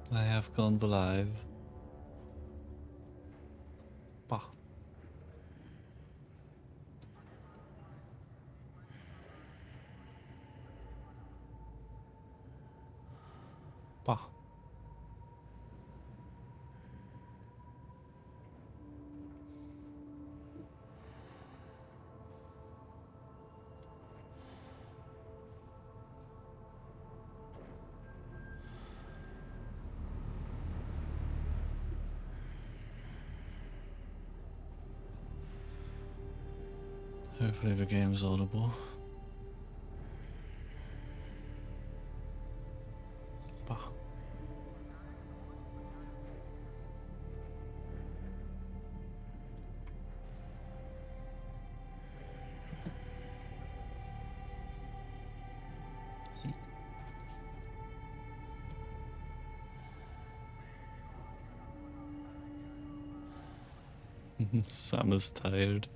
I have gone live. Bah. Bah. Hopefully the game's audible. Bah. Sam is tired.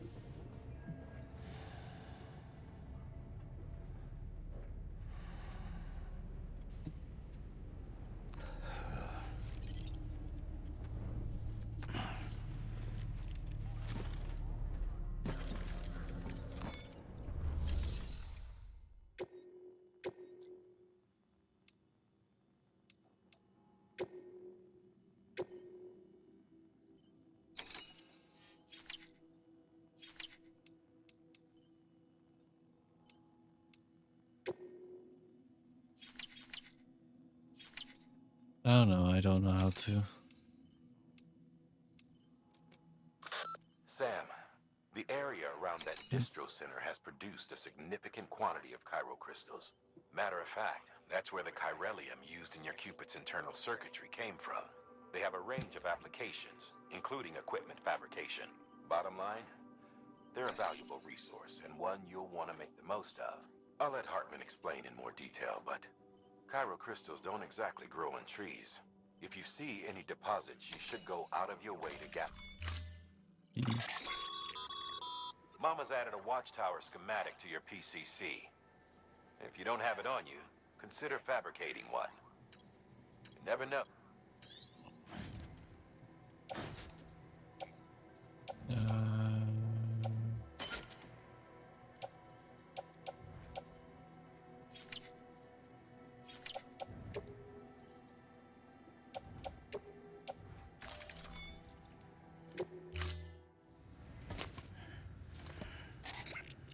Oh no, I don't know how to. Sam, the area around that distro center has produced a significant quantity of Chiral crystals. Matter of fact, that's where the chiralium used in your Cupid's internal circuitry came from. They have a range of applications, including equipment fabrication. Bottom line, they're a valuable resource and one you'll want to make the most of. I'll let Hartman explain in more detail, but Chiral crystals don't exactly grow on trees. If you see any deposits, you should go out of your way to gather. Mama's added a watchtower schematic to your PCC. If you don't have it on you, consider fabricating one. You never know.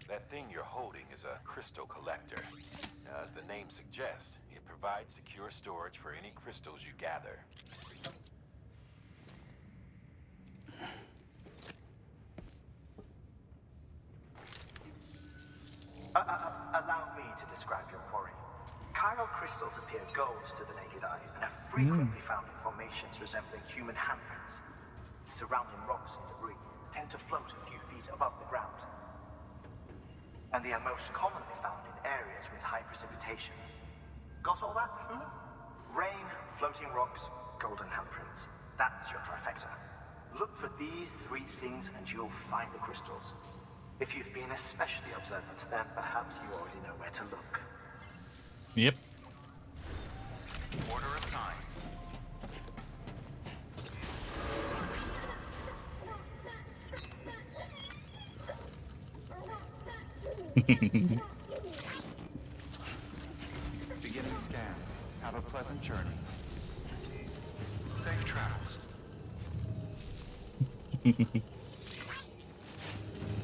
That thing you're holding is a crystal collector. Now, as the name suggests, it provides secure storage for any crystals you gather. Allow me to describe your quarry. Chiral crystals appear gold to the naked eye and are frequently found in formations resembling human handprints. Surrounding rocks and debris tend to float a few feet above the ground. And they are most commonly found in areas with high precipitation. Got all that? Rain, floating rocks, golden handprints. That's your trifecta. Look for these three things and you'll find the crystals. If you've been especially observant, then perhaps you already know where to look. Yep. Order assigned. Beginning scan. Have a pleasant journey. Safe travels.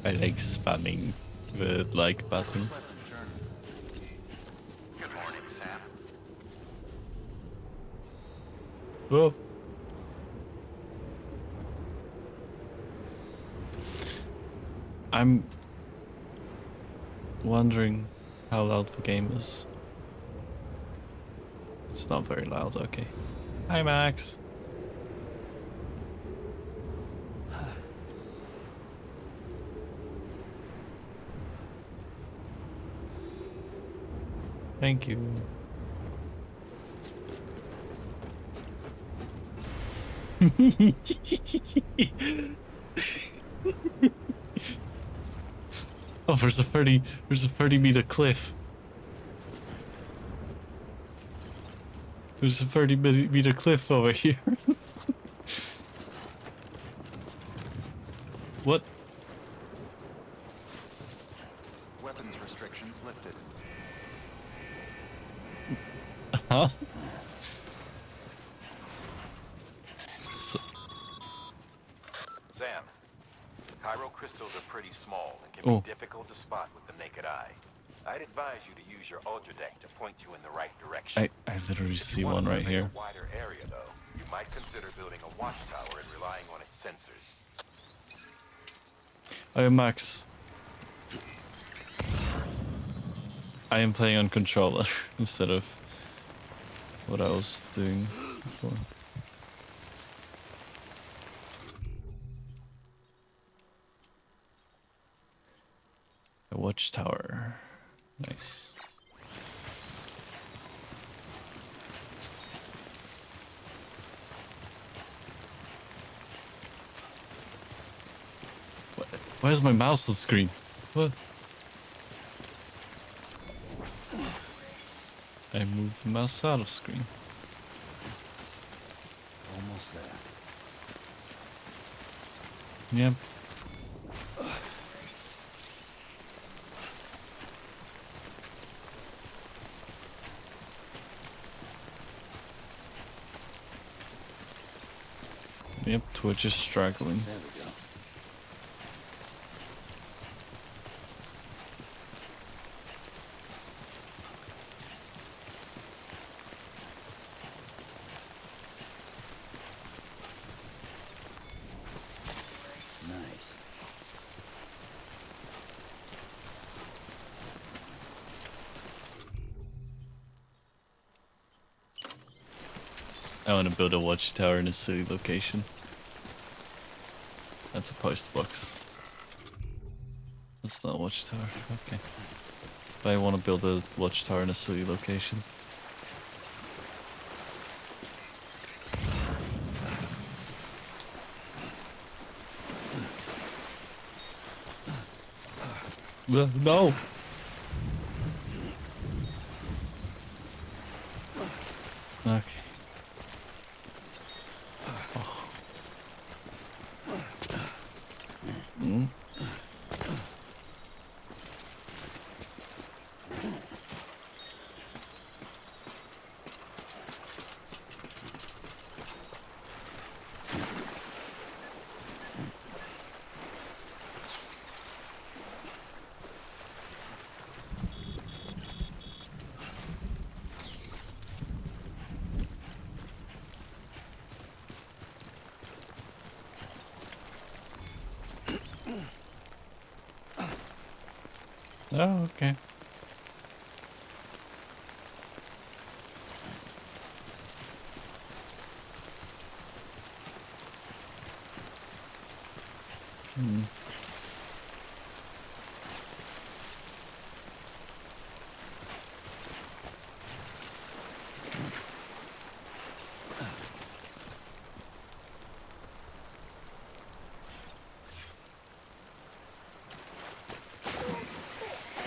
I like spamming the like button. Pleasant journey. Good morning, Sam. Oh. I'm wondering how loud the game is. It's not very loud, okay. Hi, Max. Thank you. Oh, there's a 30 meter cliff. There's a 30-meter cliff over here. What? Weapons restrictions lifted. Huh? So, Sam, Cairo crystals are pretty small and can Oh. be difficult to spot with the naked eye. I'd advise you to use your ultra deck to point you in the right direction. I literally If see you want one to right survey here. a wider area, though, you might consider building a watchtower and relying on its sensors. Oh, Max. I am playing on controller instead of what I was doing before. A watchtower. Nice. Why is my mouse on screen? What? I moved the mouse out of screen. Almost there. Yep. Yep, Twitch is struggling. There we go. Nice. I want to build a watchtower in a silly location. That's a post box. That's not a watchtower. Okay. But I want to build a watchtower in a silly location. No! Okay. Oh. Mm. Oh, okay. Hmm.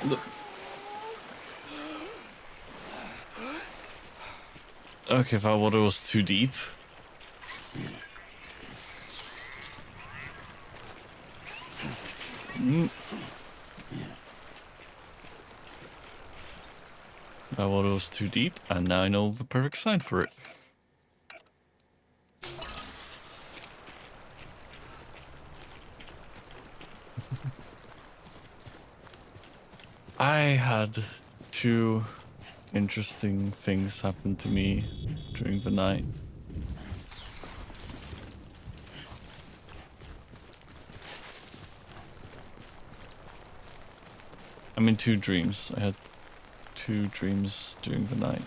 Look. Okay, that water was too deep. Mm. That water was too deep, and now I know the perfect sign for it. I had two interesting things happen to me during the night. I mean, two dreams. I had two dreams during the night.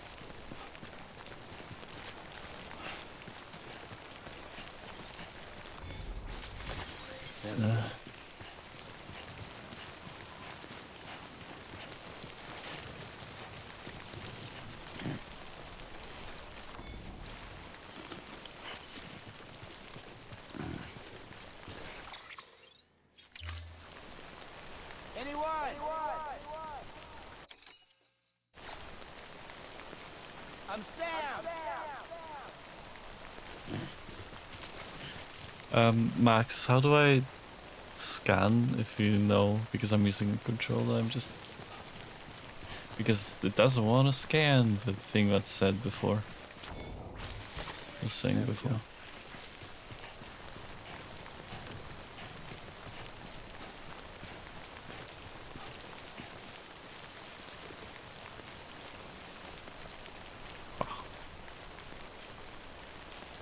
There we go. I'm Sam! Max, how do I scan if you know? Because I'm using a controller, I'm just... Because it doesn't want to scan the thing that said before. I was saying There we before. go.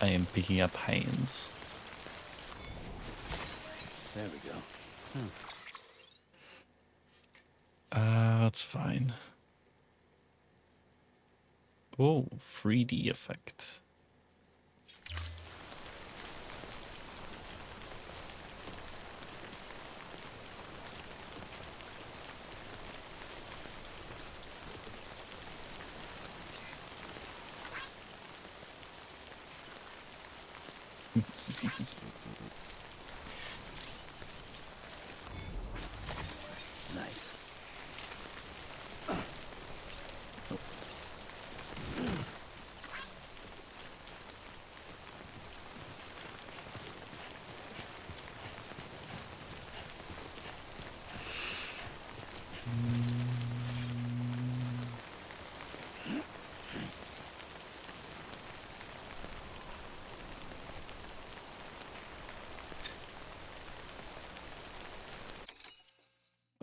I am picking up hands. There we go. That's fine. Oh, 3D effect. Nice.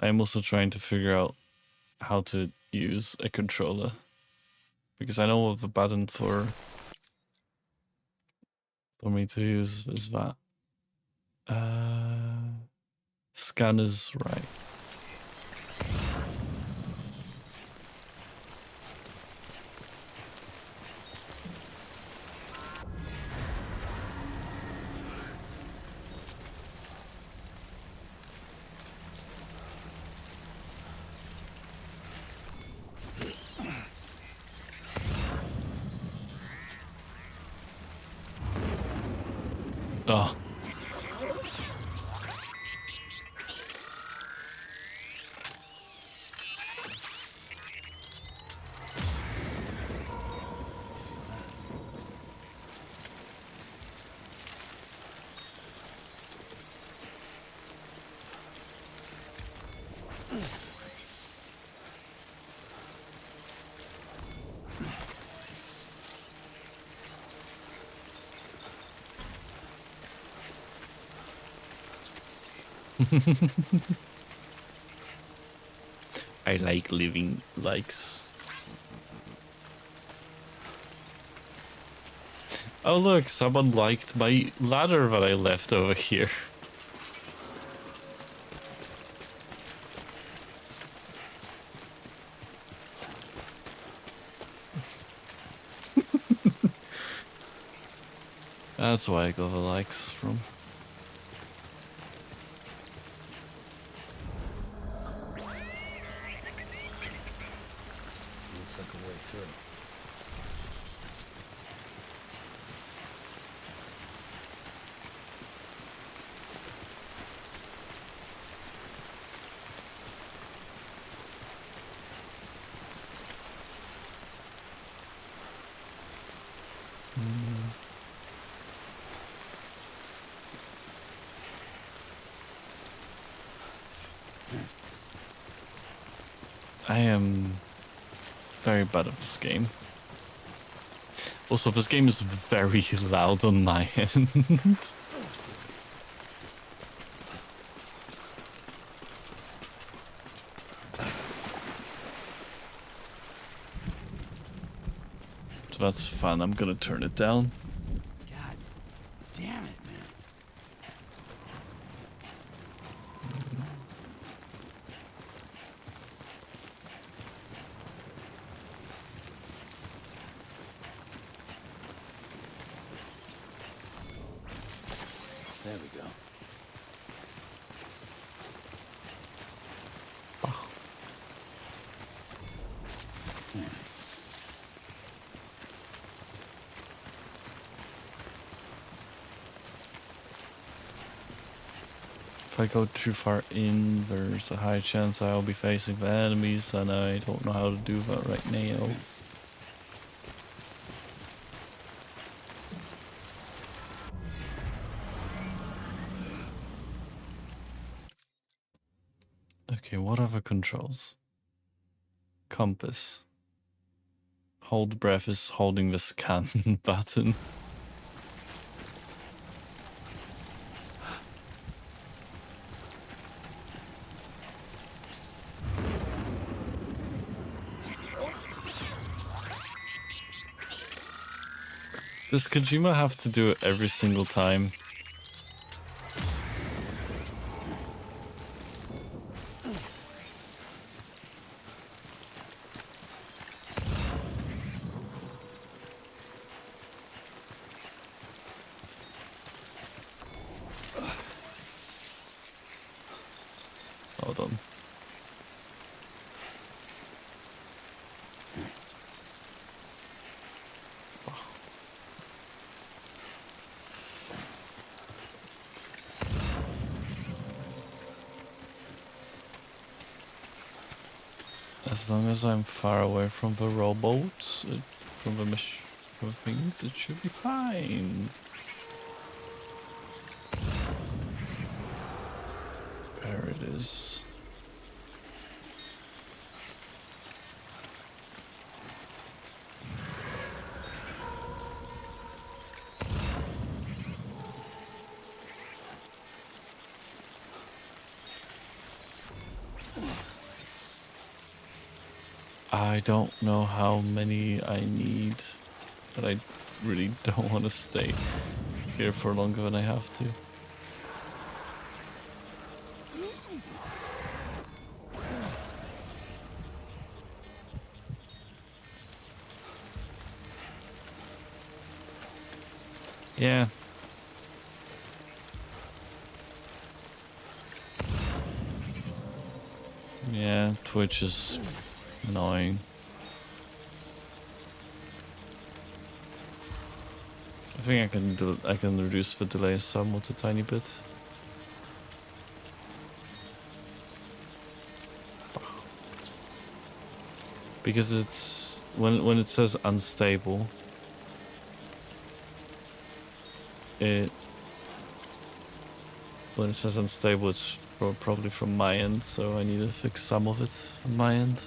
I'm also trying to figure out how to use a controller. Because I know of the button for me to use is that. Scan is right. Oh. I like leaving likes. Oh look, someone liked my ladder that I left over here. That's why I got the likes from. Looks like a way through. I am very bad at this game. Also, this game is very loud on my end. So that's fun. I'm gonna turn it down. God damn it, man. There we go. If I go too far in, there's a high chance I'll be facing the enemies, and I don't know how to do that right now. Okay, what other controls? Compass. Hold breath is holding the scan button. Does Kojima have to do it every single time? Hold on. As long as I'm far away from the robots, from the from things, it should be fine. There it is. I don't know how many I need, but I really don't want to stay here for longer than I have to. Yeah. Yeah, Twitch is annoying. I think I can reduce the delay somewhat a tiny bit. Because it's when it says unstable, when it says unstable, it's probably from my end, so I need to fix some of it on my end.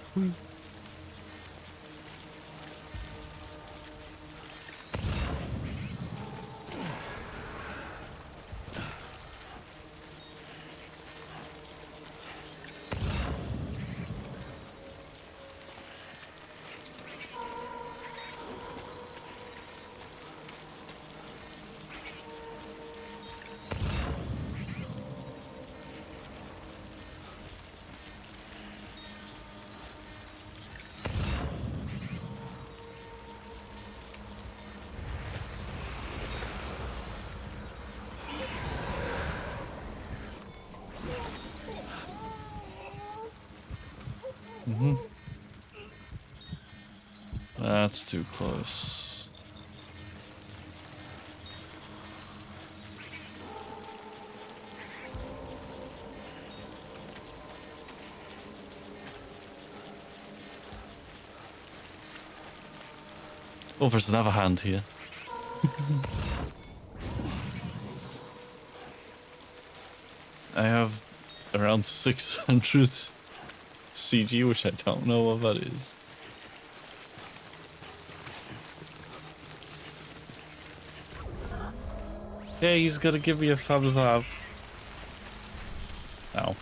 That's too close. Oh, there's another hand here. I have around 600 CG, which I don't know what that is. Yeah, he's gonna give me a thumbs up. Ow.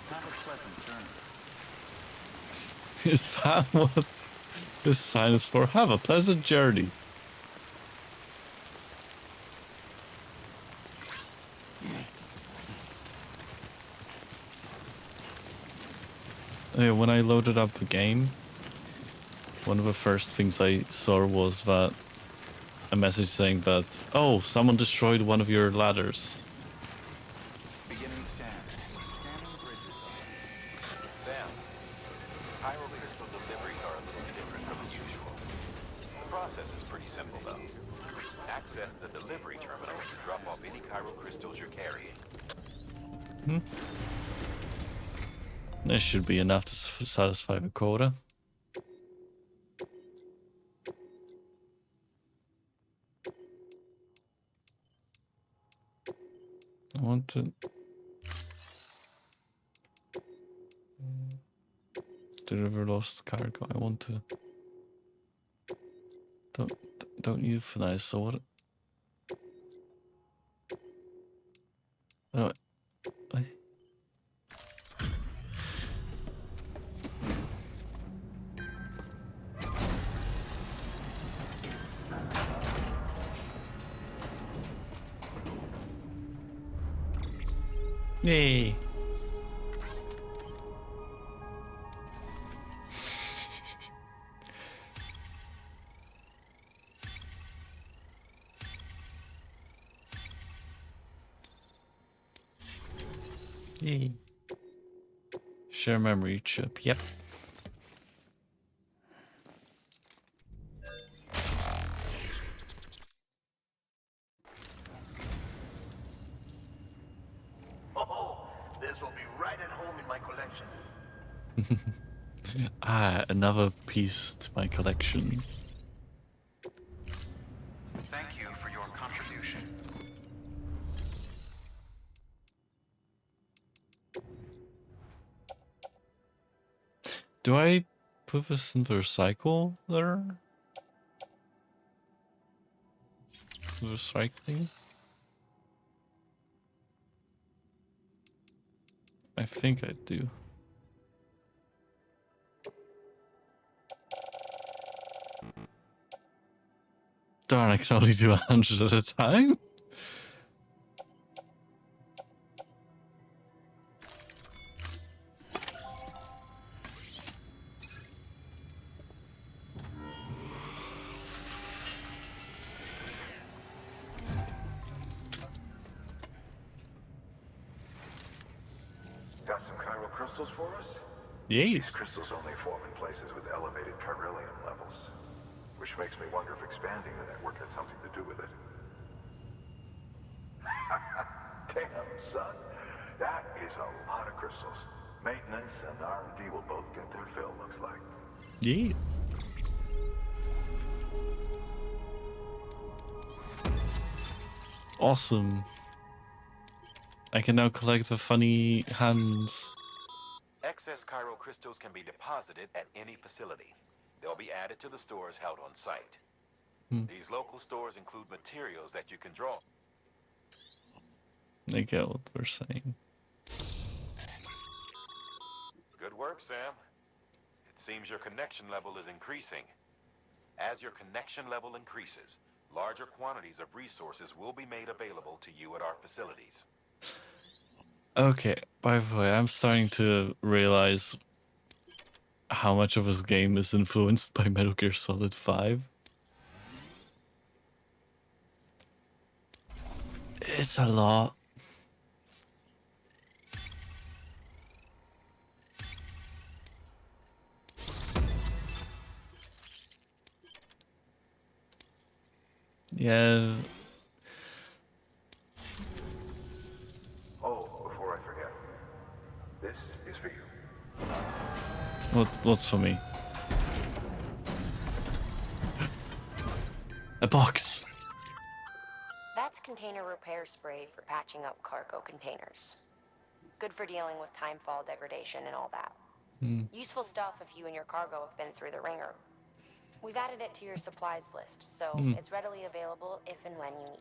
Have a pleasant journey. Is that what this sign is for? Have a pleasant journey. When I loaded up the game, one of the first things I saw was that a message saying that, oh, someone destroyed one of your ladders. Beginning scan. Scanning bridges. Sam, crystal deliveries are a little different from usual. The process is pretty simple, though. Access the delivery terminal to drop off any crystals you're carrying. This should be enough to satisfy the quota. I want to deliver lost cargo. I want to. Don't euthanize. So what? Oh, I, yay! Yay! Share memory chip. Yep. Oh, this will be right at home in my collection. Ah, another piece to my collection. Thank you for your contribution. Do I put this in the recycle there? The recycling? I think I do. Darn, I can only do 100 at a time? Got some chiral crystals for us? Yes. Crystals only form in places with elevated chiralium levels, which makes me wonder if expanding the network has something to do with it. Damn, son. That is a lot of crystals. Maintenance and R&D will both get their fill, looks like. Yeah. Awesome. I can now collect the funny hands. Excess chiral crystals can be deposited at any facility. They'll be added to the stores held on site. These local stores include materials that you can draw. I get what we're saying. Good work, Sam. It seems your connection level is increasing. As your connection level increases, larger quantities of resources will be made available to you at our facilities. Okay, by the way, I'm starting to realize how much of this game is influenced by Metal Gear Solid 5. It's a lot. Yeah. Oh, before I forget, this is for you. What's for me? A box. That's container repair spray for patching up cargo containers. Good for dealing with timefall degradation and all that. Useful stuff if you and your cargo have been through the ringer. We've added it to your supplies list, so it's readily available if and when you need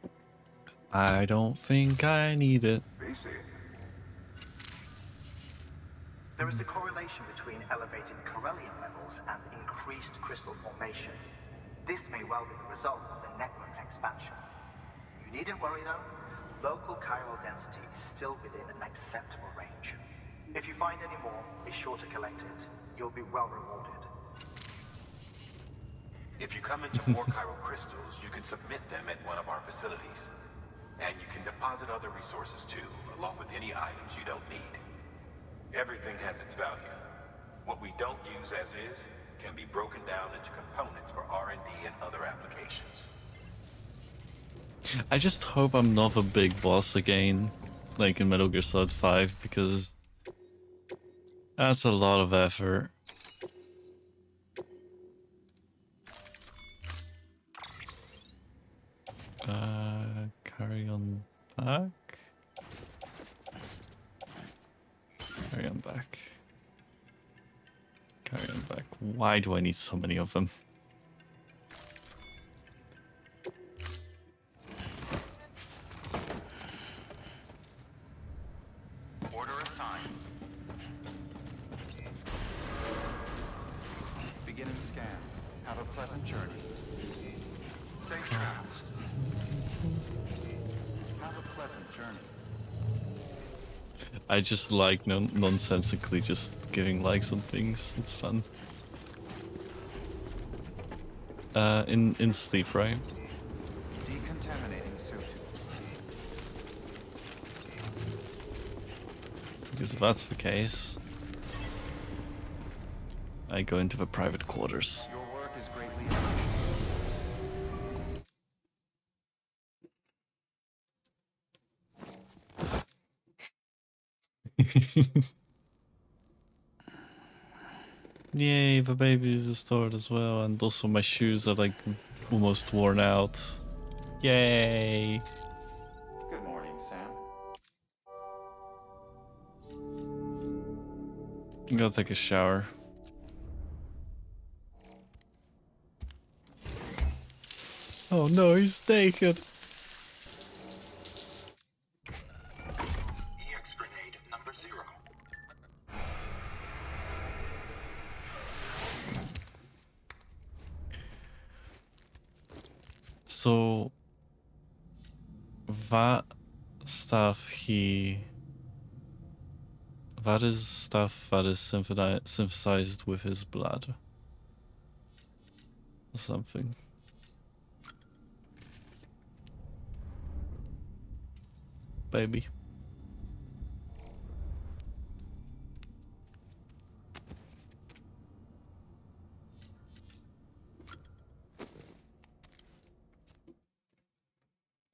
it. I don't think I need it. BC. There is a correlation between elevated chiralium levels and increased crystal formation. This may well be the result of the network's expansion. You needn't worry though. Local chiral density is still within an acceptable range. If you find any more, be sure to collect it. You'll be well rewarded. If you come into more chiral crystals, you can submit them at one of our facilities. And you can deposit other resources too, along with any items you don't need. Everything has its value. What we don't use as is can be broken down into components for R&D and other applications. I just hope I'm not a big boss again, like in Metal Gear Solid 5, because that's a lot of effort. Carry on back. Carry on back. Carry on back. Why do I need so many of them? Order assigned. Begin and scan. Have a pleasant journey. Safe travels. Have a pleasant journey. I just like nonsensically just giving likes on things. It's fun. In sleep, right? Decontaminating suit. Because if that's the case, I go into the private quarters. Your work is greatly appreciated. Yay, the baby is restored as well, and also my shoes are like almost worn out. Yay! Good morning, Sam. I'm gonna take a shower. Oh no, he's naked! EX grenade number 0. So that stuff that is stuff that is synthesized with his blood or something. Baby.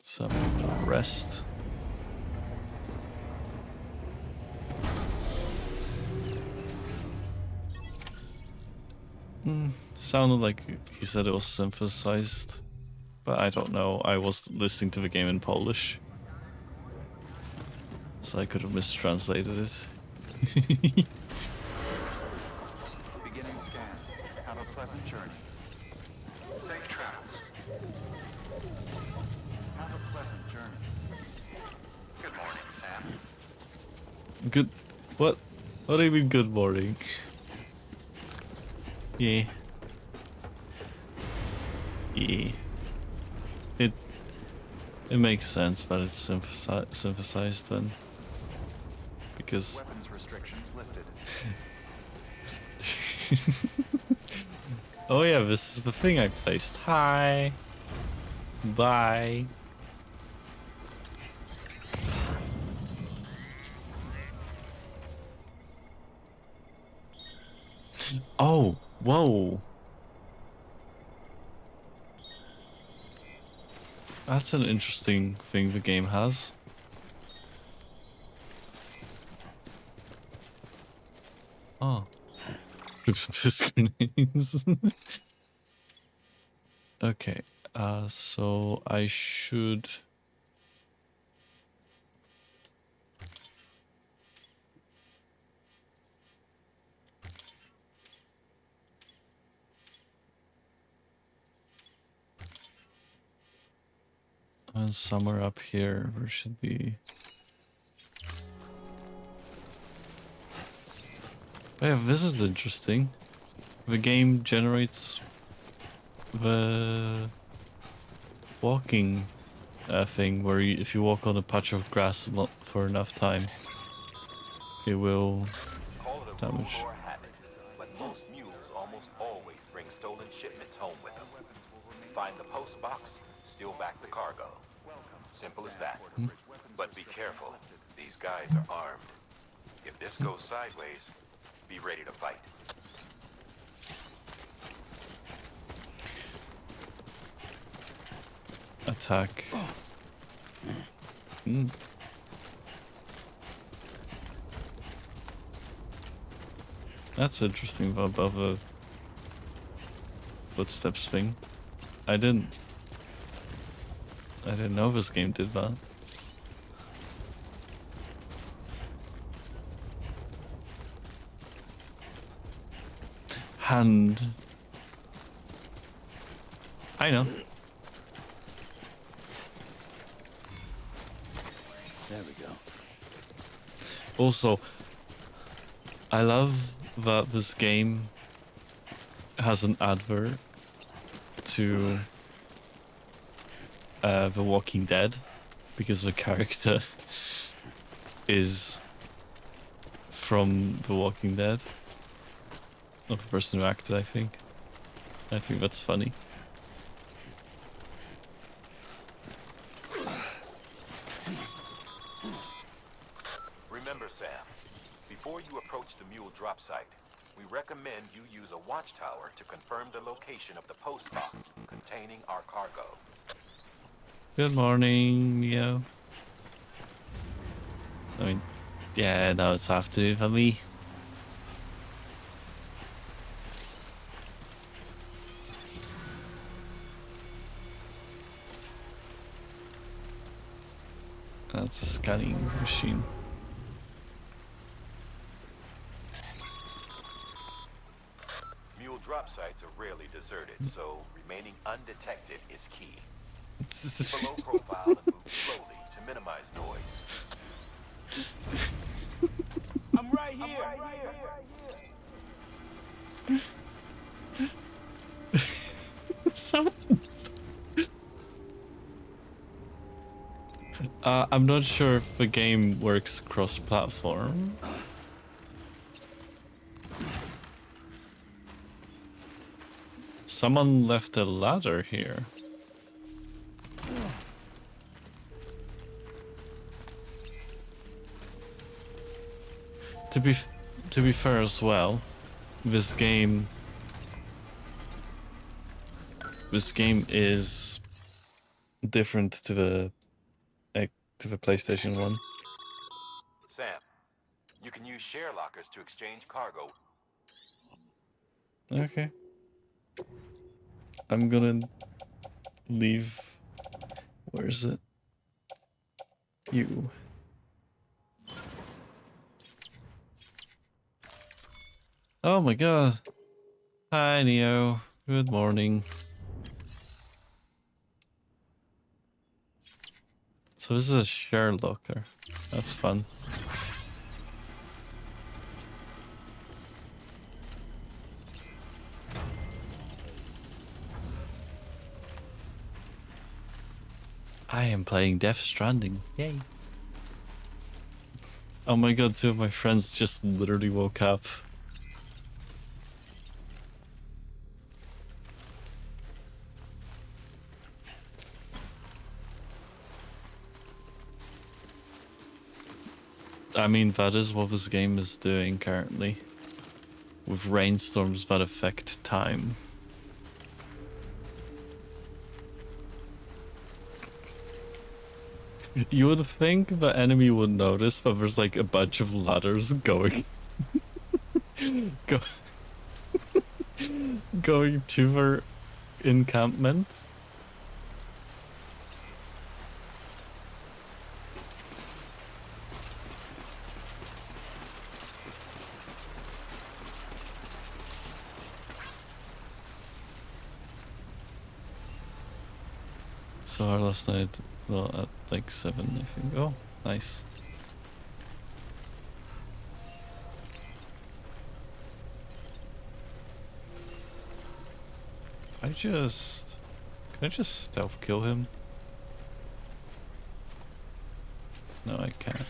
Some rest. Sounded like he said it was synthesized, but I don't know. I was listening to the game in Polish, so I could have mistranslated it. Beginning scan. Have a pleasant journey. Safe travels. Have a pleasant journey. Good morning, Sam. Good. What? What do you mean? Good morning. Yeah. Yeah. It makes sense that it's synthesized then, because. Weapons restrictions lifted. Oh yeah, this is the thing I placed. Hi. Bye. Oh, whoa. That's an interesting thing the game has. Oh. Fist grenades. Okay, so I should... And somewhere up here, there should be... Oh yeah, this is interesting. The game generates the walking thing where if you walk on a patch of grass for enough time, it will damage. But most mules almost always bring stolen shipments home with them. Find the post box, steal back the cargo. Simple as that. But be careful. These guys are armed. If this goes sideways, be ready to fight. Attack. That's interesting above the footsteps thing. I didn't I didn't know this game did that. Hand. I know. There we go. Also, I love that this game has an advert to The Walking Dead, because the character is from The Walking Dead. Not the person who acted, I think. I think that's funny. Remember, Sam, before you approach the mule drop site, we recommend you use a watchtower to confirm the location of the post box containing our cargo. Good morning, Neo. I mean, yeah, now it's afternoon for me. That's a scanning machine. Mule drop sites are rarely deserted, so remaining undetected is key. Keep a low profile and move slowly to minimize noise. I'm right here. So I'm not sure if the game works cross-platform. Someone left a ladder here. To be fair as well, this game is different to the PlayStation 1. Sam, you can use share lockers to exchange cargo. Okay. I'm gonna leave. Where is it? You. Oh my god. Hi, Neo. Good morning. So this is a share locker. That's fun. I am playing Death Stranding. Yay. Oh my god, two of my friends just literally woke up. I mean, that is what this game is doing currently, with rainstorms that affect time. You would think the enemy would notice, but there's like a bunch of ladders going go going to their encampment. Saw her last night, well, at like 7, I think. Oh, nice. Can I just stealth kill him? No, I can't.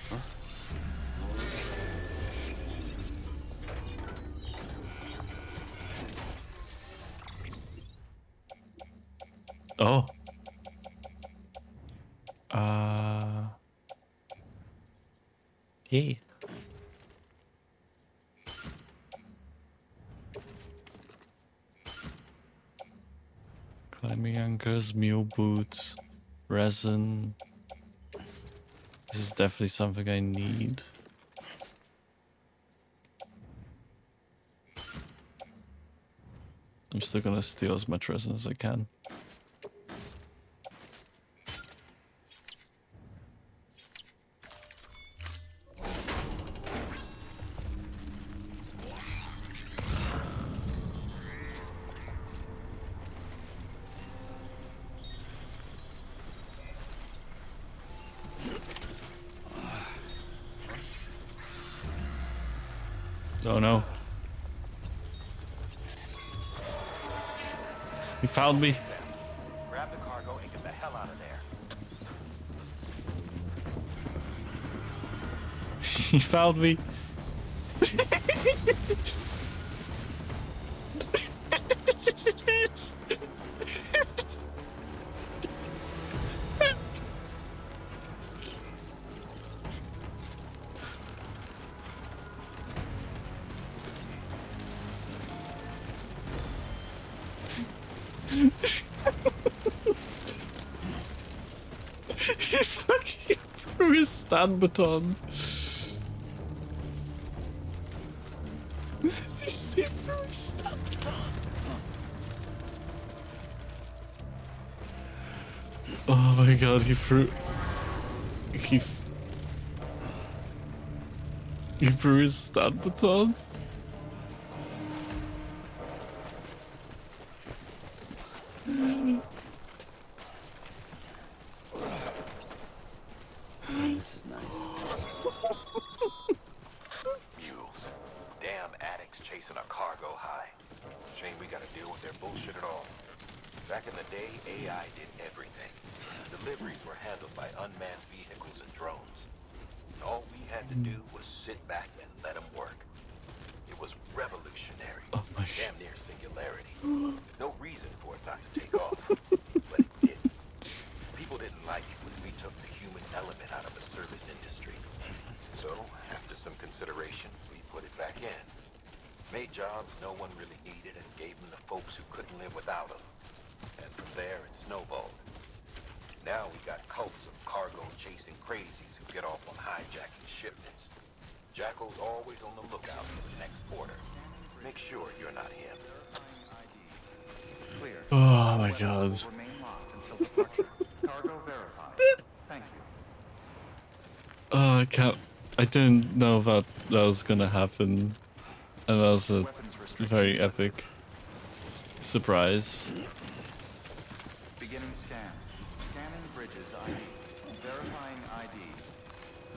Oh. Hey. Climbing anchors, mule boots, resin. This is definitely something I need. I'm still gonna steal as much resin as I can. Oh no. He found me. Sam, grab the cargo and get the hell out of there. He found me. He fucking threw his stand baton. He threw his stand baton. Oh my god, he threw his stand baton. This is nice. Mules. Damn addicts chasing a cargo high. Shame we gotta deal with their bullshit at all. Back in the day, AI did everything. Deliveries were handled by unmanned vehicles and drones. All we had to do was sit back and let them work. It was revolutionary. Oh my Damn near singularity. No reason for it not to take off, but it did. People didn't like it when we took the human element out of the service industry. So, after some consideration, we put it back in. Made jobs no one really needed and gave them to folks who couldn't live without them. And from there, it snowballed. Now we got cults of cargo-chasing crazies who get off on hijacking shipments. Jackal's always on the lookout for the next porter. Make sure you're not him. Clear. Oh my god. Will remain locked until departure. Cargo verified. Thank you. Oh, I didn't know that was gonna happen. And that was a Weapons restrictions. very epic surprise. Beginning scan. Scanning bridges ID. Verifying ID.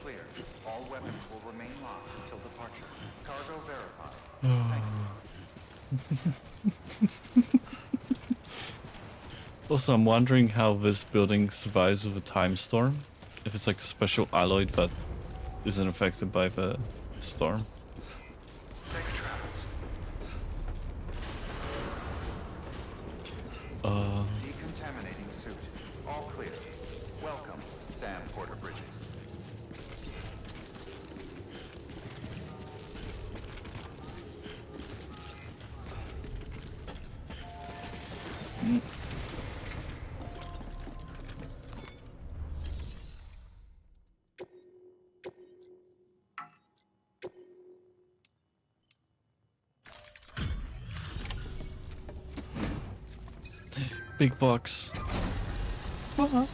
Clear. All weapons will remain locked until departure. Cargo verified. Thank you. Also, I'm wondering how this building survives with a time storm. If it's like a special alloy that isn't affected by the storm. Safe travels. Decontaminating suit. All clear. Welcome, Sam Porter Bridges. Big box. Time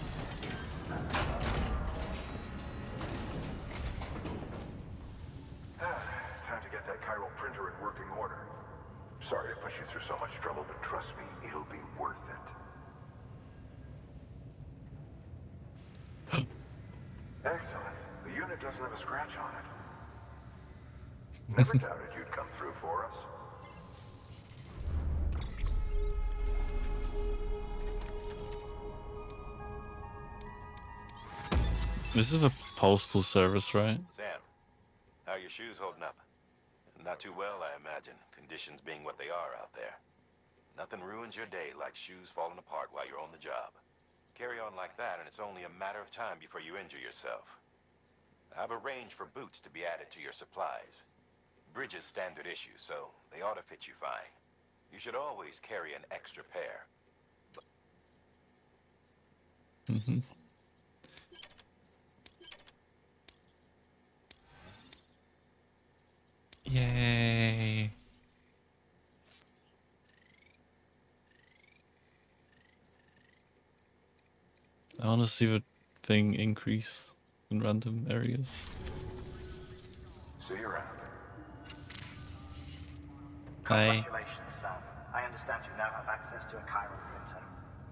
to get that chiral printer in working order. Sorry to push you through so much trouble, but trust me, it'll be worth it. Excellent. The unit doesn't have a scratch on it. Never doubted you'd come through for us. This is a postal service, right? Sam, how are your shoes holding up? Not too well, I imagine, conditions being what they are out there. Nothing ruins your day like shoes falling apart while you're on the job. Carry on like that, and it's only a matter of time before you injure yourself. I've arranged for boots to be added to your supplies. Bridges standard issue, so they ought to fit you fine. You should always carry an extra pair. Yay. I want to see the thing increase in random areas. See you around. Hi. Congratulations, Sam. I understand you now have access to a chiral printer.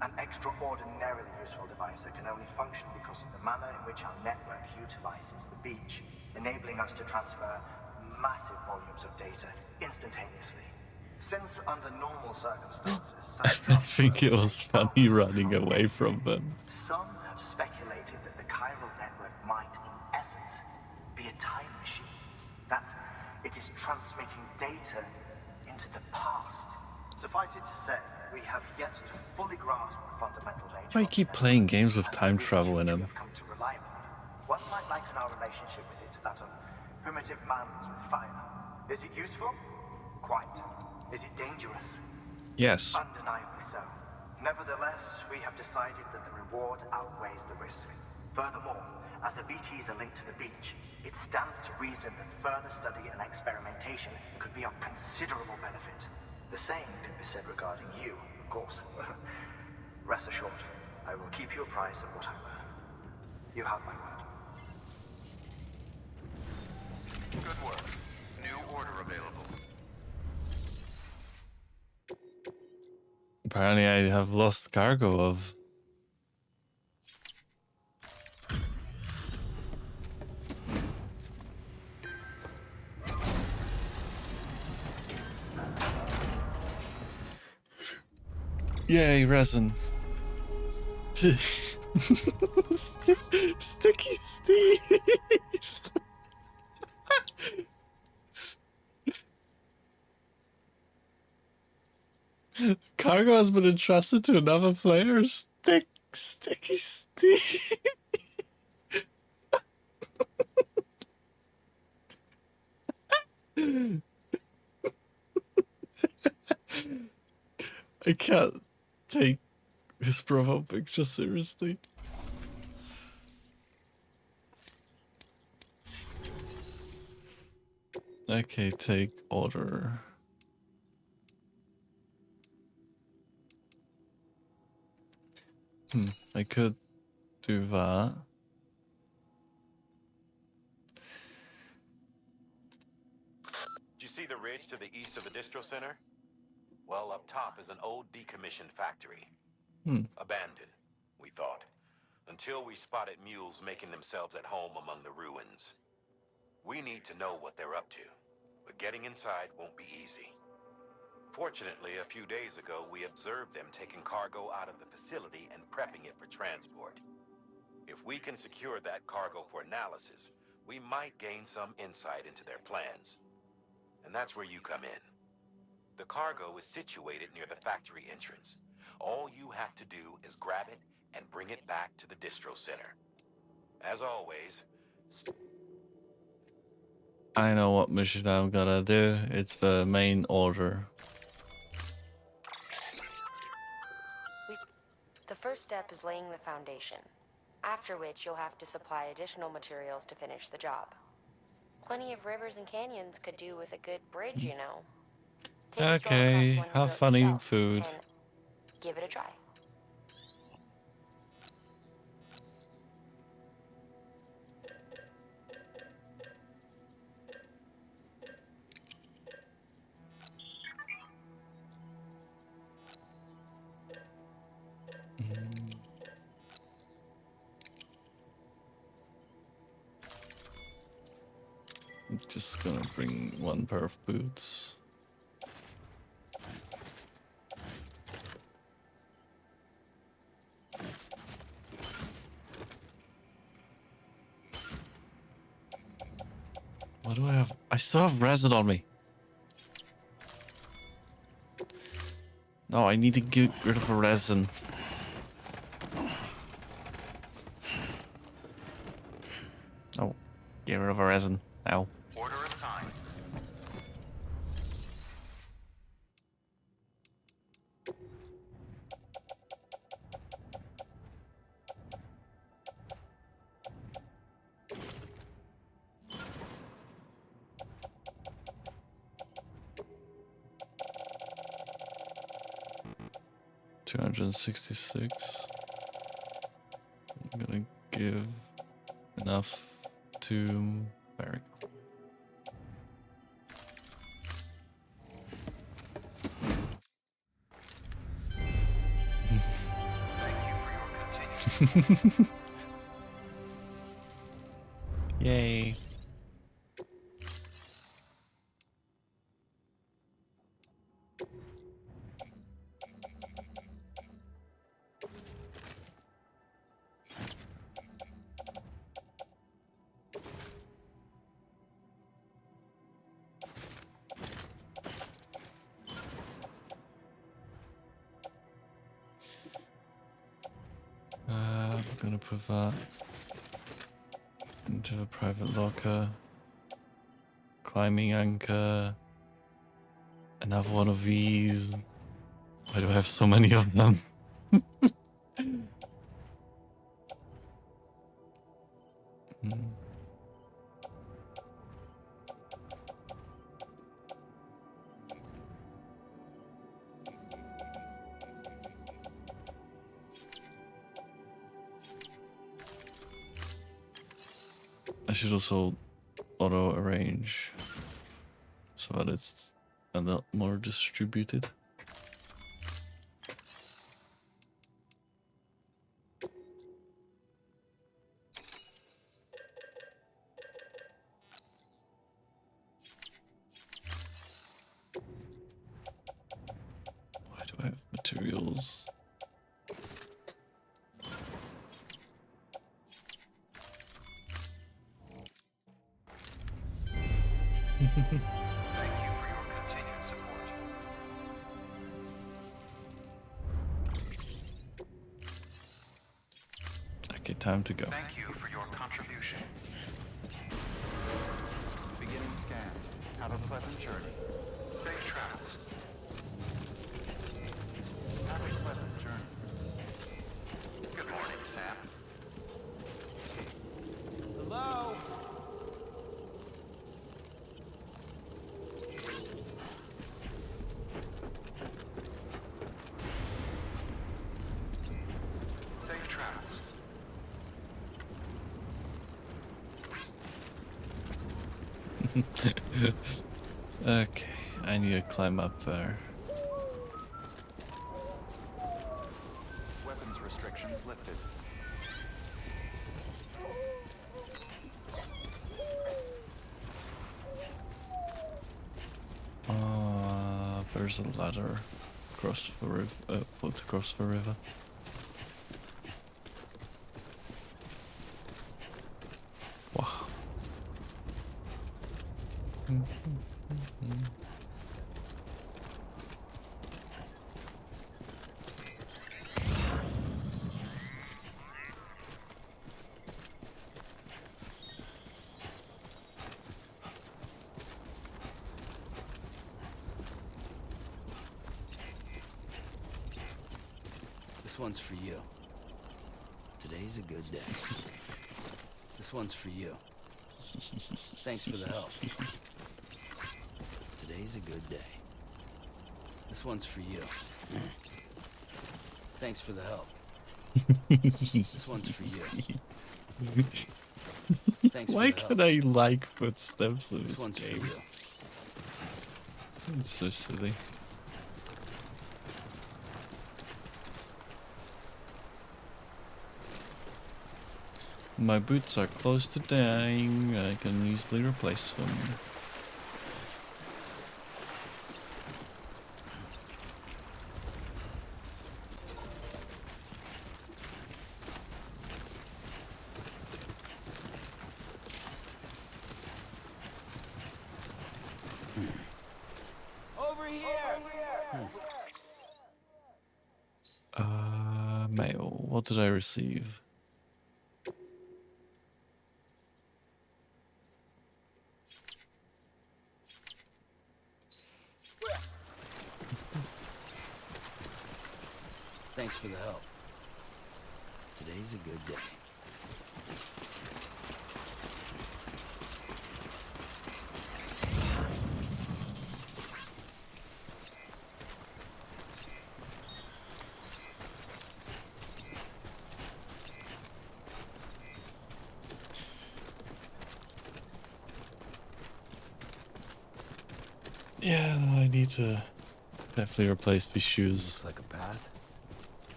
An extraordinarily useful device that can only function because of the manner in which our network utilizes the beach, enabling us to transfer massive volumes of data instantaneously. Since under normal circumstances, such I think it transfer was takes funny hours, running if not away days. from them. Some have speculated that the chiral network might, in essence, be a time machine. That it is transmitting data into the past. Suffice it to say, we have yet to fully grasp the fundamental nature Why of the keep network playing games with and the time relationship travel in we them? have come to rely upon. One might liken our relationship with it to that of primitive man's with fire. Is it useful? Quite. Is it dangerous? Yes. Undeniably so. Nevertheless, we have decided that the reward outweighs the risk. Furthermore, as the BTs are linked to the beach, it stands to reason that further study and experimentation could be of considerable benefit. The same could be said regarding you, of course. Rest assured, I will keep you apprised of what I learn. You have my word. Good work. New order available. Apparently I have lost cargo of... Yay, resin. Sticky Steve. Cargo has been entrusted to another player. Sticky Steve. I can't take his profile picture seriously. Okay, take order. I could do that. Did you see the ridge to the east of the distro center? Well, up top is an old decommissioned factory. Abandoned, we thought, until we spotted mules making themselves at home among the ruins. We need to know what they're up to, but getting inside won't be easy. Fortunately, a few days ago, we observed them taking cargo out of the facility and prepping it for transport. If we can secure that cargo for analysis, we might gain some insight into their plans. And that's where you come in. The cargo is situated near the factory entrance. All you have to do is grab it and bring it back to the distro center. As always, I know what mission I'm gonna do. It's the main order. The first step is laying the foundation, after which you'll have to supply additional materials to finish the job. Plenty of rivers and canyons could do with a good bridge, you know. Take a stroll across Okay, one you have built funny yourself food. and give it a try. I'm just gonna bring one pair of boots. What do I have? I still have resin on me. No, I need to get rid of the resin. Oh, get rid of the resin now. Order assigned. $266. I'm gonna give enough to Barrick. Thank you for your continued Yay. Gonna put that into a private locker. Climbing anchor. Another one of these. Why do I have so many of them? I should also auto arrange so that it's a lot more distributed. Why do I have materials? Thank you for your continued support. Okay, time to go. Thank you for your contribution. Beginning scan. Have a pleasant journey. Safe travels. Have a pleasant journey. Good morning, Sam. Hello? Safe travels. Okay, I need to climb up there. Weapons restrictions lifted. There's a ladder across the river, float across the river. Wow. This one's for you. Today's a good day. This one's for you. Thanks for the help. Today's a good day. This one's for you. Thanks for the help. This one's for you. Thanks Why for the can help. I like footsteps in This this one's for game? you. It's so silly. My boots are close to dying. I can easily replace them. Over here! Mail. What did I receive? Thanks for the help. Today's a good day. Yeah, I need to definitely replace these shoes Looks like a path.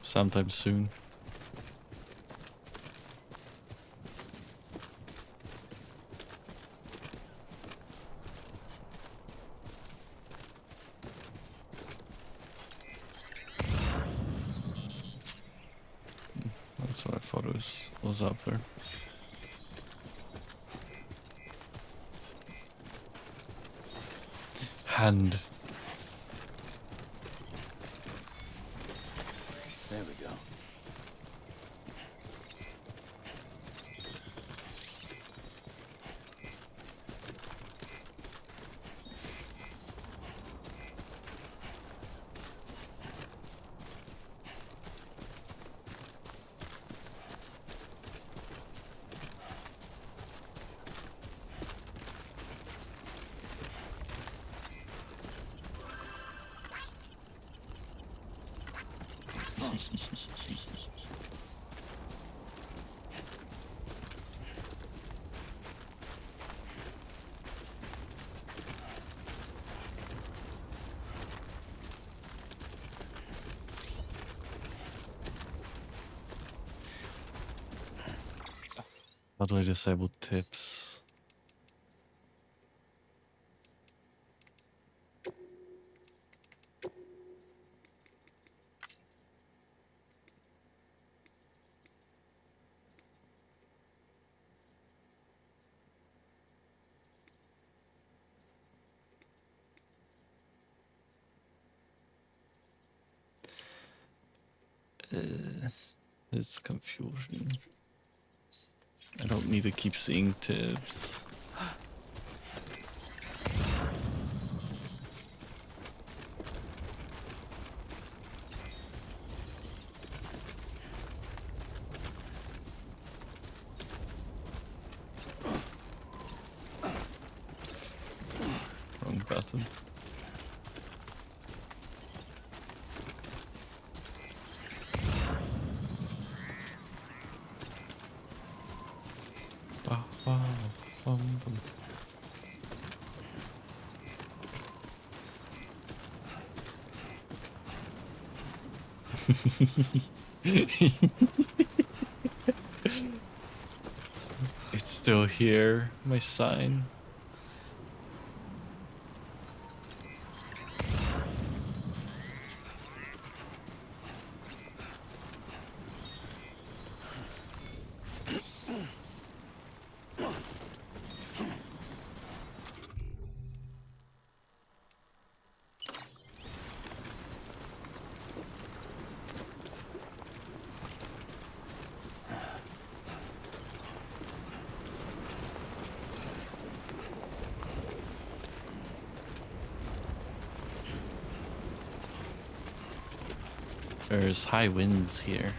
sometime soon. That's what I thought was up there. Hand. There we go. How do I disable tips? It's confusion. I don't need to keep seeing tips. Wrong button. It's still here, my sign. There's high winds here.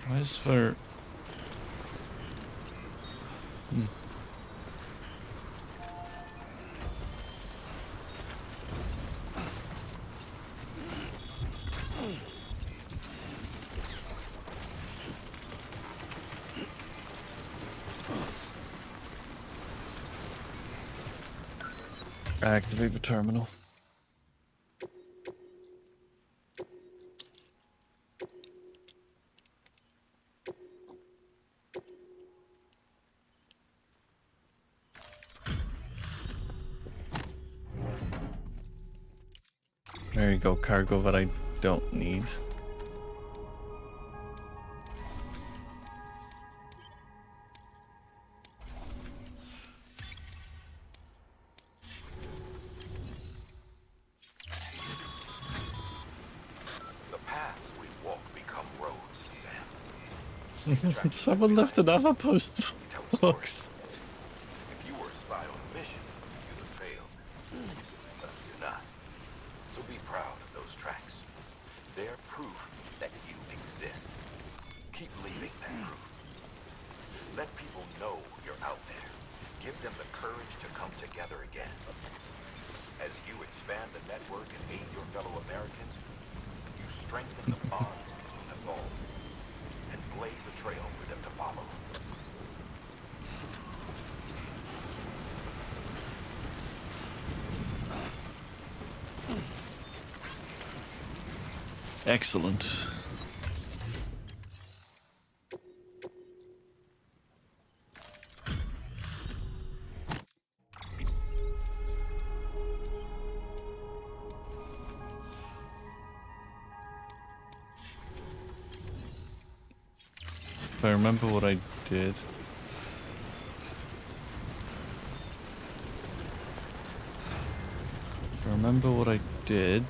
Why is there... Activate the terminal. There you go, cargo that I don't need. Someone left another post box. If you were a spy on a mission, you'd have failed. But you're not. So be proud of those tracks. They're proof that you exist. Keep leaving that proof. Let people know you're out there. Give them the courage to come together again. As you expand the network and aid your fellow Americans, you strengthen the bonds between us all. And blaze a trail for them to follow. Excellent. If I remember what I did. If I remember what I did.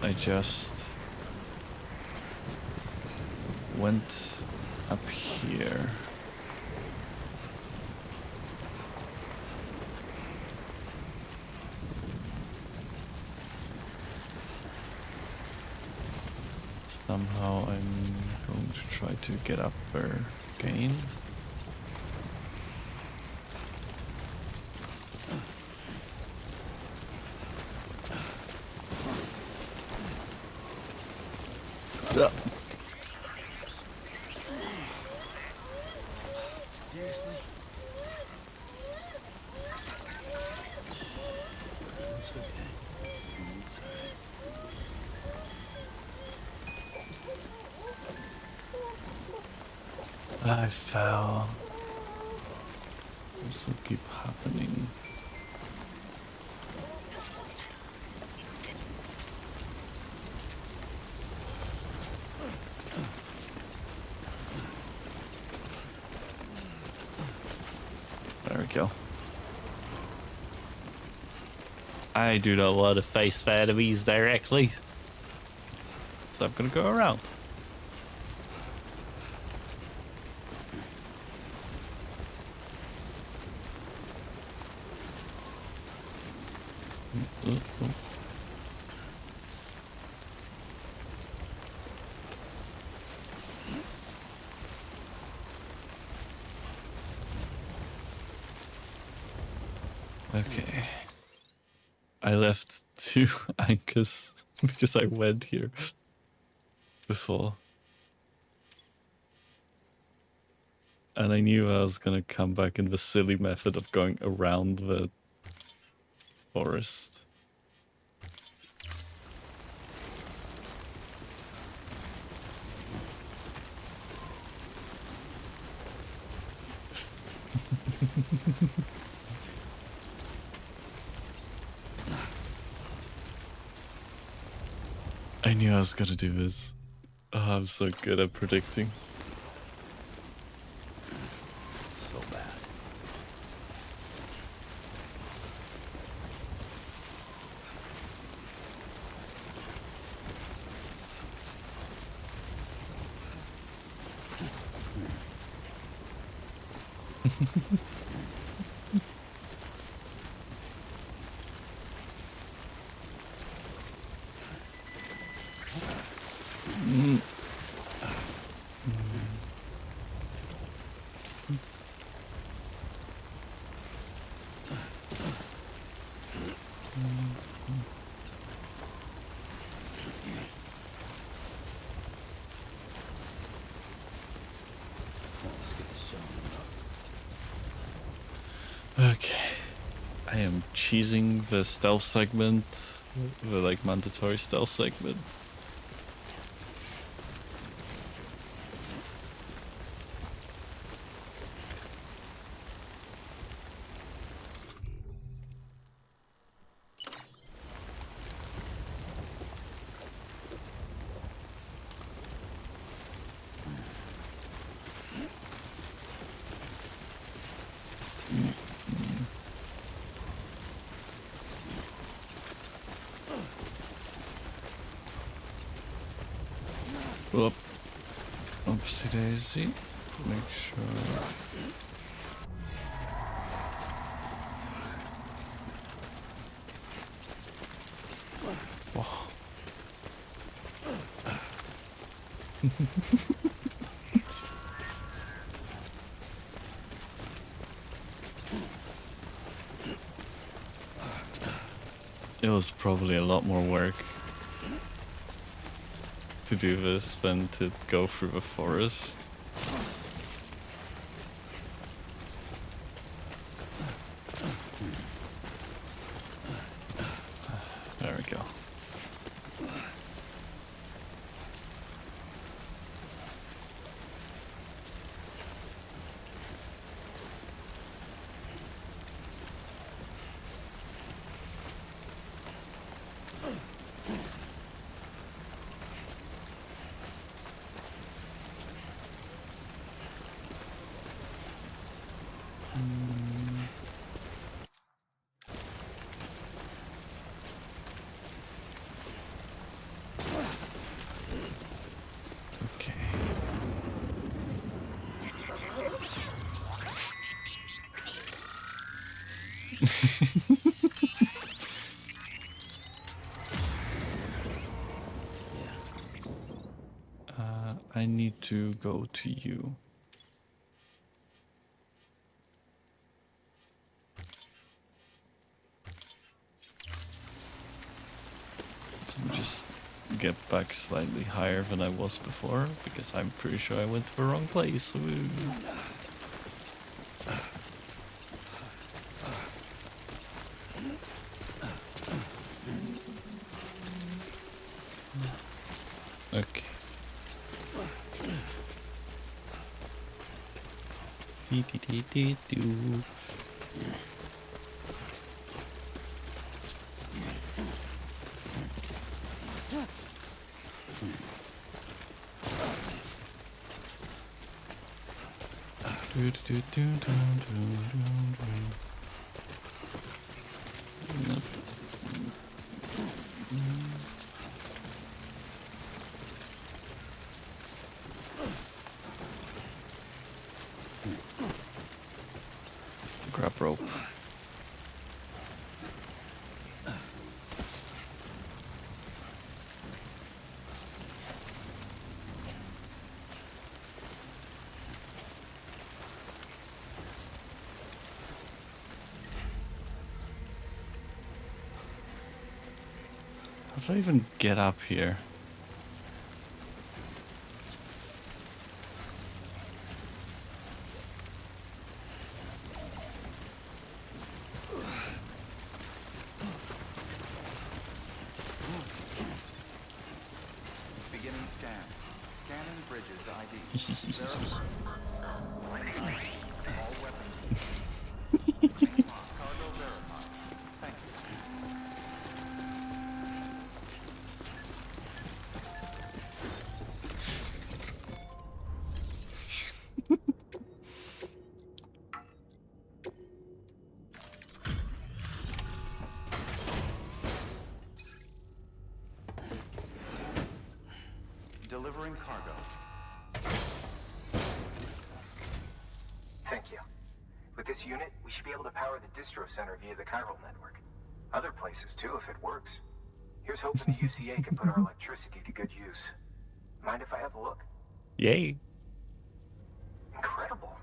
I just went up here. Somehow I'm going to try to get up there again. Seriously? It's okay. It's alright. I fell. This will keep happening. There we go. I do not want to face the enemies directly, so I'm gonna go around. Okay. I left 2 anchors because I went here before. And I knew I was gonna come back in the silly method of going around the forest. I knew I was gonna do this. Oh, I'm so good at predicting. So bad. Let's get this show. Okay. I am cheesing the stealth segment, the like mandatory stealth segment. Whoop. Oopsie daisy. Make sure. Whoa. It was probably a lot more work to do this than to go through the forest. There we go. I need to go to you. So just get back slightly higher than I was before, because I'm pretty sure I went to the wrong place. Woo. Okay. Dee-dee-dee-dee-doo. Nope. Grab rope. How do I even get up here? Beginning scan. Scanning bridges ID. Verify. All weapons. Remain locked. Cargo verified. Thank you. Delivering cargo. Thank you. With this unit, we should be able to power the distro center via the chiral network. Other places too, if it works. Here's hoping the UCA can put our electricity to good use. Mind if I have a look? Yay. Incredible.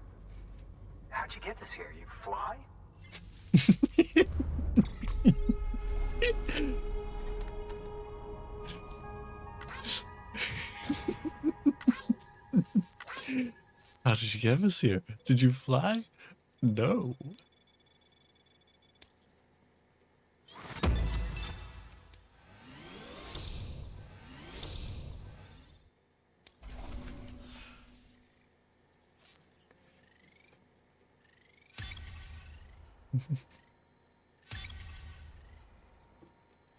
How'd you get this here? You fly? How did you get us here? Did you fly? No.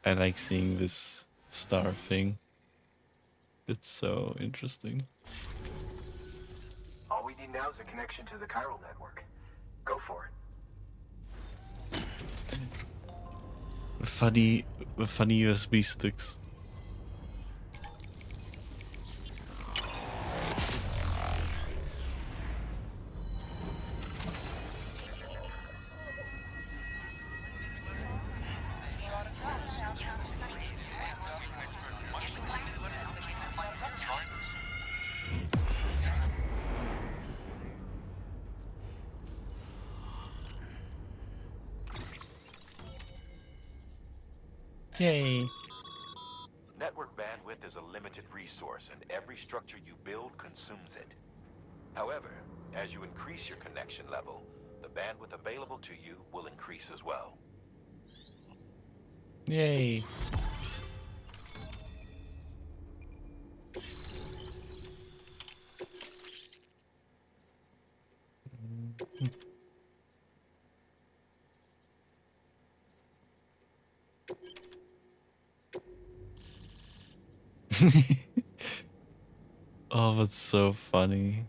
I like seeing this star thing. It's so interesting. All we need now is a connection to the chiral network. Go for it. Funny USB sticks. Yay. Network bandwidth is a limited resource, and every structure you build consumes it. However, as you increase your connection level, the bandwidth available to you will increase as well. Yay. Oh, that's so funny.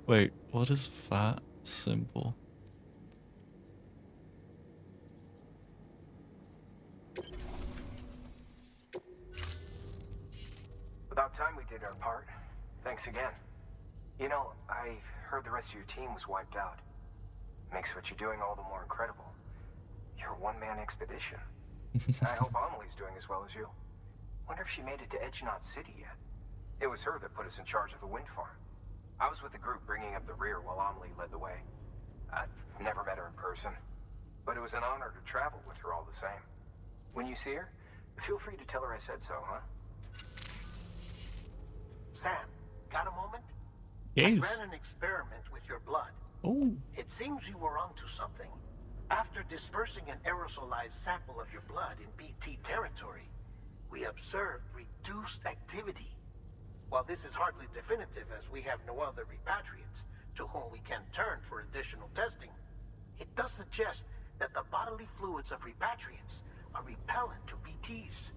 Wait, what is that symbol? About time we did our part. Thanks again. You know, I heard the rest of your team was wiped out. Makes what you're doing all the more incredible. You're a one-man expedition. I hope Amelie's doing as well as you. Wonder if she made it to Edge Knot City yet. It was her that put us in charge of the wind farm. I was with the group bringing up the rear while Amelie led the way. I've never met her in person, but it was an honor to travel with her all the same. When you see her, feel free to tell her I said so, huh? Sam, got a moment? I Yes. ran an experiment with your blood. Oh. It seems you were onto something. After dispersing an aerosolized sample of your blood in BT territory, we observed reduced activity. While this is hardly definitive as we have no other repatriates to whom we can turn for additional testing, it does suggest that the bodily fluids of repatriates are repellent to BTs.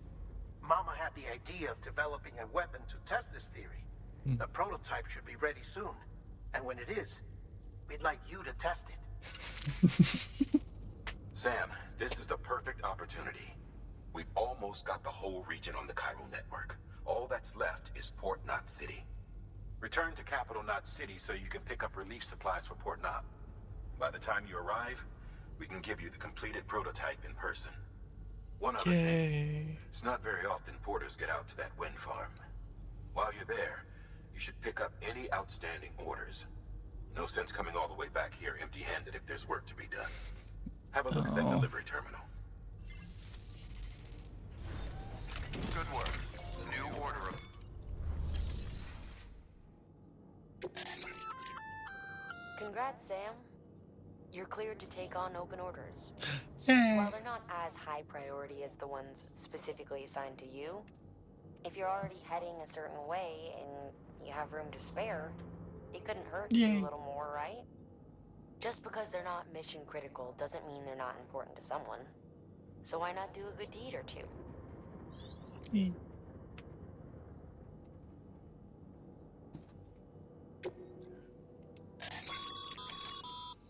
Mama had the idea of developing a weapon to test this theory. The prototype should be ready soon, and when it is, we'd like you to test it. Sam, this is the perfect opportunity. We've almost got the whole region on the Chiral network. All that's left is Port Knot City. Return to Capital Knot City so you can pick up relief supplies for Port Knot. By the time you arrive, we can give you the completed prototype in person. One other thing, Yay. it's not very often porters get out to that wind farm. While you're there, you should pick up any outstanding orders. No sense coming all the way back here empty-handed if there's work to be done. Have a look at that Oh. delivery terminal. Good work. New order of... Congrats, Sam. You're cleared to take on open orders. Yay. While they're not as high priority as the ones specifically assigned to you, if you're already heading a certain way and you have room to spare, it couldn't hurt to do Yay. a little more, right? Just because they're not mission critical doesn't mean they're not important to someone. So why not do a good deed or two? Yay.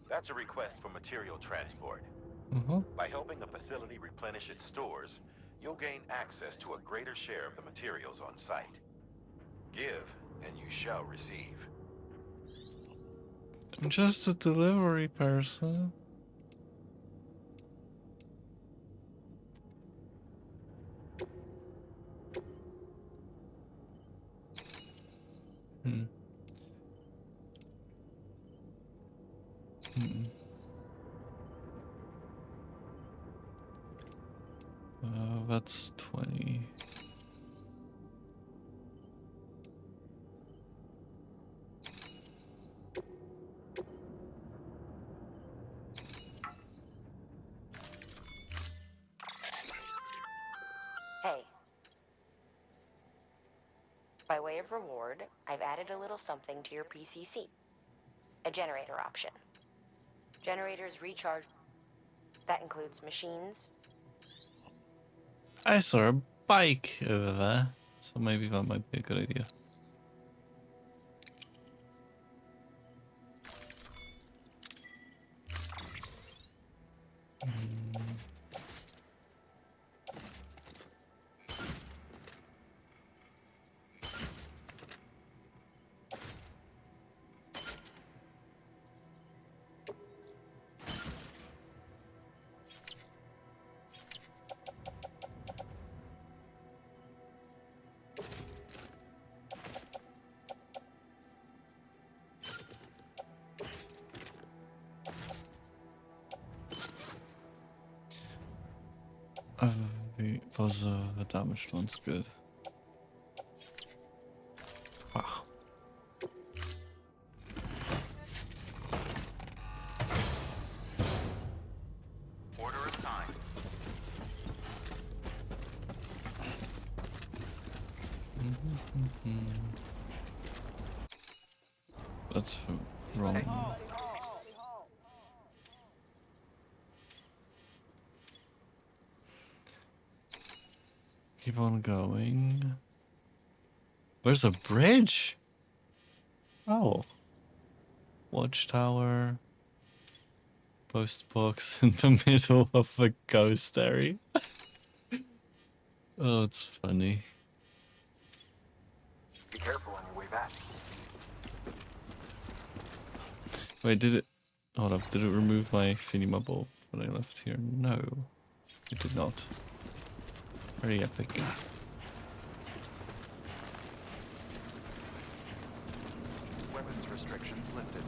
That's a request for material transport. By helping the facility replenish its stores, you'll gain access to a greater share of the materials on site. Give, and you shall receive. I'm just a delivery person. Hmm. Hmm. That's 20. Hey. By way of reward, I've added a little something to your PCC. A generator option. Generators recharge. That includes machines. I saw a bike over there, so maybe that might be a good idea. Was the damaged one's good. Wow. Order assigned. That's wrong. Keep on going. Where's the bridge? Oh. Watchtower. Post box in the middle of a ghost area. Oh, it's funny. Be careful on your way back. Wait, did it... Hold up, did it remove my Finima bulb when I left here? No, it did not. Very epic. lifted.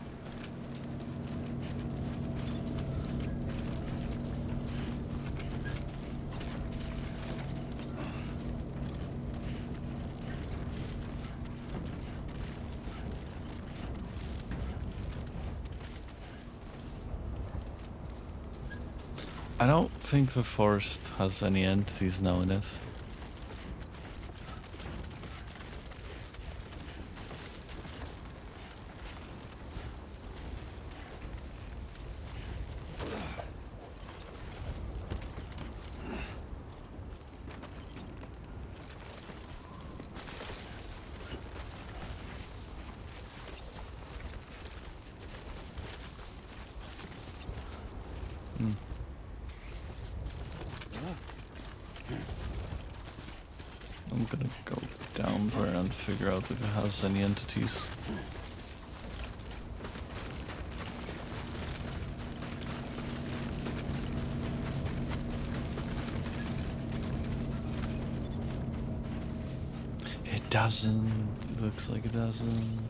I don't think the forest has any entities now in it. I'm gonna go down there and figure out if it has any entities. It doesn't. It looks like it doesn't.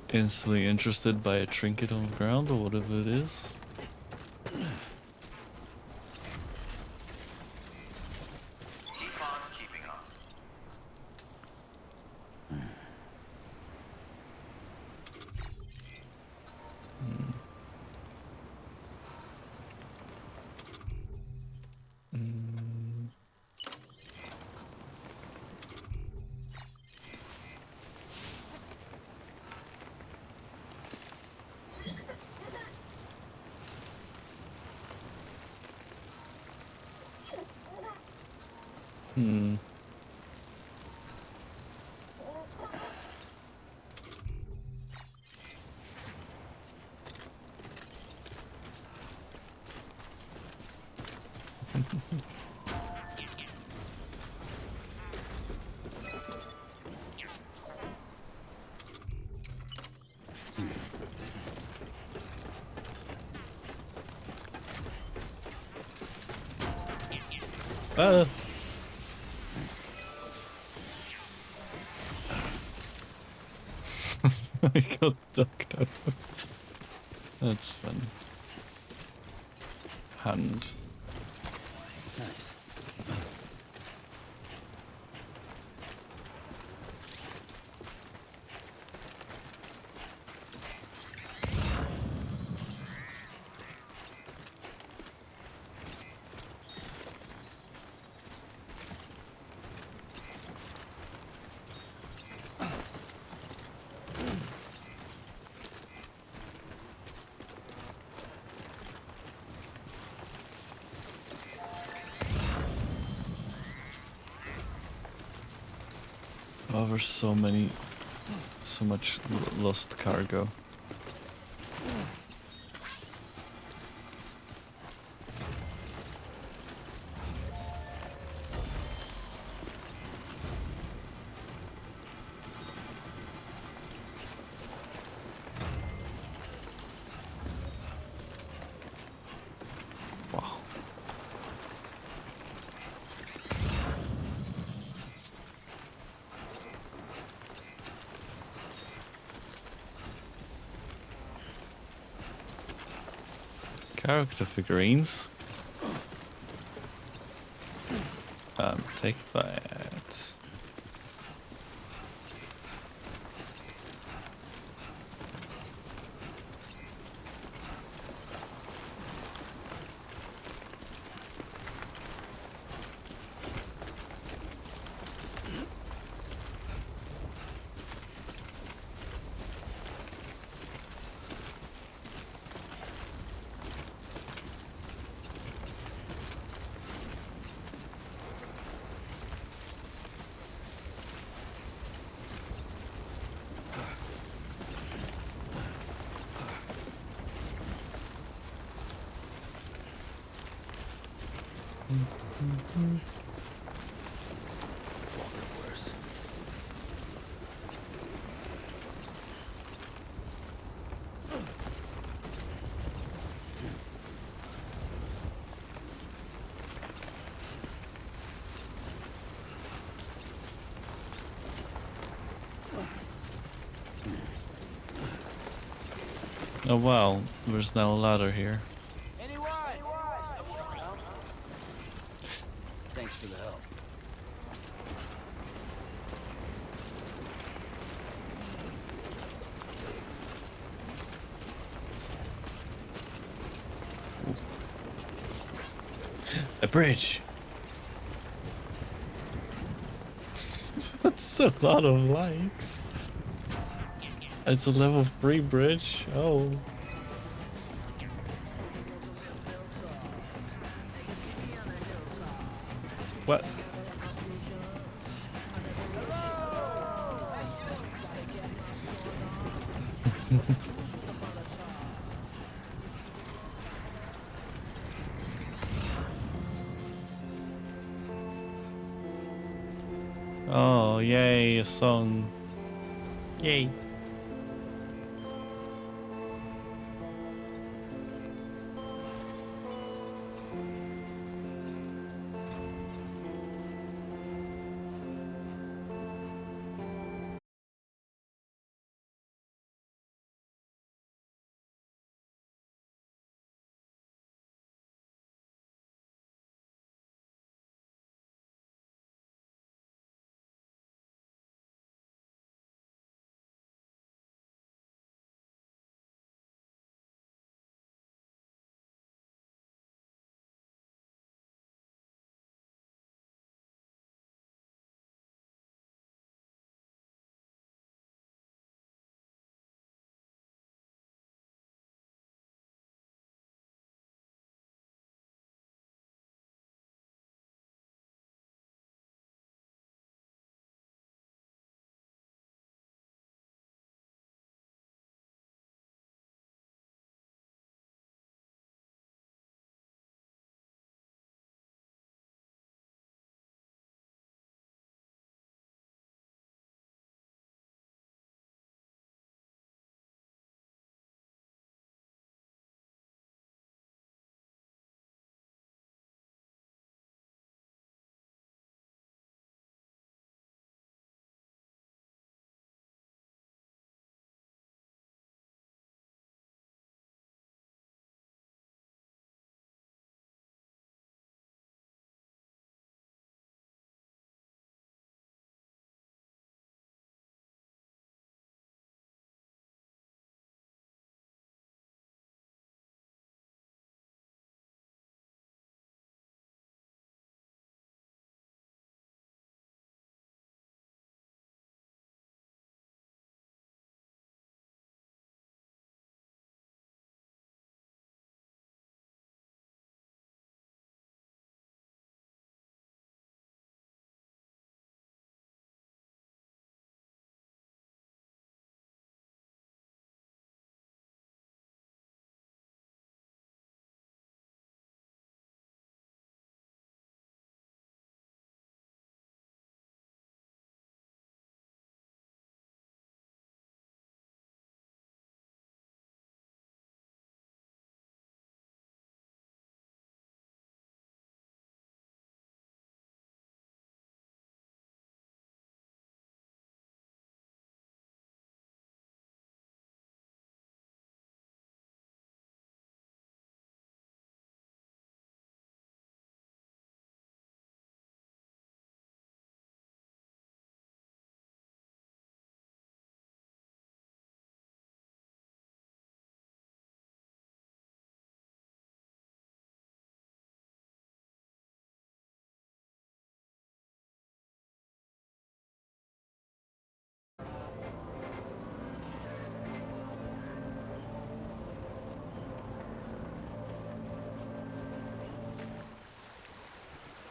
Instantly interested by a trinket on the ground or whatever it is. Keep on keeping on. Ah. I got ducked out. That's fun. Hand. Nice. Oh, there's so much lost cargo. Wow. Character figurines. Take that. Oh wow, there's now a ladder here. Thanks for the help. A bridge! That's a lot of likes. It's a level 3 bridge. Oh. What? Oh, yay, a song. Yay.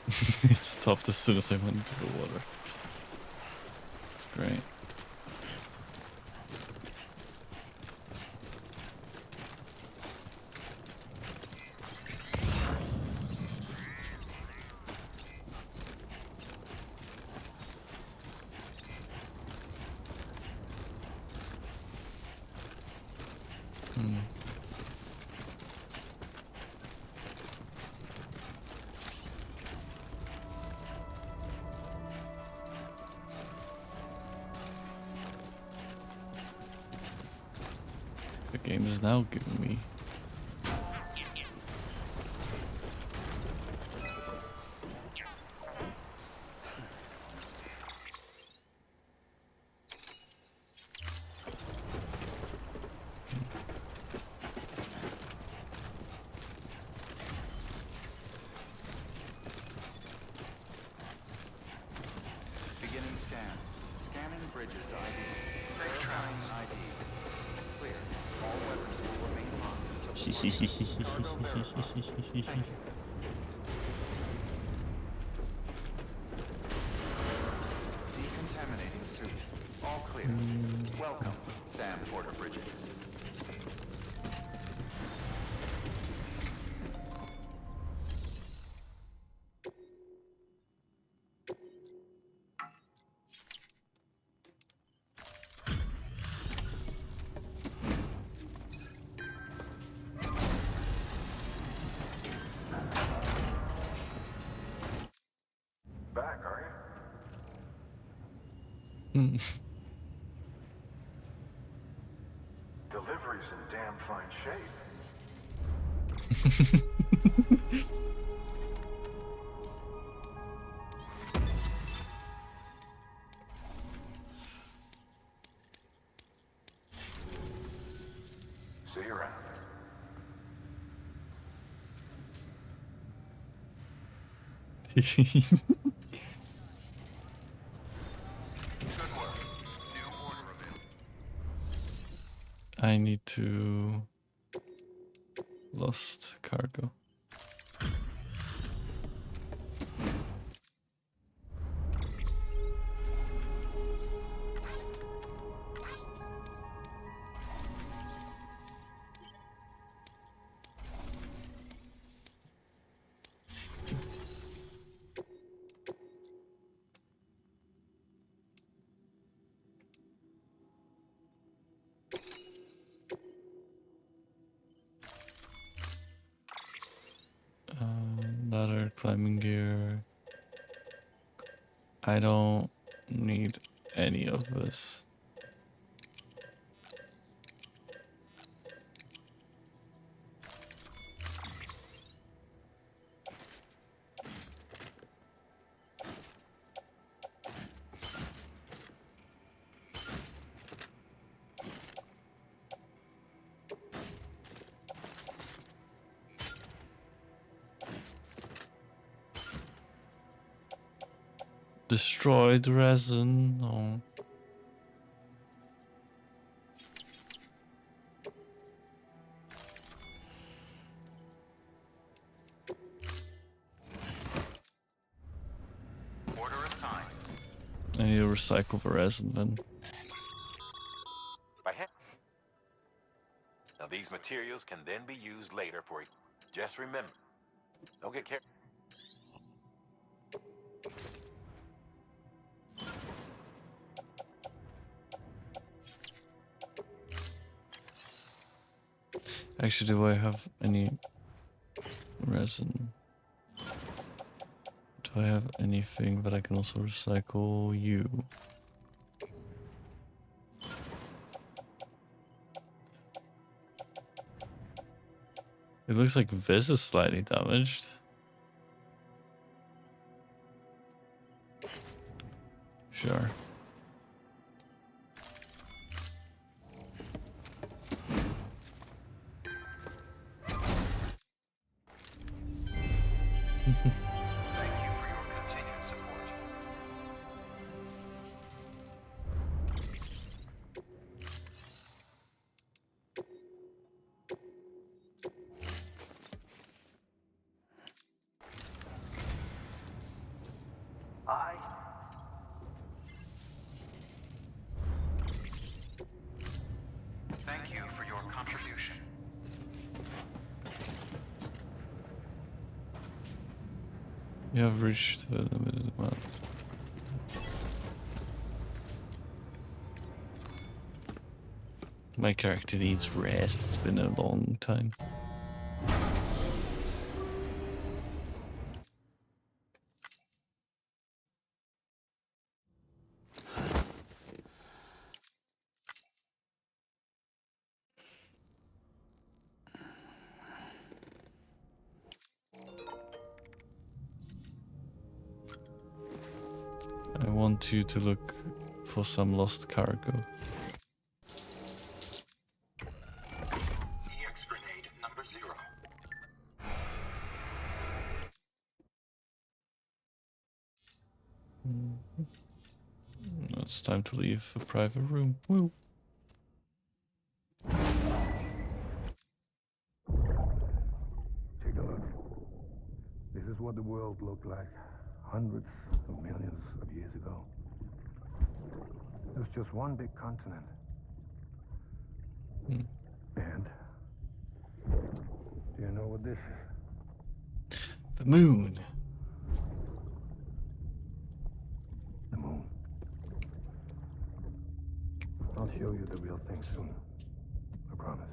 It stopped as soon as I went into the water. It's great. The game is now giving me. Beginning scan. Scanning bridges ID. Verifying ID. Clear. All weapons will remain locked until the cargo verified. Thank you. Decontaminating suit. All clear. Welcome, Sam Porter Bridges. Back, are Hmm. you? Delivery's in damn fine shape. See you around. Good work. New order available. I need to lost cargo. Ladder, climbing gear. I don't need any of this. Destroyed resin. Oh. Order assigned. I need to recycle the resin then. By hand. Now these materials can then be used later for. Just remember, don't get carried. Actually, do I have any resin? Do I have anything that I can also recycle? You. It looks like this is slightly damaged. Sure. Thank you for your continued support. I Thank you for your contribution. You have reached the limited amount. My character needs rest. It's been a long time. want you to look for some lost cargo. EX grenade number 0. It's time to leave a private room. Woo. Take a look. This is what the world looked like hundreds of millions of years ago. It was just one big continent. And do you know what this is? The moon. The moon. I'll show you the real thing soon. I promise.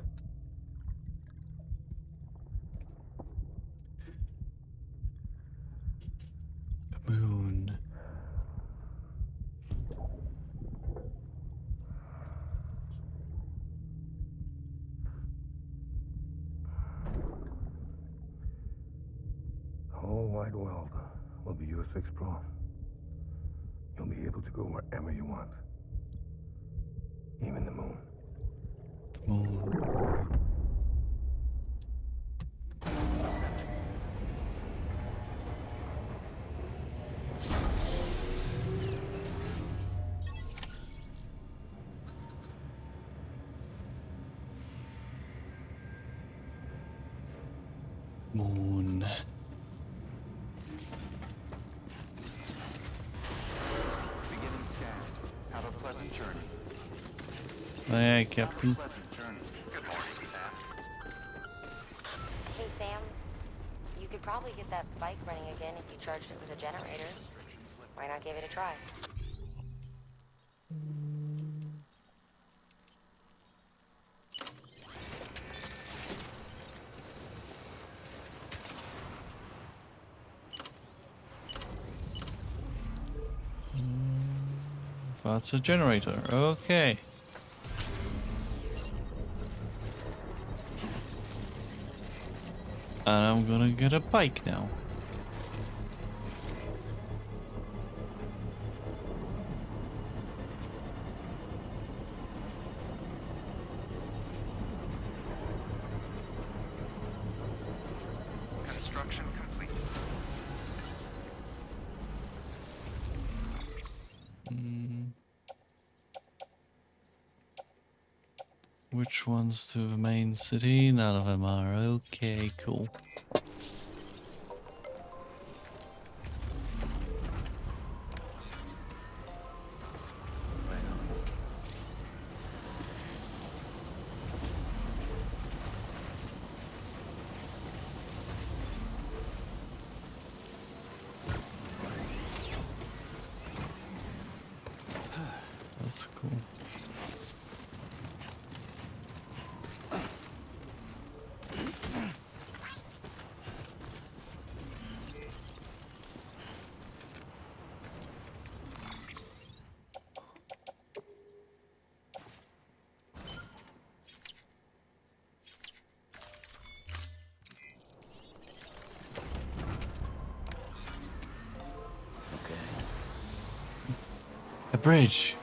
The moon. The whole wide world will be yours to explore. You'll be able to go wherever you want. Even the moon. The moon. Moon. Beginning scan. Have a pleasant journey. Aye, Captain. Pleasant journey. Good morning, Sam. Hey, Sam. You could probably get that bike running again if you charged it with a generator. Why not give it a try? That's a generator. Okay. And I'm gonna get a bike now. Construction complete. Which one's to the main city? None of them are. Okay, cool. That's cool. A bridge.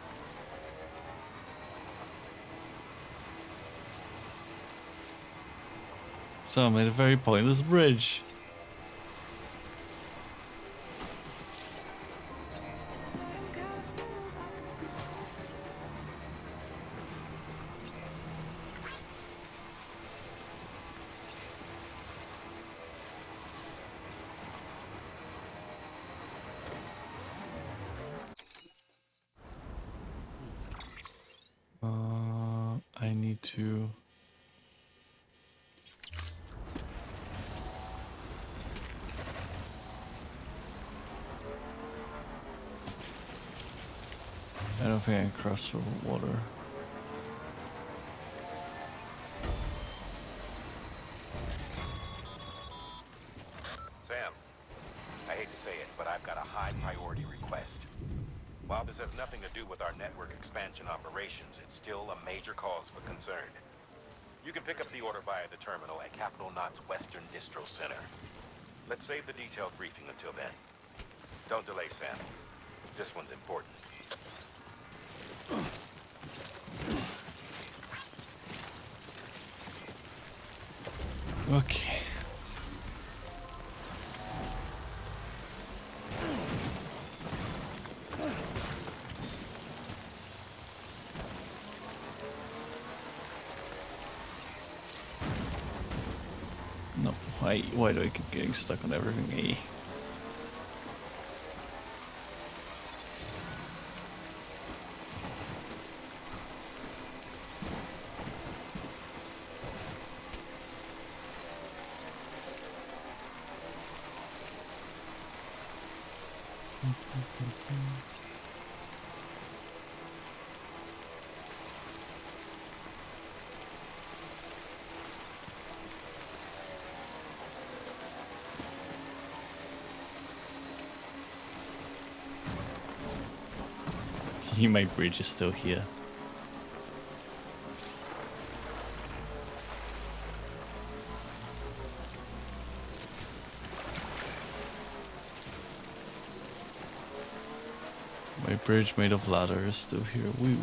So I made a very pointless bridge. I need to. I don't think I can cross over water. Sam, I hate to say it, but I've got a high priority request. While this has nothing to do with our network expansion operations, it's still a major cause for concern. You can pick up the order via the terminal at Capital Knot's Western Distro Center. Let's save the detailed briefing until then. Don't delay, Sam. This one's important. Okay. No, why do I keep getting stuck on everything? My bridge is still here. My bridge made of ladder is still here. Woo.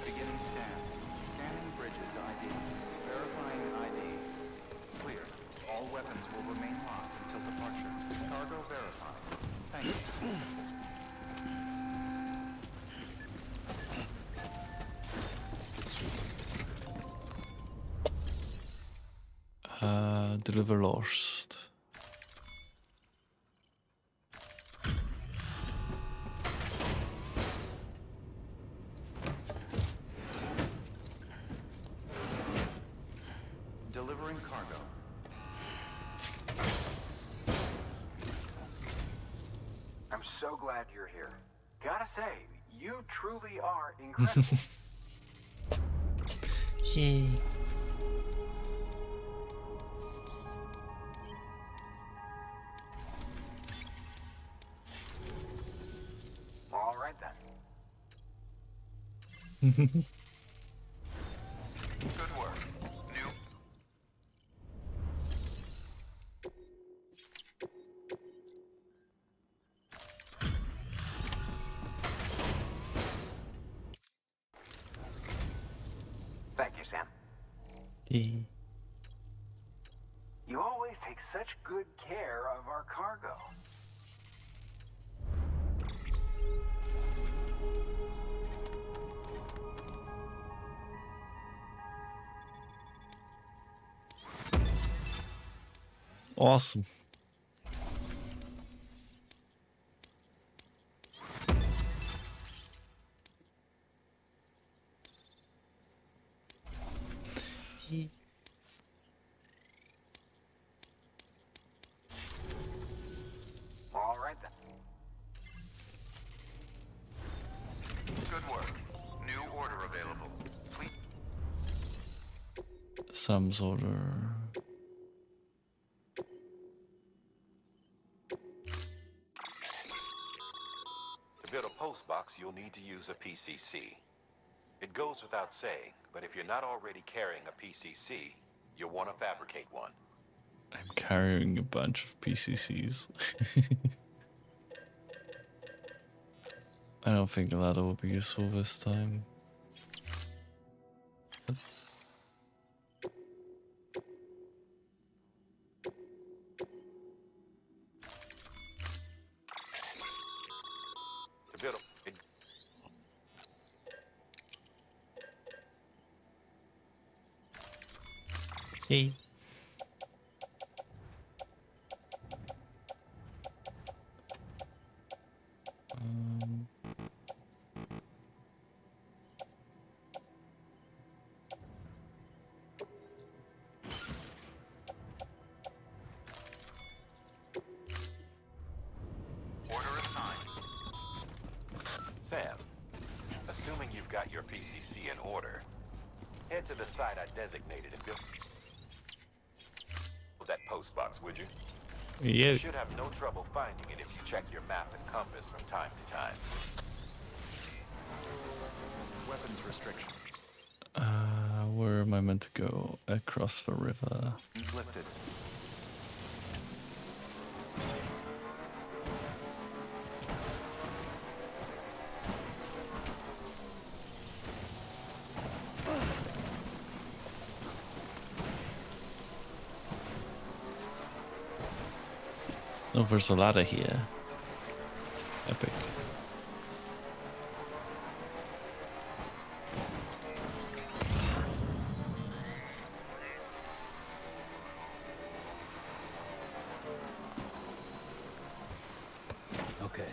Beginning scan. Scanning bridges ID. Verifying ID. Clear. All weapons will remain locked until departure. Cargo verified. Thank you. Deliver lost. Delivering cargo. I'm so glad you're here. Gotta say, you truly are incredible. Yay. All right then. Good work. New. Thank you, Sam. Yay. You always take such good care of our cargo. Awesome. All right then. Good work. New order available. Please. Sam's order. To build a post box, you'll need to use a PCC. It goes without saying, but if you're not already carrying a PCC, you'll want to fabricate one. I'm carrying a bunch of PCCs. I don't think a ladder will be useful this time. To build a... Yay. Order assigned. Sam, assuming you've got your PCC in order, head to the site I designated and build that post box, would you? Yeah. You should have no trouble finding it if you check your map and compass from time to time. Weapons restriction. Where am I meant to go? Across the river. Lifted. Oh, there's a ladder here. Epic. Okay.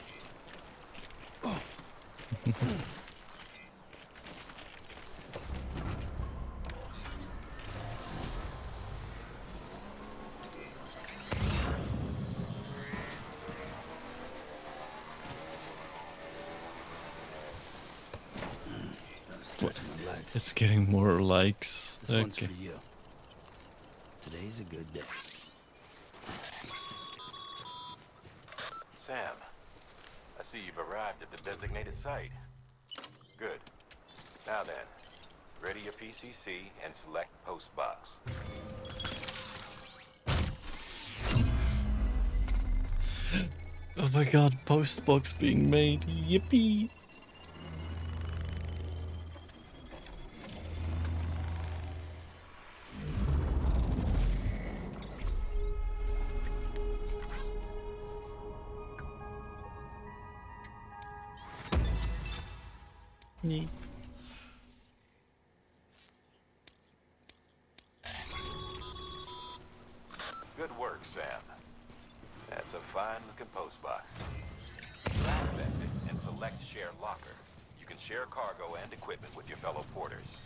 Stretching my legs. It's getting more likes. This one's Okay. for you. Today's a good day. Sam, I see you've arrived at the designated site. Good. Now then, ready your PCC and select post box. Oh my god, post box being made. Yippee! Neat. Good work, Sam. That's a fine-looking post box. To access it and select Share Locker, you can share cargo and equipment with your fellow porters.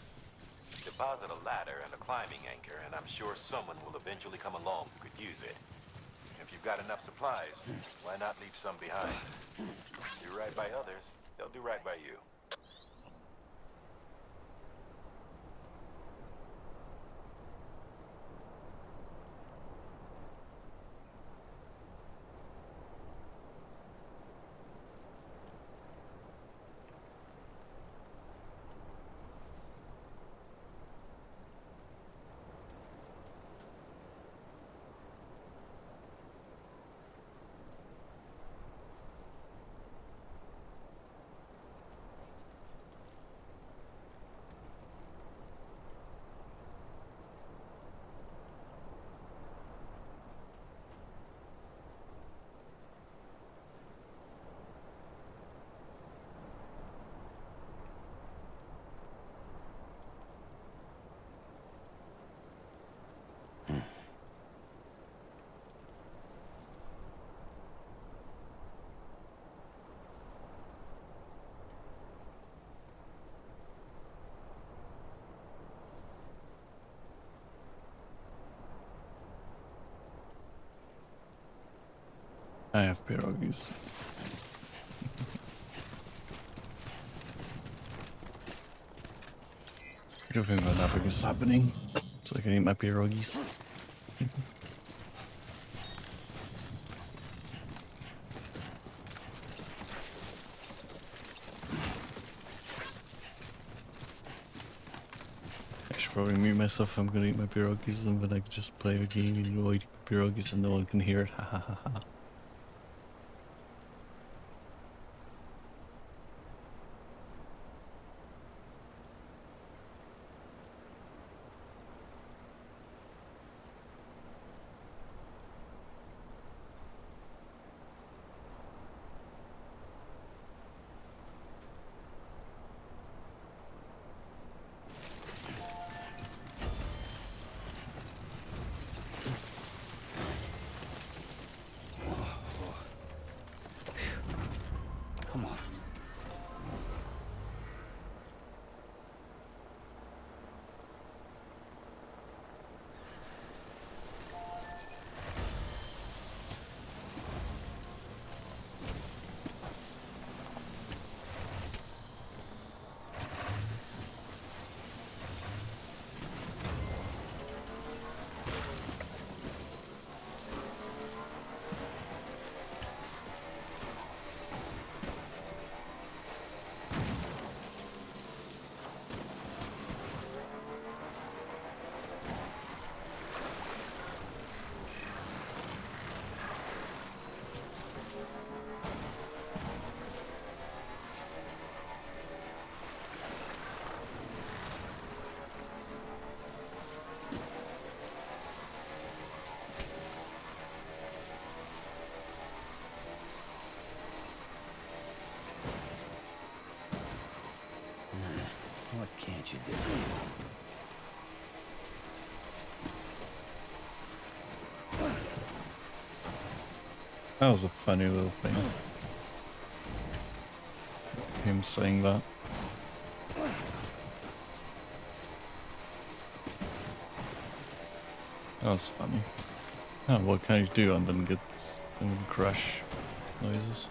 Deposit a ladder and a climbing anchor, and I'm sure someone will eventually come along who could use it. If you've got enough supplies, why not leave some behind? Do right by others, they'll do right by you. I have pierogies. I don't think that nothing is happening, so I can eat my pierogies. I should probably mute myself if I'm gonna eat my pierogies, and then I can just play the game and eat pierogies and no one can hear it. Ha ha ha ha. Can't you do it? That was a funny little thing. Him saying that. That was funny. Oh, what can you do and then get crash noises?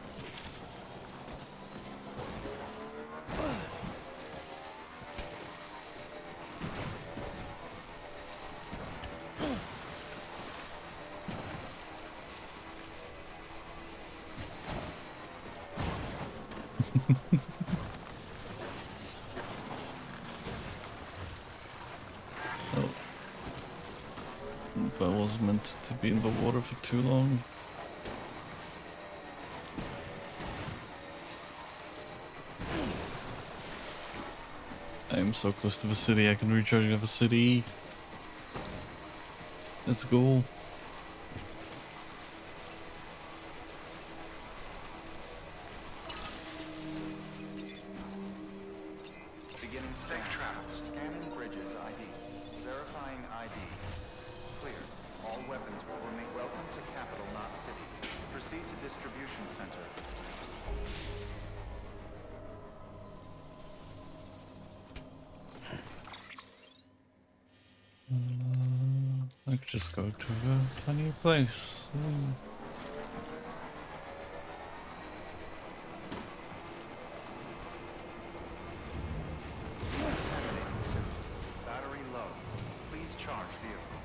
That was meant to be in the water for too long. I am so close to the city, I can recharge at the city. Let's go. Beginning safe travel. Scanning bridges ID. Verifying ID. Clear. All weapons will remain. Welcome to Capital Knot City. Proceed to distribution center. I could just go to a funny place. Battery low. Please charge vehicle.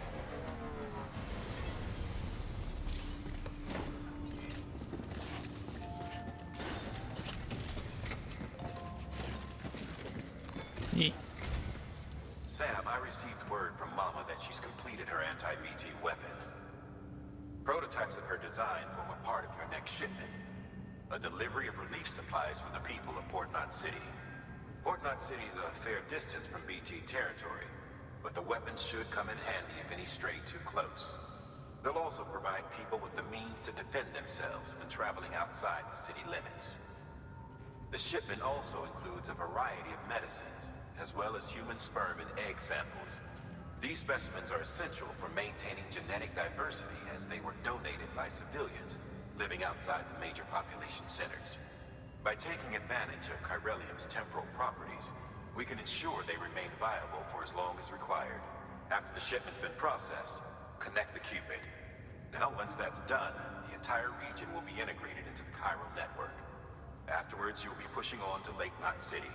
Sam, I received word from Mama that she's completed her anti-BT weapon. Prototypes of her design form a part of your next shipment. A delivery of relief supplies for the people of Port Knot City. Port Knot City is a fair distance from BT territory, but the weapons should come in handy if any stray too close. They'll also provide people with the means to defend themselves when traveling outside the city limits. The shipment also includes a variety of medicines, as well as human sperm and egg samples. These specimens are essential for maintaining genetic diversity as they were donated by civilians living outside the major population centers. By taking advantage of chiralium's temporal properties, we can ensure they remain viable for as long as required. After the shipment's been processed, connect the Cupid. Now, once that's done, the entire region will be integrated into the chiral network. Afterwards, you'll be pushing on to Lake Knot City.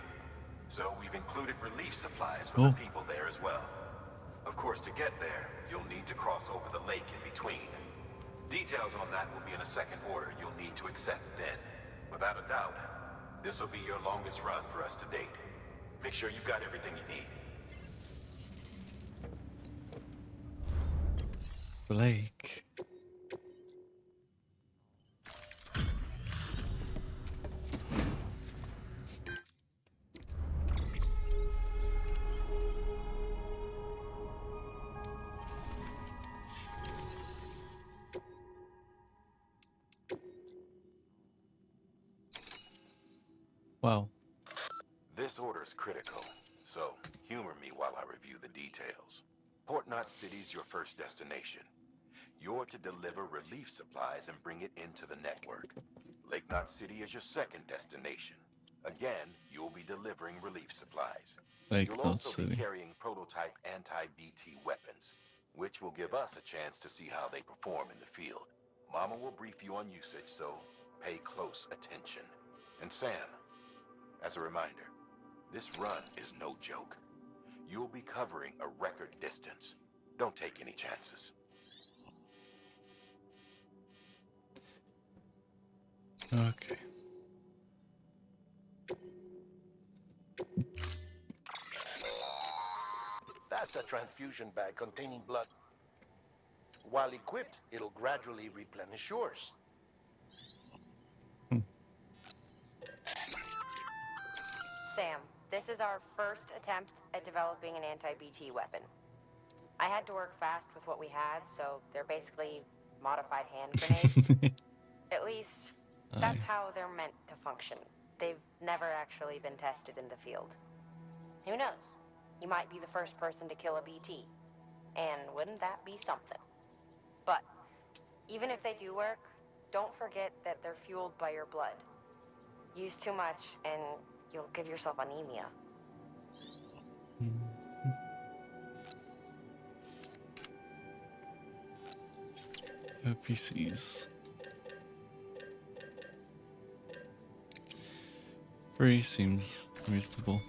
So we've included relief supplies for the people there as well. Of course, to get there, you'll need to cross over the lake in between. Details on that will be in a second order you'll need to accept then. Without a doubt, this will be your longest run for us to date. Make sure you've got everything you need. Blake. Wow. This order's critical, so humor me while I review the details. Port Knot City's your first destination. You're to deliver relief supplies and bring it into the network. Lake Knot City is your second destination. Again, you'll be delivering relief supplies. You'll also be carrying prototype anti-BT weapons, which will give us a chance to see how they perform in the field. Mama will brief you on usage, so pay close attention. And Sam, as a reminder, this run is no joke. You'll be covering a record distance. Don't take any chances. Okay. That's a transfusion bag containing blood. While equipped, it'll gradually replenish yours. Sam, this is our first attempt at developing an anti-BT weapon. I had to work fast with what we had, so they're basically modified hand grenades. At least, that's how they're meant to function. They've never actually been tested in the field. Who knows? You might be the first person to kill a BT. And wouldn't that be something? But even if they do work, don't forget that they're fueled by your blood. Use too much and you'll give yourself anemia. PCs. Free seems reasonable.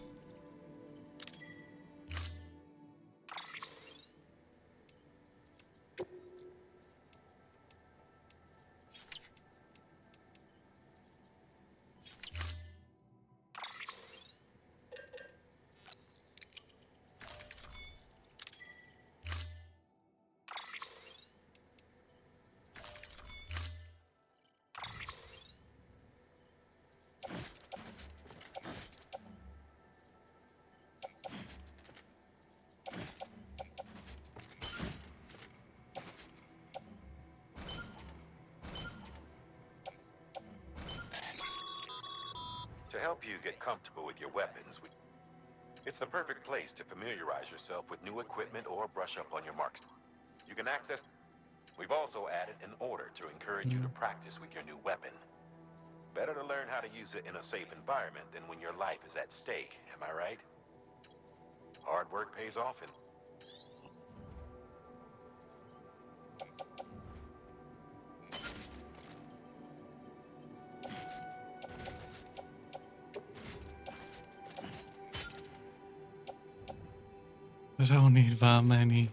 To help you get comfortable with your weapons, it's the perfect place to familiarize yourself with new equipment or brush up on your marks. You can access... We've also added an order to encourage you to practice with your new weapon. Better to learn how to use it in a safe environment than when your life is at stake, am I right? Hard work pays off and... I don't need that many.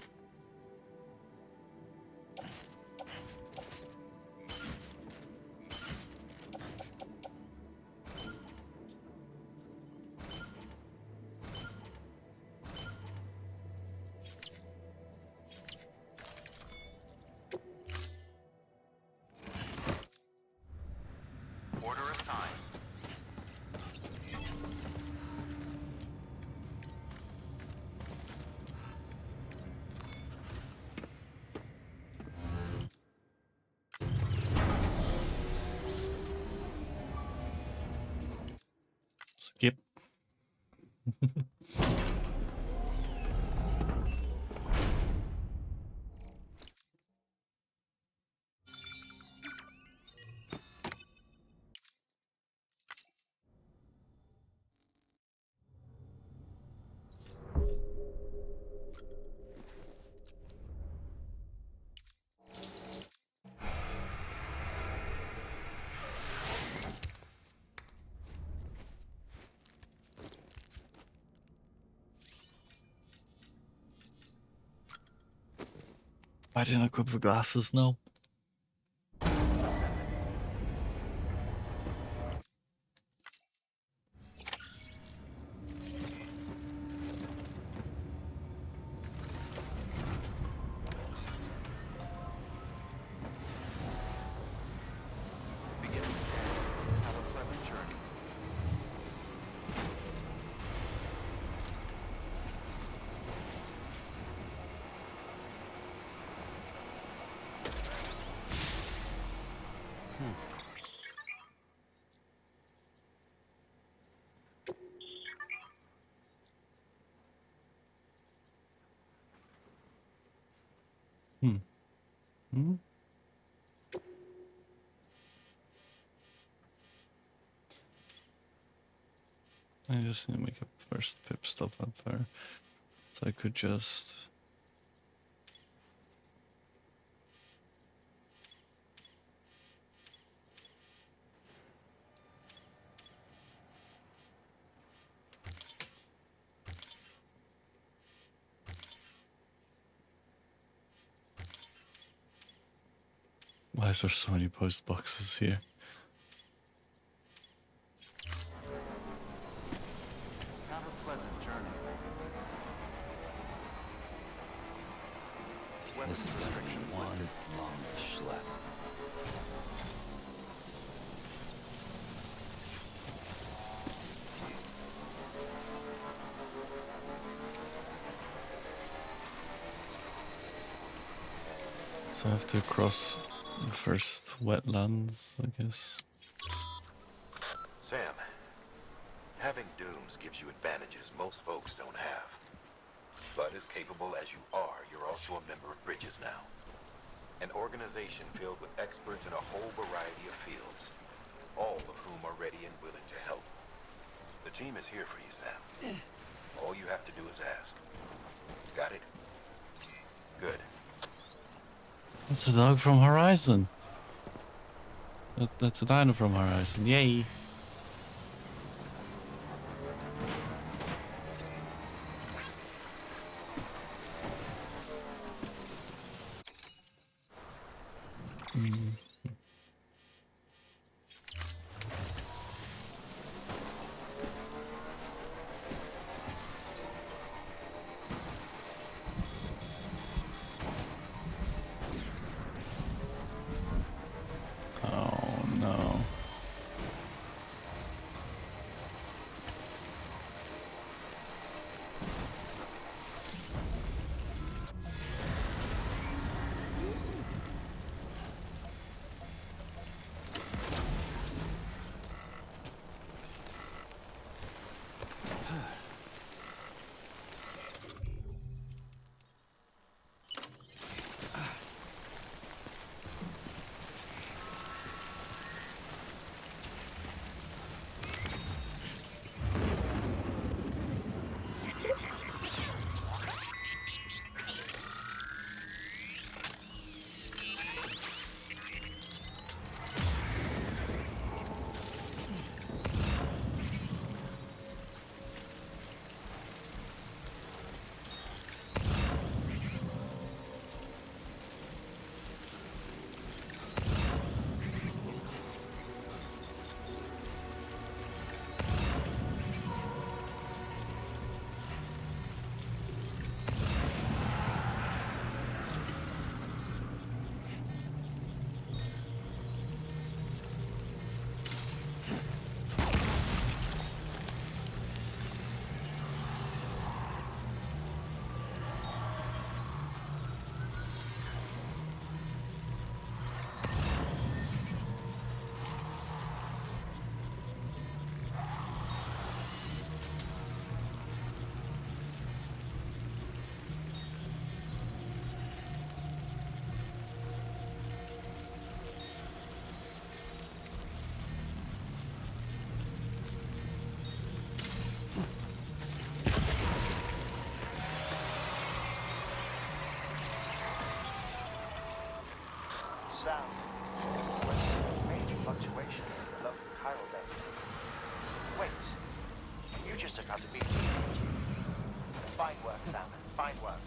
Order assigned. Skip. I didn't equip the glasses, no. Beginning scan. Have a pleasant journey. Hmm? I just need to make a first pip stop up there. So I could just... Why is there so many post boxes here? Have a pleasant journey. Weapons This is gonna be restrictions one lifted. long schlep. So I have to cross the first wetlands, I guess. Sam, Having dooms gives you advantages most folks don't have. But as capable as you are, you're also a member of Bridges now. An organization filled with experts in a whole variety of fields, all of whom are ready and willing to help. The team is here for you, Sam. All you have to do is ask. Got it? Good. That's a dog from Horizon. That's a dino from Horizon. Yay. Oh no. Sound was major fluctuations in the local chiral density. Wait, you just took out a BT, didn't you? Fine work, Sam. Fine work.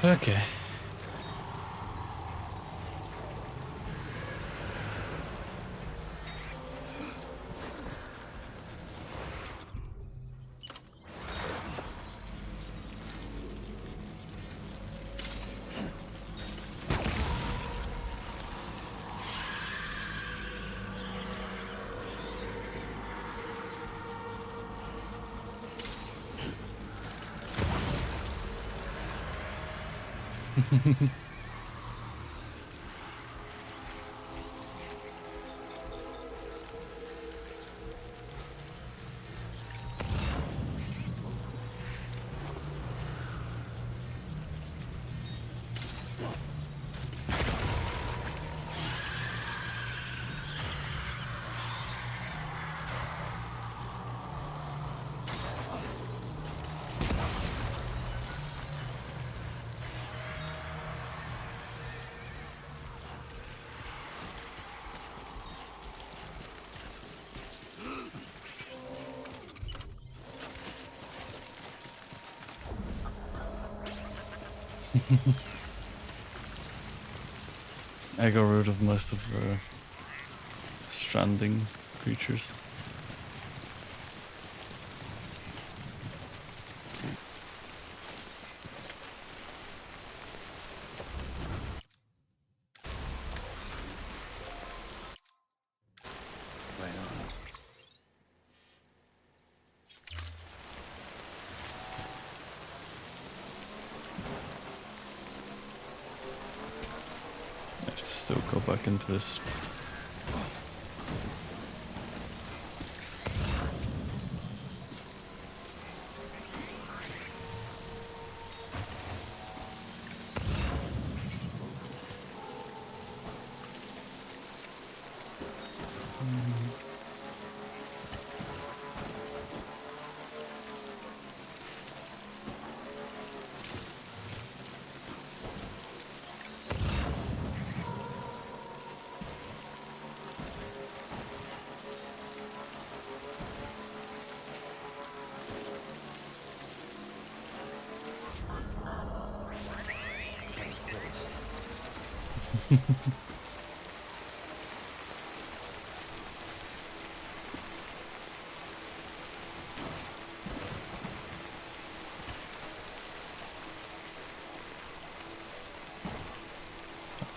Okay. I got rid of most of the stranding creatures. I have to still go back into this.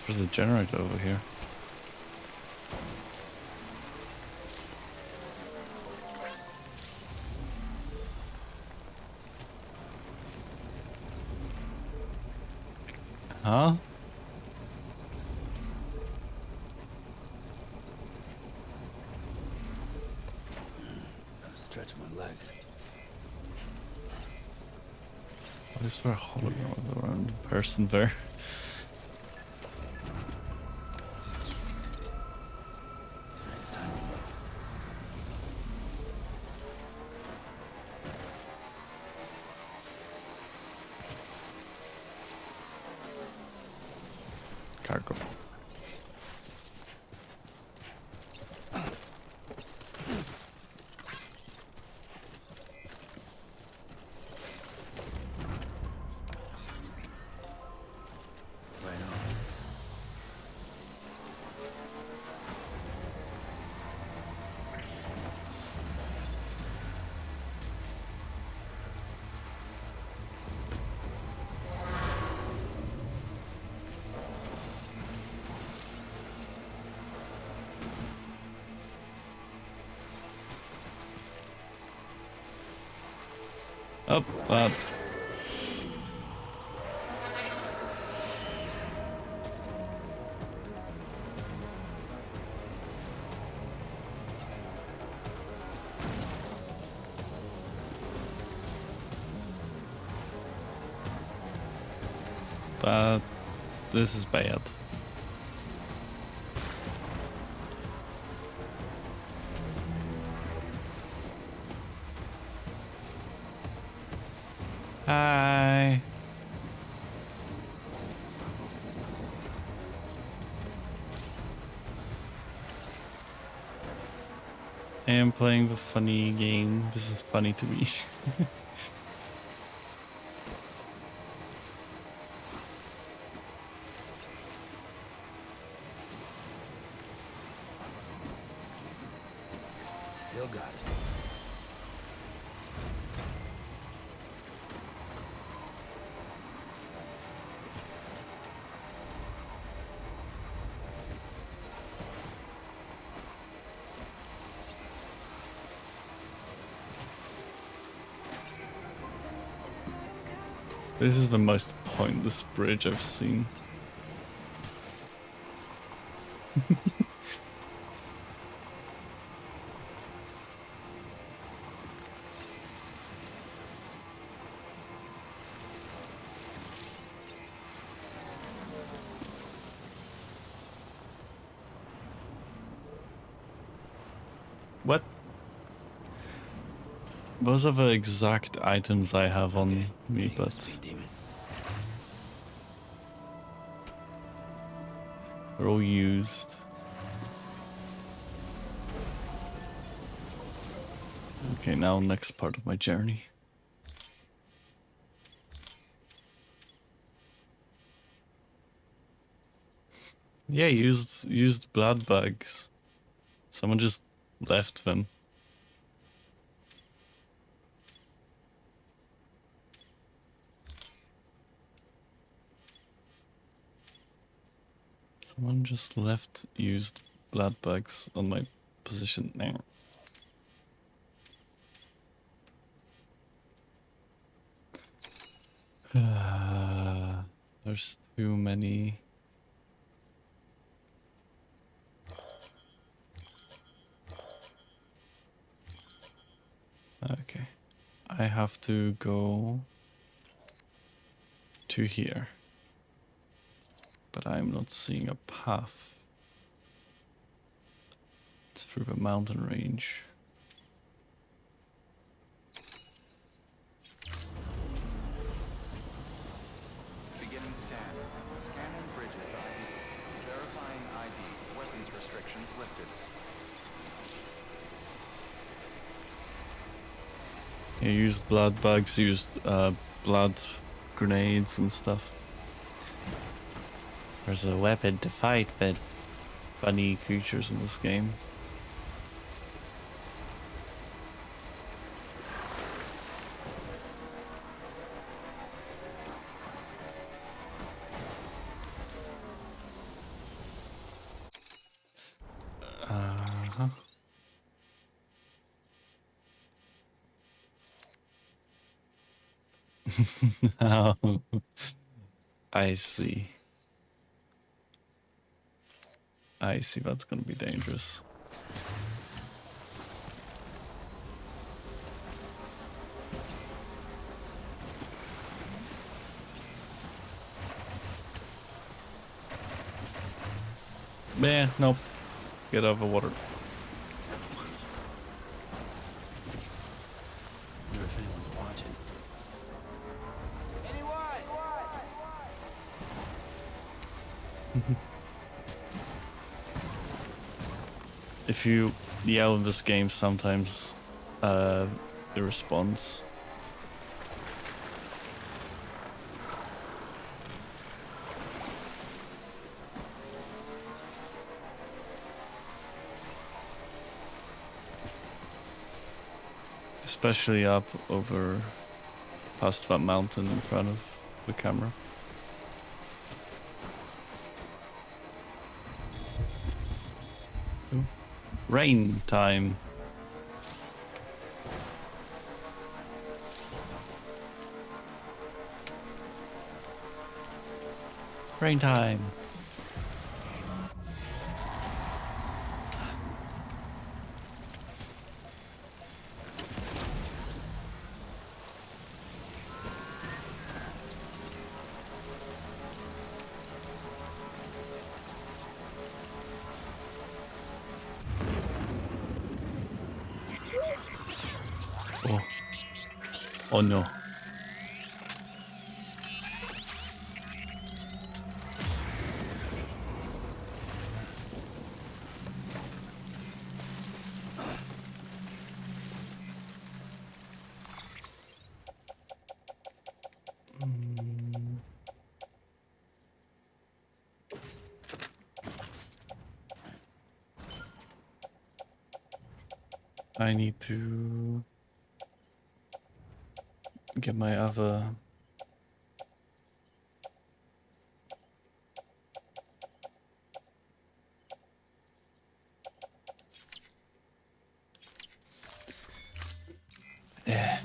There's a generator over here. Huh? Gotta stretch my legs. What is for a hologram of a random person there? Cargo. Right on. Up, up. This is bad. Hi. I am playing the funny game. This is funny to me. Still got it. This is the most pointless bridge I've seen. What? Those are the exact items I have on me, but they're all used. Okay, now next part of my journey. Yeah, used blood bugs. Someone just left them. Someone just left used blood bugs on my position now. There's too many. Okay. I have to go to here. But I'm not seeing a path. It's through the mountain range. Beginning scan. Scanning bridges ID. Verifying ID. Weapons restrictions lifted. You used blood bugs, used blood grenades and stuff. There's a weapon to fight the funny creatures in this game. Oh, I see. I see, that's gonna be dangerous. Man, nope. Get out of the water. Wonder if anyone's watching. If you yell in this game, sometimes it responds. Especially up over past that mountain in front of the camera. Ooh. Rain time. Rain time. Oh. Oh no. I need to get my other yeah.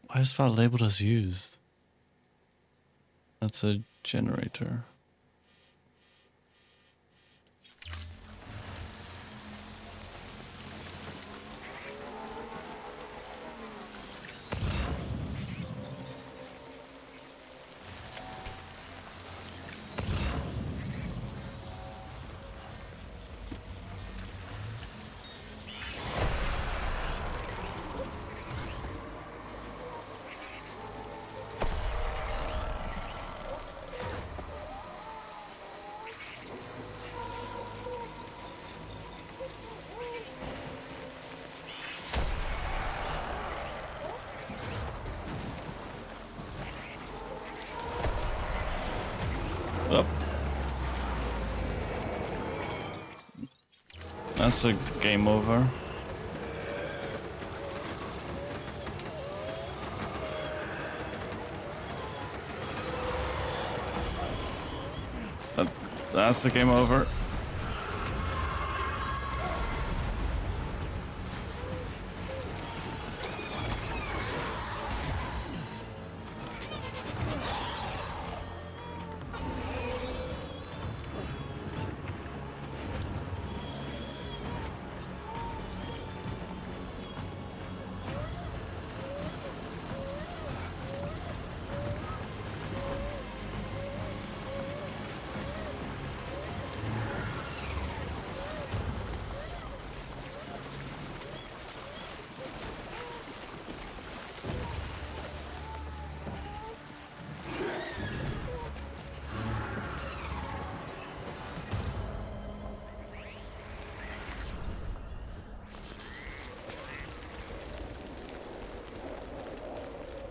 Why is that labeled as used? That's a generator. That's a game over. That's the game over.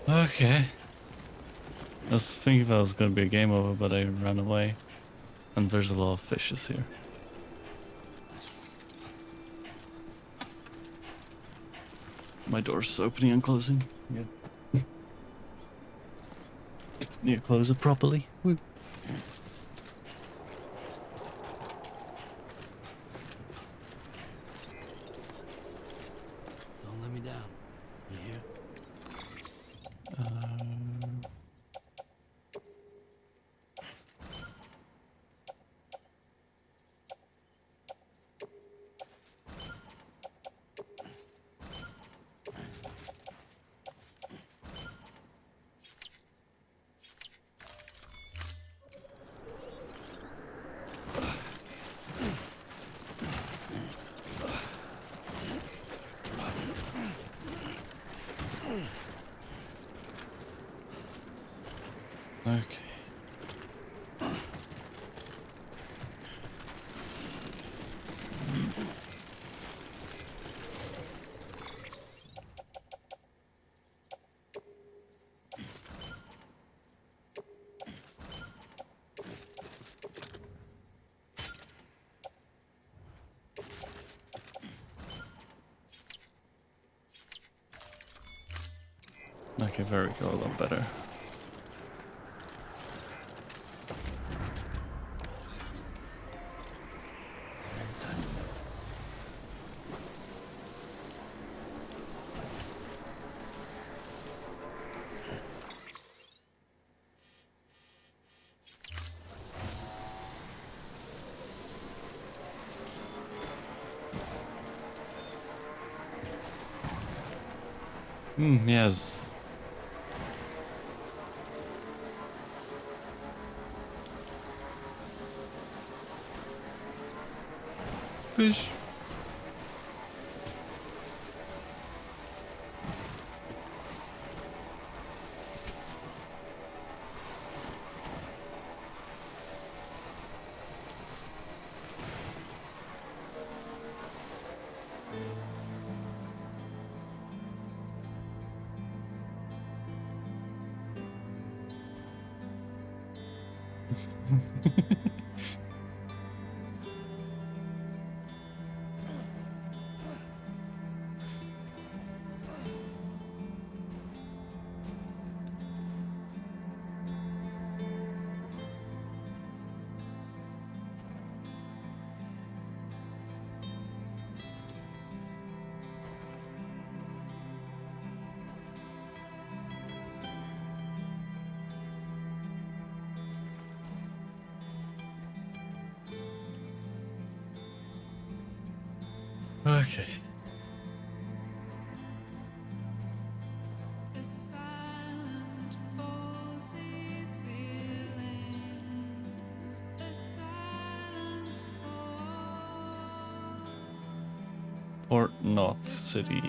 Okay. I was thinking if I was gonna be a game over, but I ran away. And there's a lot of fishes here. My door's opening and closing. Yeah. Need to close it properly. Woo. Don't let me down. You hear? Okay. Okay, there we go, a lot better. Yes. Fish. Okay. Port North City.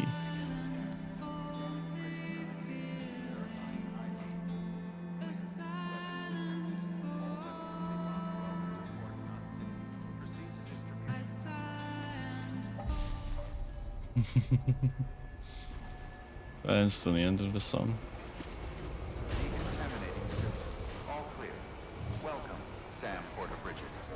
That's the end of the song. Decontaminating circuit. All clear. Welcome, Sam Porter Bridges.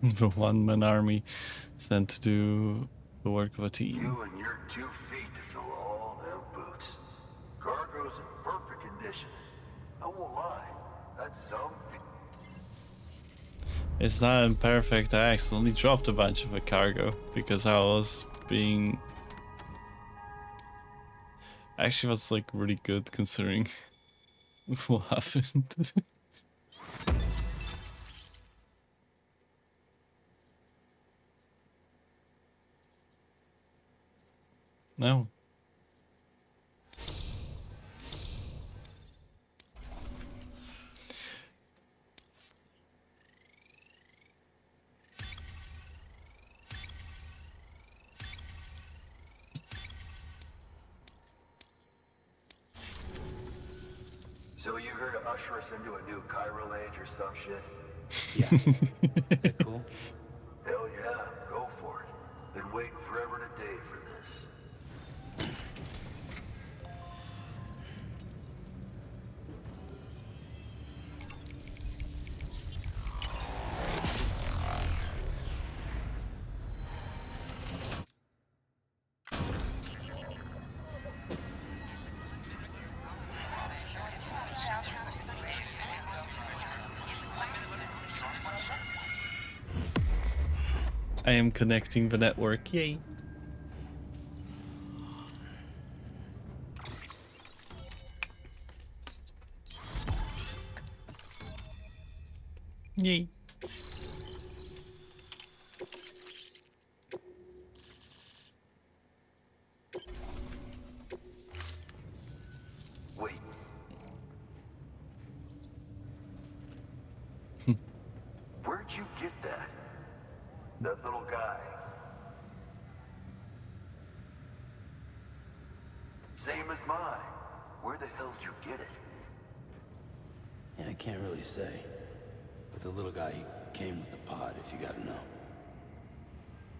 The one-man army sent to do the work of a team. You and your 2 feet to fill all them boots. Cargo's in perfect condition. I won't lie. That's some. It's not imperfect. I accidentally dropped a bunch of a cargo because I was being... Actually, was like really good considering what happened. No. So you here to usher us into a new chiral age or some shit? Yeah. That cool? Hell yeah, go for it. Been waiting forever and a day for this. I am connecting the network. Yay. Yay. Wait. Where'd you get that? That little guy. Same as mine. Where the hell did you get it? Yeah, I can't really say. But the little guy, he came with the pod, if you gotta know.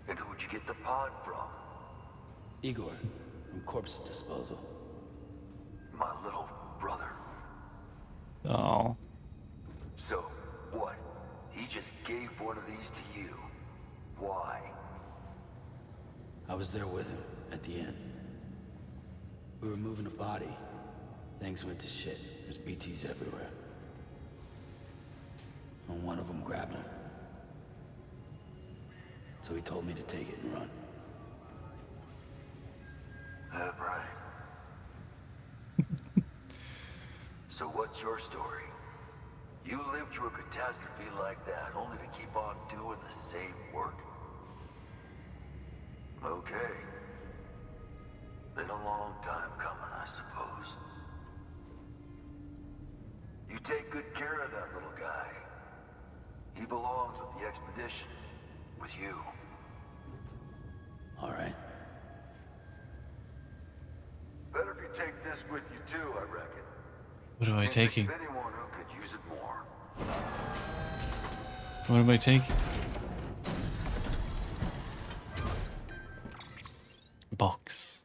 And who'd you get the pod from? Igor, from Corpse Disposal. My little brother. Oh. So, what? He just gave one of these to you. Why? I was there with him, at the end. We were moving a body. Things went to shit. There's BTs everywhere. And one of them grabbed him. So he told me to take it and run. That right. So what's your story? You lived through a catastrophe like that, only to keep on doing the same work? Okay. Been a long time coming, I suppose. You take good care of that little guy. He belongs with the expedition. With you. All right. Better if you take this with you too, I reckon. What am I Can't think taking? of anyone who could use it more. What am I taking? Box.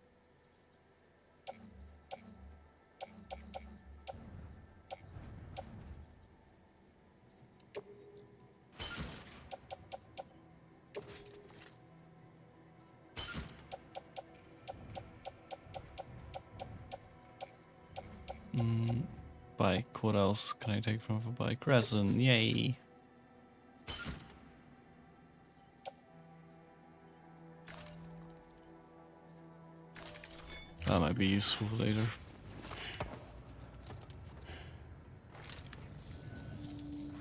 Bike. What else can I take from the bike? Resin. Yay. That might be useful later.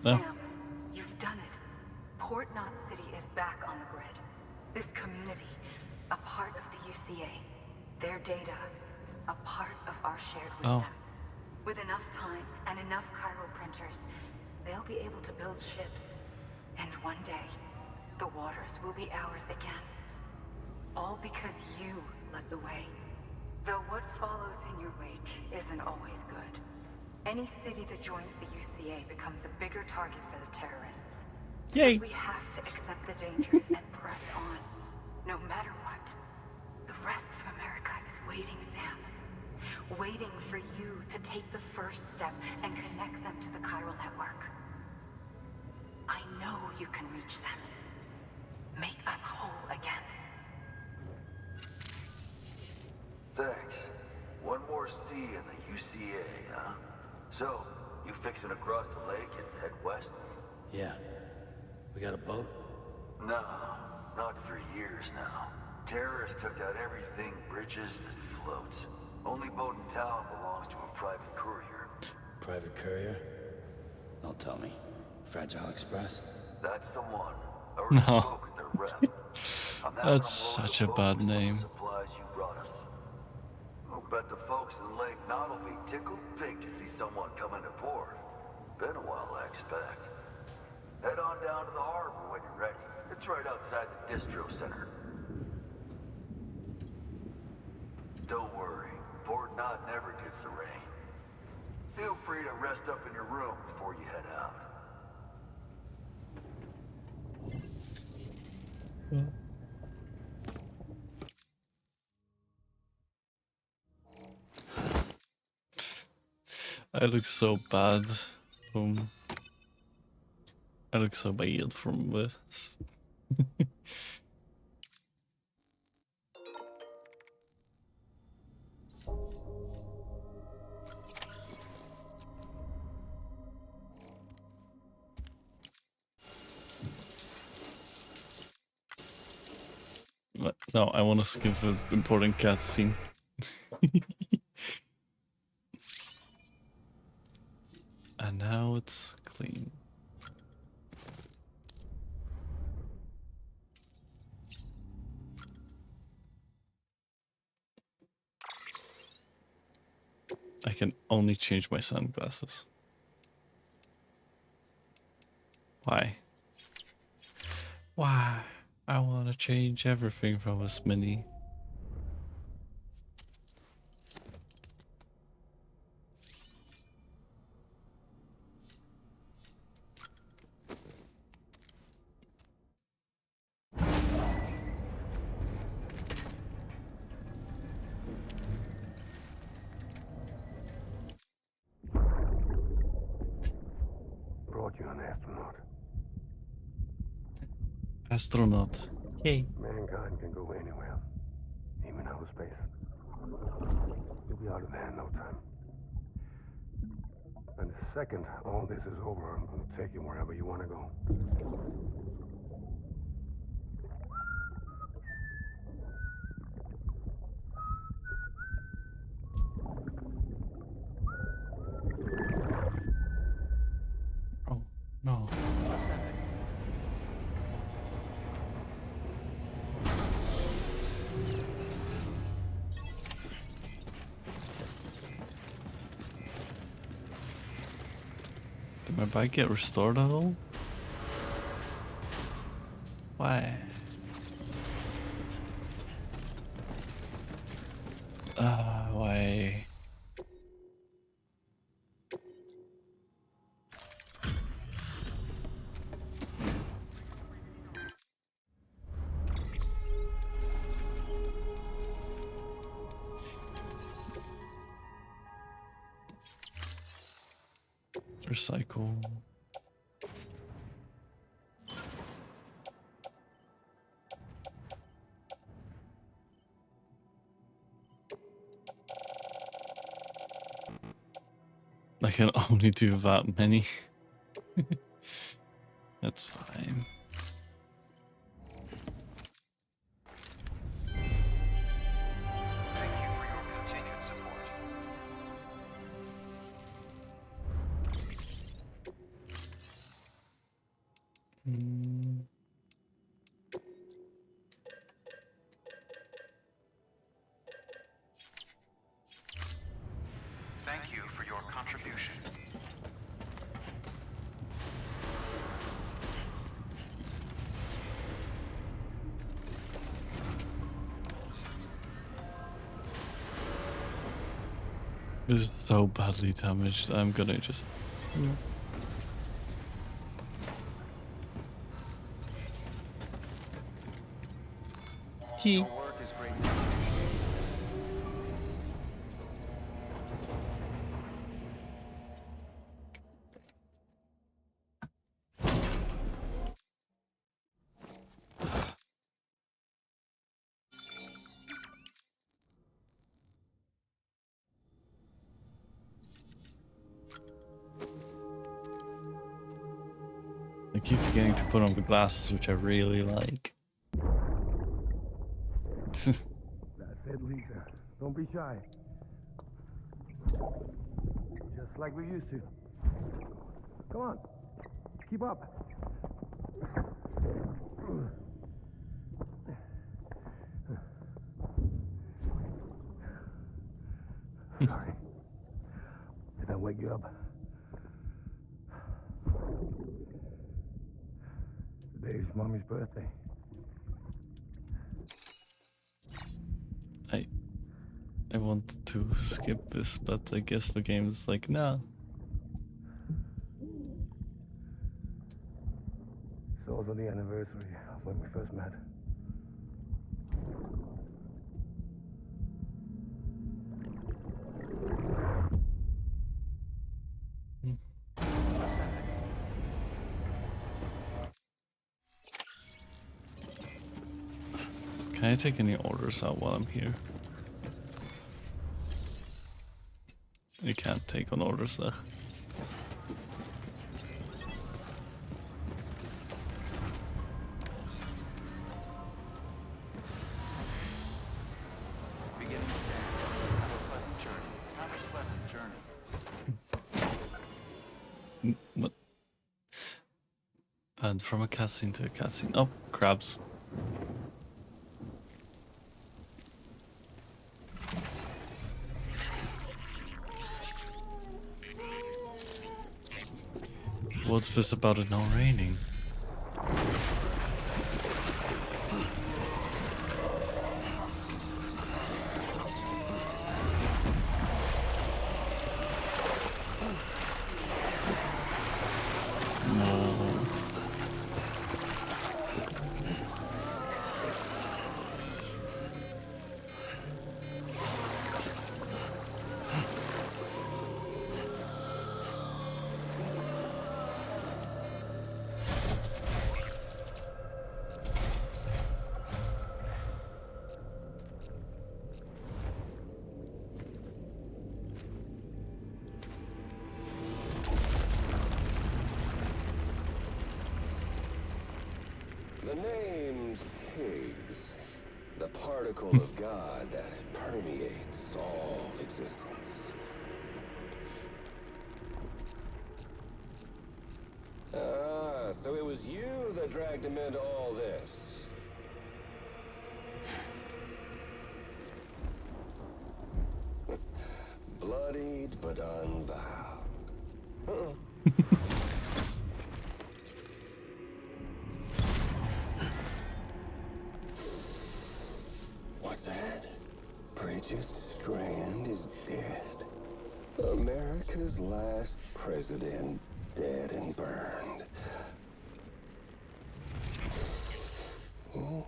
No. Sam, you've done it. Port Knot City is back on the grid. This community, a part of the UCA. Their data, a part of our shared wisdom. With enough time and enough chiral printers, they'll be able to build ships. And one day, the waters will be ours again. All because you led the way. Though what follows in your wake isn't always good. Any city that joins the UCA becomes a bigger target for the terrorists. Yay! We have to accept the dangers and press on, no matter what. The rest of America is waiting, Sam. Waiting for you to take the first step and connect them to the chiral network. I know you can reach them. So, you fixing to cross the lake and head west? Yeah. We got a boat? No, not for years now. Terrorists took out everything bridges that floats. Only boat in town belongs to a private courier. Private courier? Don't tell me. Fragile Express? That's the one. I already spoke with their rep. I'm having That's them load such the a boat bad with some of the name. supplies you brought us. I'll bet the folks in Lake Knot will be tickled pink to see someone come into port. Been a while, I expect. Head on down to the harbor when you're ready. It's right outside the distro center. Don't worry, Port Knot never gets the rain. Feel free to rest up in your room before you head out. I look so bad from. I look so bad from this. No, I want to skip an important cutscene. And now it's clean. I can only change my sunglasses. Why? Why? I want to change everything from this mini. Brought you an astronaut. Astronaut. Yay. Mankind can go anywhere, even outer space. You'll be out of there in no time. And the second all this is over, I'm going to take you wherever you want to go. Oh, no. Did my bike get restored at all? Why? Why? Recycle. I can only do that many. That's fine. Thank you for your continued support. Thank you for your contribution. This is so badly damaged. I'm gonna just. Key. Your work is great. keep forgetting to put on the glasses, which I really like. That's it, Lisa. Don't be shy. Just like we used to. Come on. Keep up. Sorry. Did I wake you up? Today's Mommy's birthday. I wanted to skip this, but I guess the game is like, nah. It's also the anniversary of when we first met. Can I take any orders out while I'm here? You can't take on orders there. Beginning scan. Have a pleasant journey. Have a pleasant journey. What? And from a cutscene to a cutscene. Oh, crabs. What's this about it not raining? The name's Higgs, the particle of God that permeates all existence. Ah, so it was you that dragged him into all this. Bloodied but unvowed. What's that? Bridget Strand is dead. America's last president dead and burned. Oh,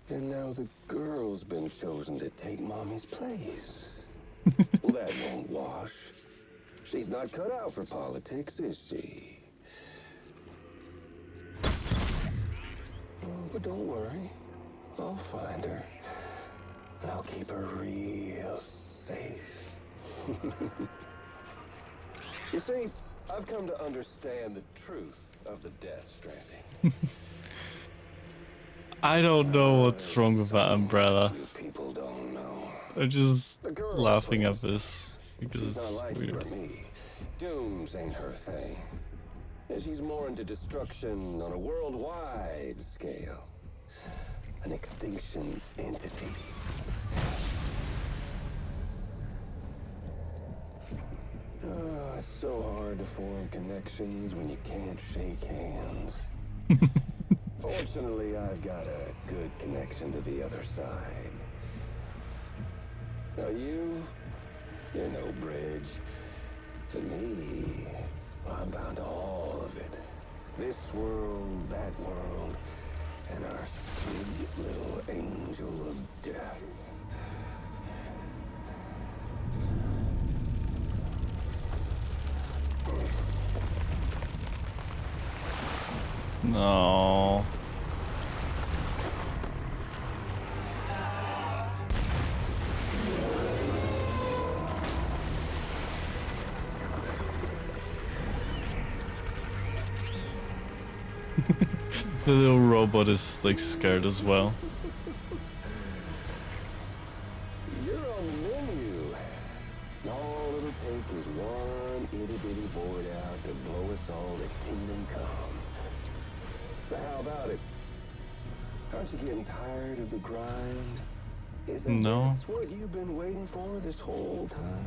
and now the girl's been chosen to take Mommy's place. Well, that won't wash. She's not cut out for politics, is she? Oh, but don't worry. I'll find her. And I'll keep her real safe. You see, I've come to understand the truth of the Death Stranding. I don't know what's wrong with that umbrella. People don't know. I'm just laughing at this because She's it's not like you weird. or me. Dooms ain't her thing. And she's more into destruction on a worldwide scale. An extinction entity. Oh, it's so hard to form connections when you can't shake hands. Fortunately, I've got a good connection to the other side. Now you're no bridge. To me, I'm bound to all of it. This world, that world, and our sweet little angel of death. No. The little robot is like scared as well. You're on the menu. All it'll take is one itty-bitty void out to blow us all to kingdom come. So how about it? Aren't you getting tired of the grind? Isn't this what you've been waiting for this whole time?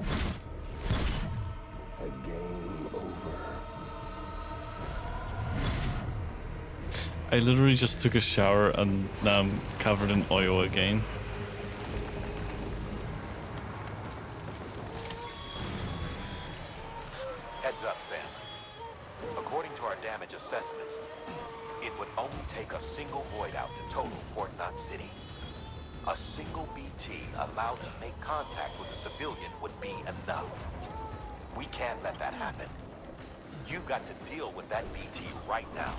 A game over. I literally just took a shower and now I'm covered in oil again. Heads up, Sam. According to our damage assessments, it would only take a single void out to total Port Knot City. A single BT allowed to make contact with a civilian would be enough. We can't let that happen. You've got to deal with that BT right now.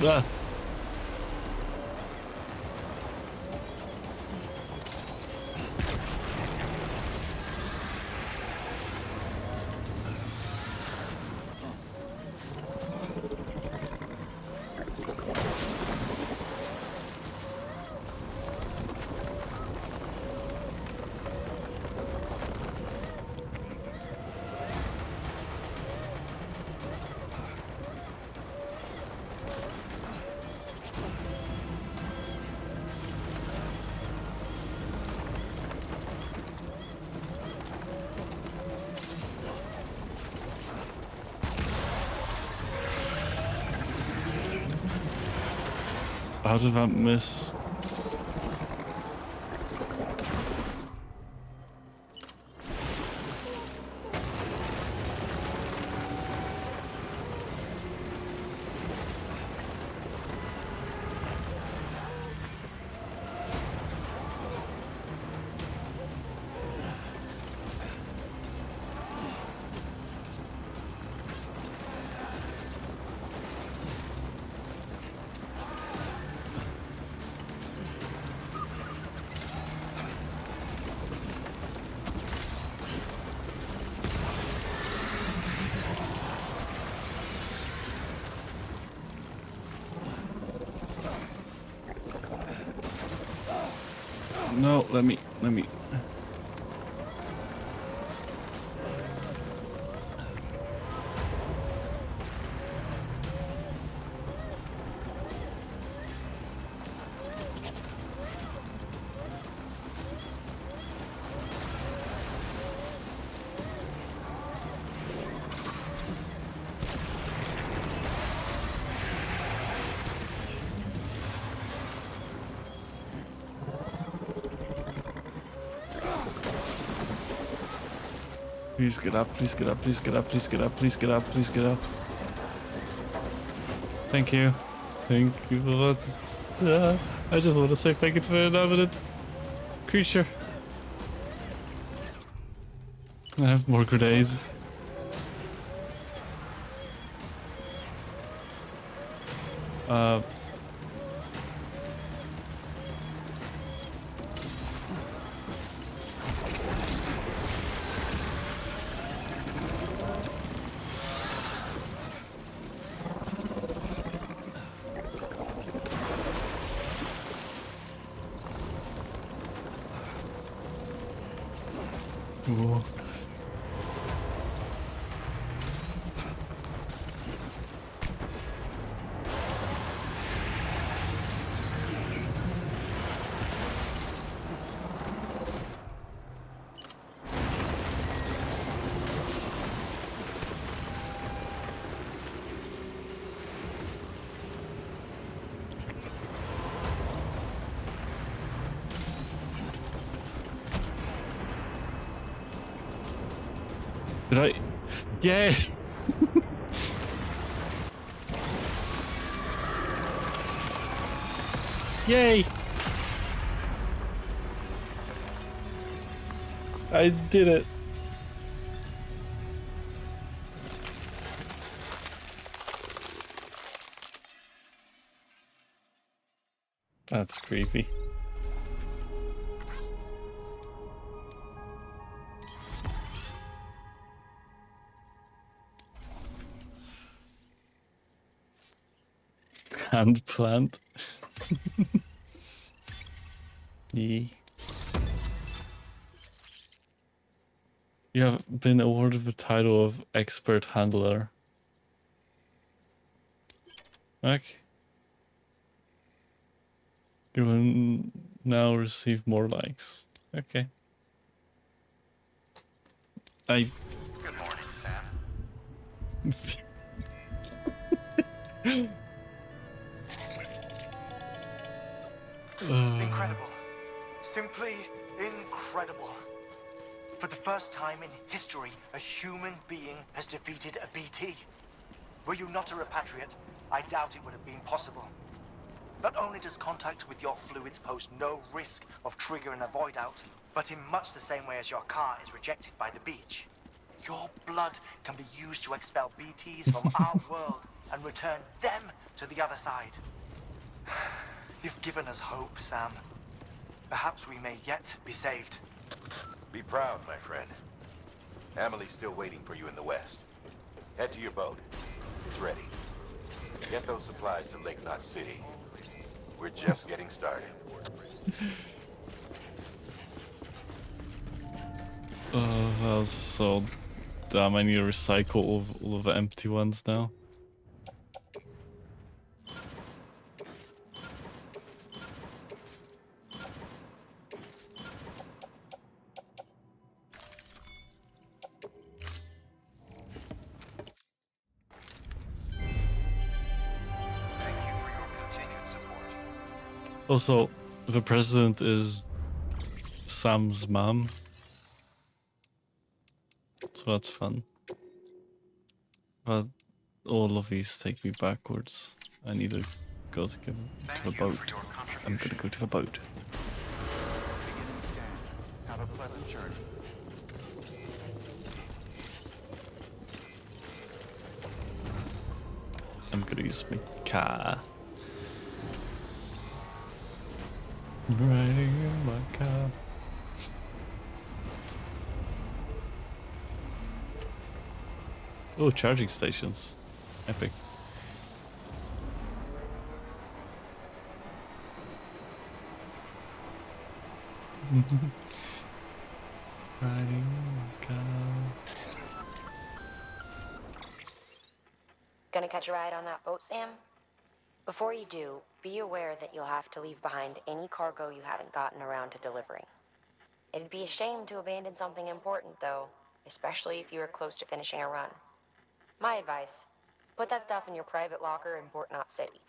Ah. How did that miss? No, let me. Please get up, please get up, please get up, please get up, please get up, please get up. Thank you. Thank you for this. I just want to say thank you to an inhabited creature. I have more grenades. Whoa. Did I? Yeah. Yay! I did it. That's creepy. Hand plant. Yeah. You have been awarded the title of expert handler. Okay. You will now receive more likes. Okay. Good morning, Sam. Incredible. Simply incredible. For the first time in history, a human being has defeated a BT. Were you not a repatriate, I doubt it would have been possible. Not only does contact with your fluids pose no risk of triggering a void out, but in much the same way as your car is rejected by the beach, your blood can be used to expel BTs from our world and return them to the other side. You've given us hope, Sam. Perhaps we may yet be saved. Be proud, my friend. Amelie's still waiting for you in the west. Head to your boat. It's ready. Get those supplies to Lake Knot City. We're just getting started. Oh, that's so damn. I need to recycle all of the empty ones now. Also, the president is Sam's mom. So that's fun. But all of these take me backwards. I need to go to the boat. I'm gonna go to the boat. Beginning scan. Have a pleasant journey. I'm gonna use my car. Riding in my car. Oh, charging stations. Epic. Riding in my car. Gonna catch a ride on that boat, Sam? Before you do, be aware that you'll have to leave behind any cargo you haven't gotten around to delivering. It'd be a shame to abandon something important, though, especially if you were close to finishing a run. My advice, put that stuff in your private locker in Port Knot City.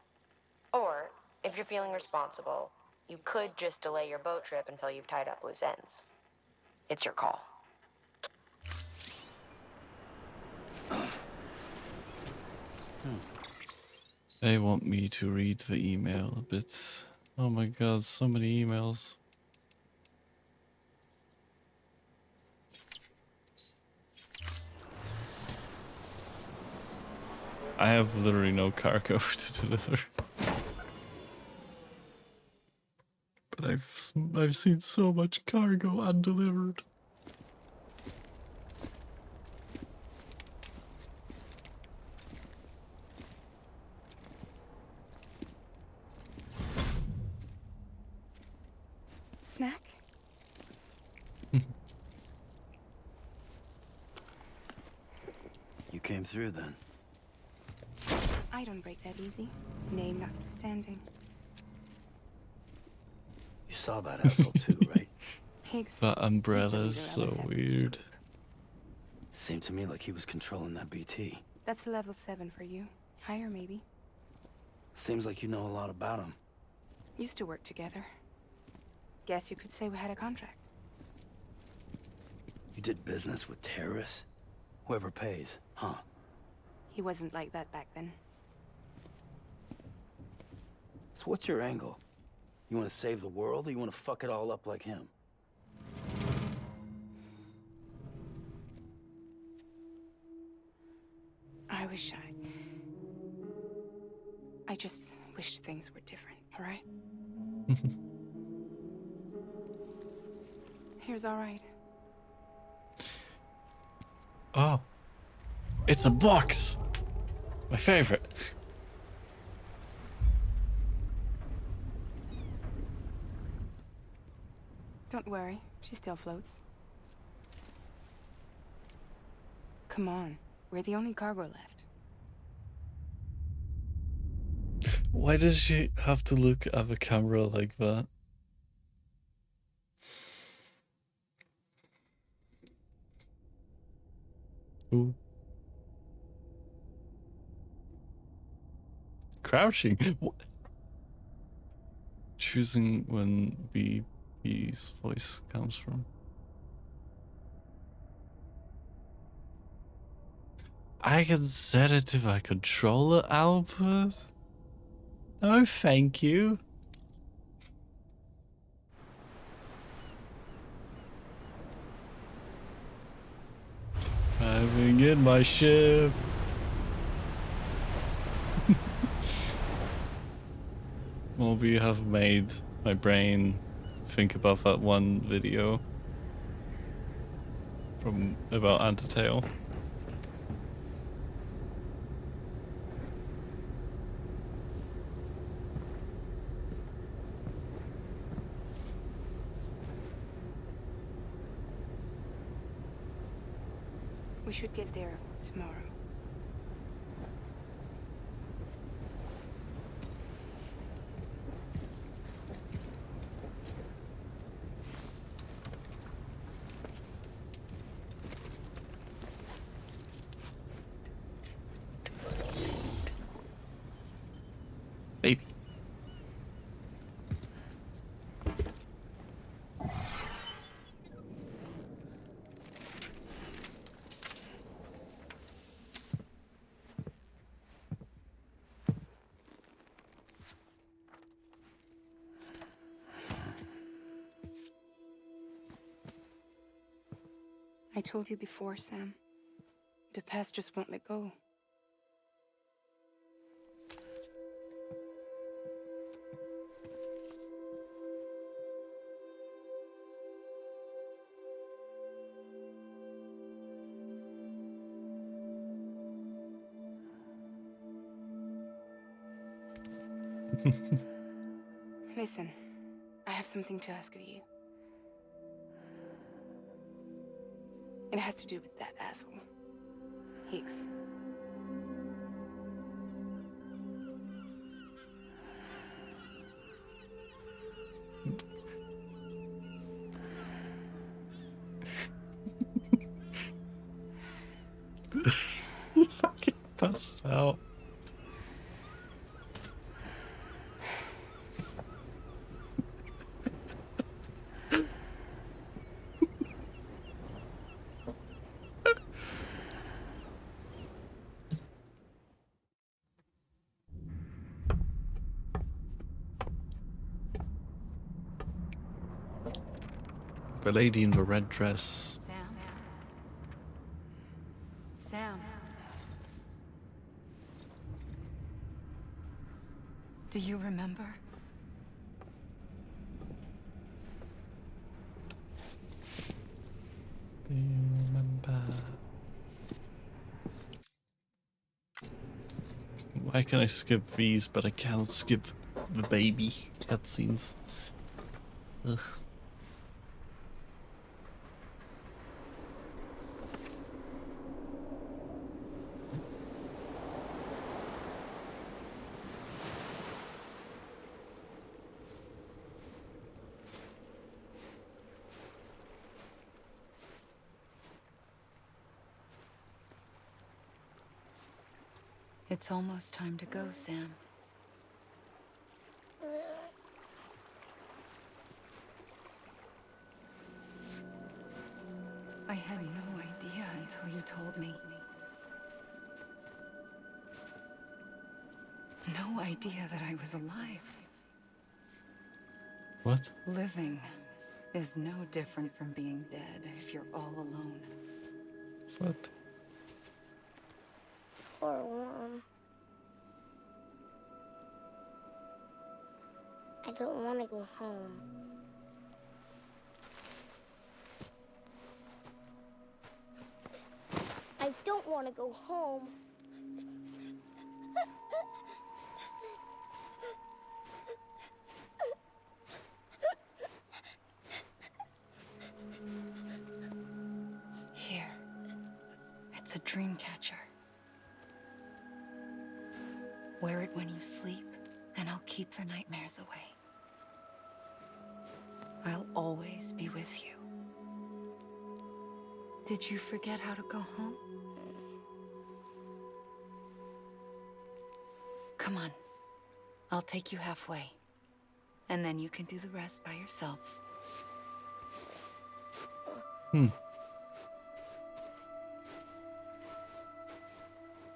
Or, if you're feeling responsible, you could just delay your boat trip until you've tied up loose ends. It's your call. They want me to read the email a bit. Oh my god, so many emails. I have literally no cargo to deliver. But I've seen so much cargo undelivered. Snack? You came through then. I don't break that easy. Name notwithstanding. You saw that asshole too, right? That umbrella's so weird. Seemed to me like he was controlling that BT. That's level 7 for you. Higher, maybe. Seems like you know a lot about him. Used to work together. Guess you could say we had a contract. You did business with terrorists? Whoever pays, huh? He wasn't like that back then. So what's your angle? You want to save the world, or you want to fuck it all up like him? I just wished things were different, all right? Here's all right. Oh. It's a box! My favorite. Don't worry, she still floats. Come on, we're the only cargo left. Why does she have to look at the camera like that? Ooh. Crouching? What? Choosing when BB's voice comes from. I can set it to my controller output? No, thank you. Driving in my ship. Maybe you have made my brain think about that one video from about Undertale. We should get there tomorrow. Baby. I told you before, Sam. The past just won't let go. Listen, I have something to ask of you. It has to do with that asshole, Higgs. You fucking passed out. The lady in the red dress. Sam. Sam. Do you remember? Do you remember? Why can I skip these, but I can't skip the baby cutscenes? Ugh. It's almost time to go, Sam. I had no idea until you told me. No idea that I was alive. What? Living is no different from being dead if you're all alone. What? Or warm. I don't want to go home. I don't want to go home. Here. It's a dream catcher. Wear it when you sleep, and I'll keep the nightmares away. I'll always be with you. Did you forget how to go home? Come on. I'll take you halfway. And then you can do the rest by yourself.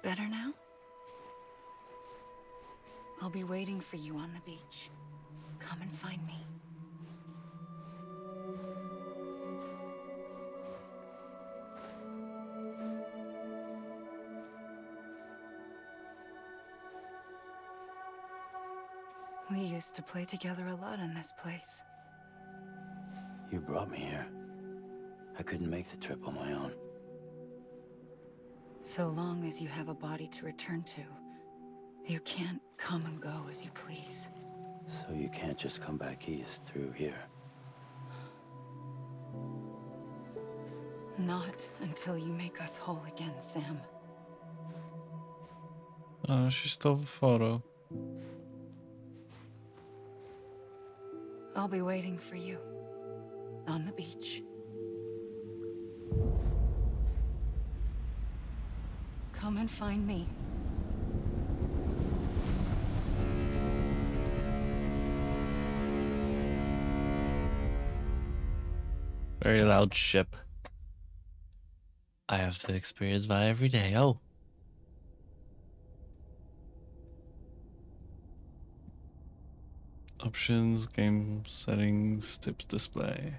Better now? I'll be waiting for you on the beach. Come and find me. We used to play together a lot in this place. You brought me here. I couldn't make the trip on my own. So long as you have a body to return to, you can't come and go as you please. So you can't just come back east through here? Not until you make us whole again, Sam. She stole the photo. I'll be waiting for you on the beach. Come and find me. Very loud ship. I have to experience that every day. Oh. Options, game settings, tips display.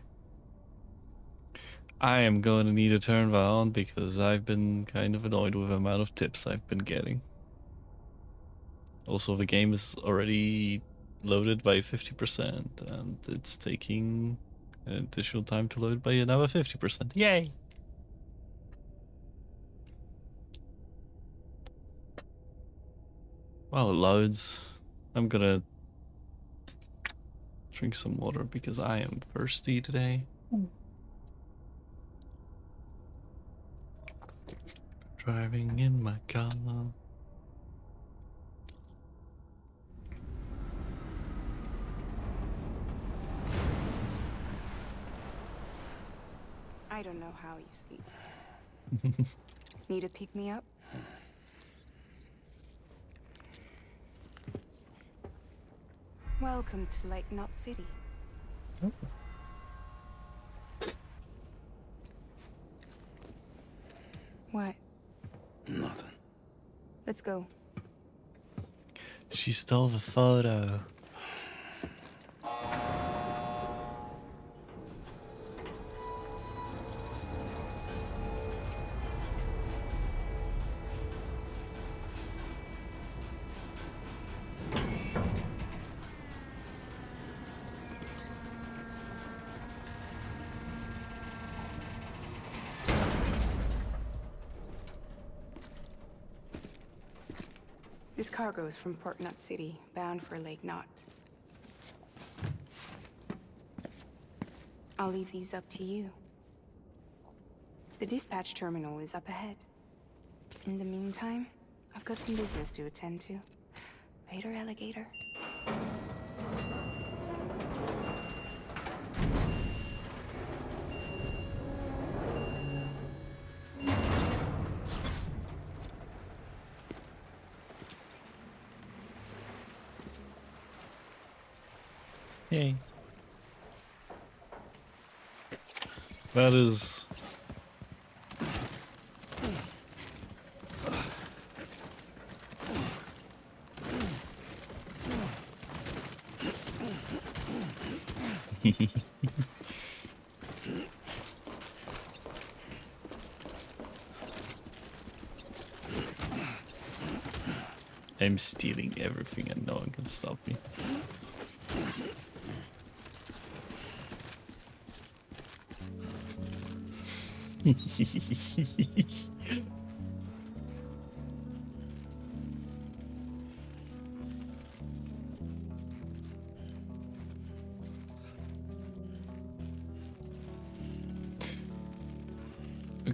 I am going to need to turn that on because I've been kind of annoyed with the amount of tips I've been getting. Also, the game is already loaded by 50% and it's taking additional time to load by another 50%. Yay! While it loads, I'm gonna drink some water because I am thirsty today. Driving in my car. I don't know how you sleep. Need to pick me up? Welcome to Lake Knot City. Oh. What? Nothing. Let's go. She stole the photo. This cargo is from Port Knot City, bound for Lake Knot. I'll leave these up to you. The dispatch terminal is up ahead. In the meantime, I've got some business to attend to. Later, alligator. Yay. That is... I'm stealing everything and no one can stop me.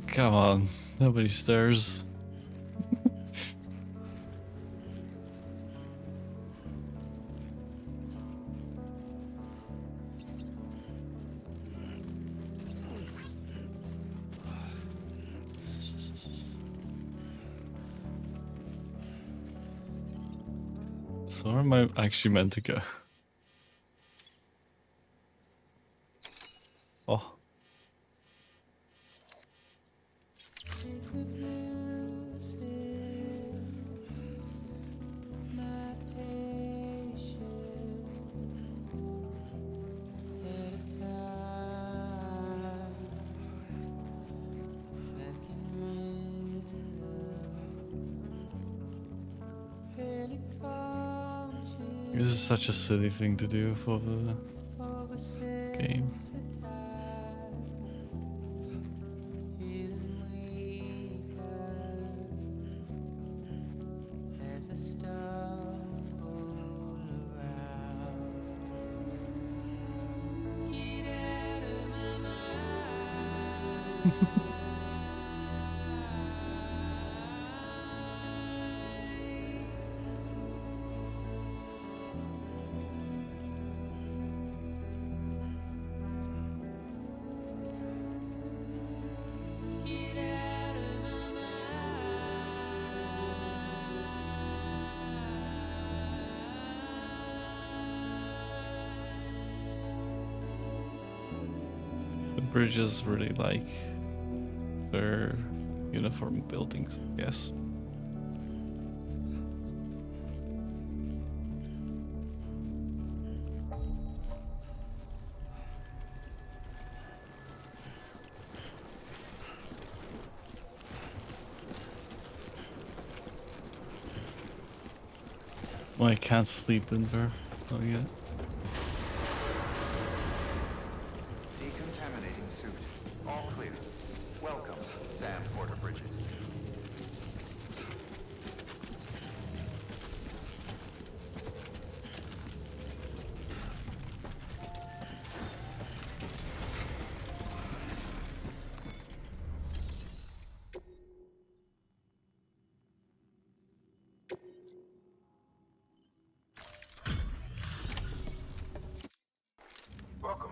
Come on, nobody stares. So where am I actually meant to go? Oh. This is such a silly thing to do for the game. Bridges really like their uniform buildings, yes. Well, I can't sleep in there. Oh yeah. Decontaminating suit. All clear. Welcome, Sam Porter Bridges.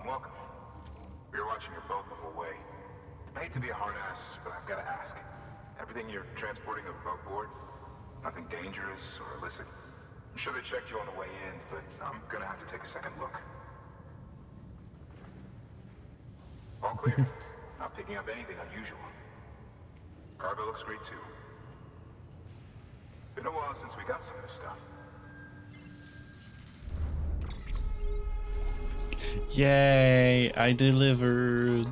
Welcome. We're watching your boat move away. I hate to be a hard ass, but I've got to ask. Everything you're transporting above board? Nothing dangerous or illicit? I'm sure they checked you on the way in, but I'm gonna have to take a second look. All clear. Not picking up anything unusual. Cargo looks great too. Been a while since we got some of this stuff. Yay, I delivered.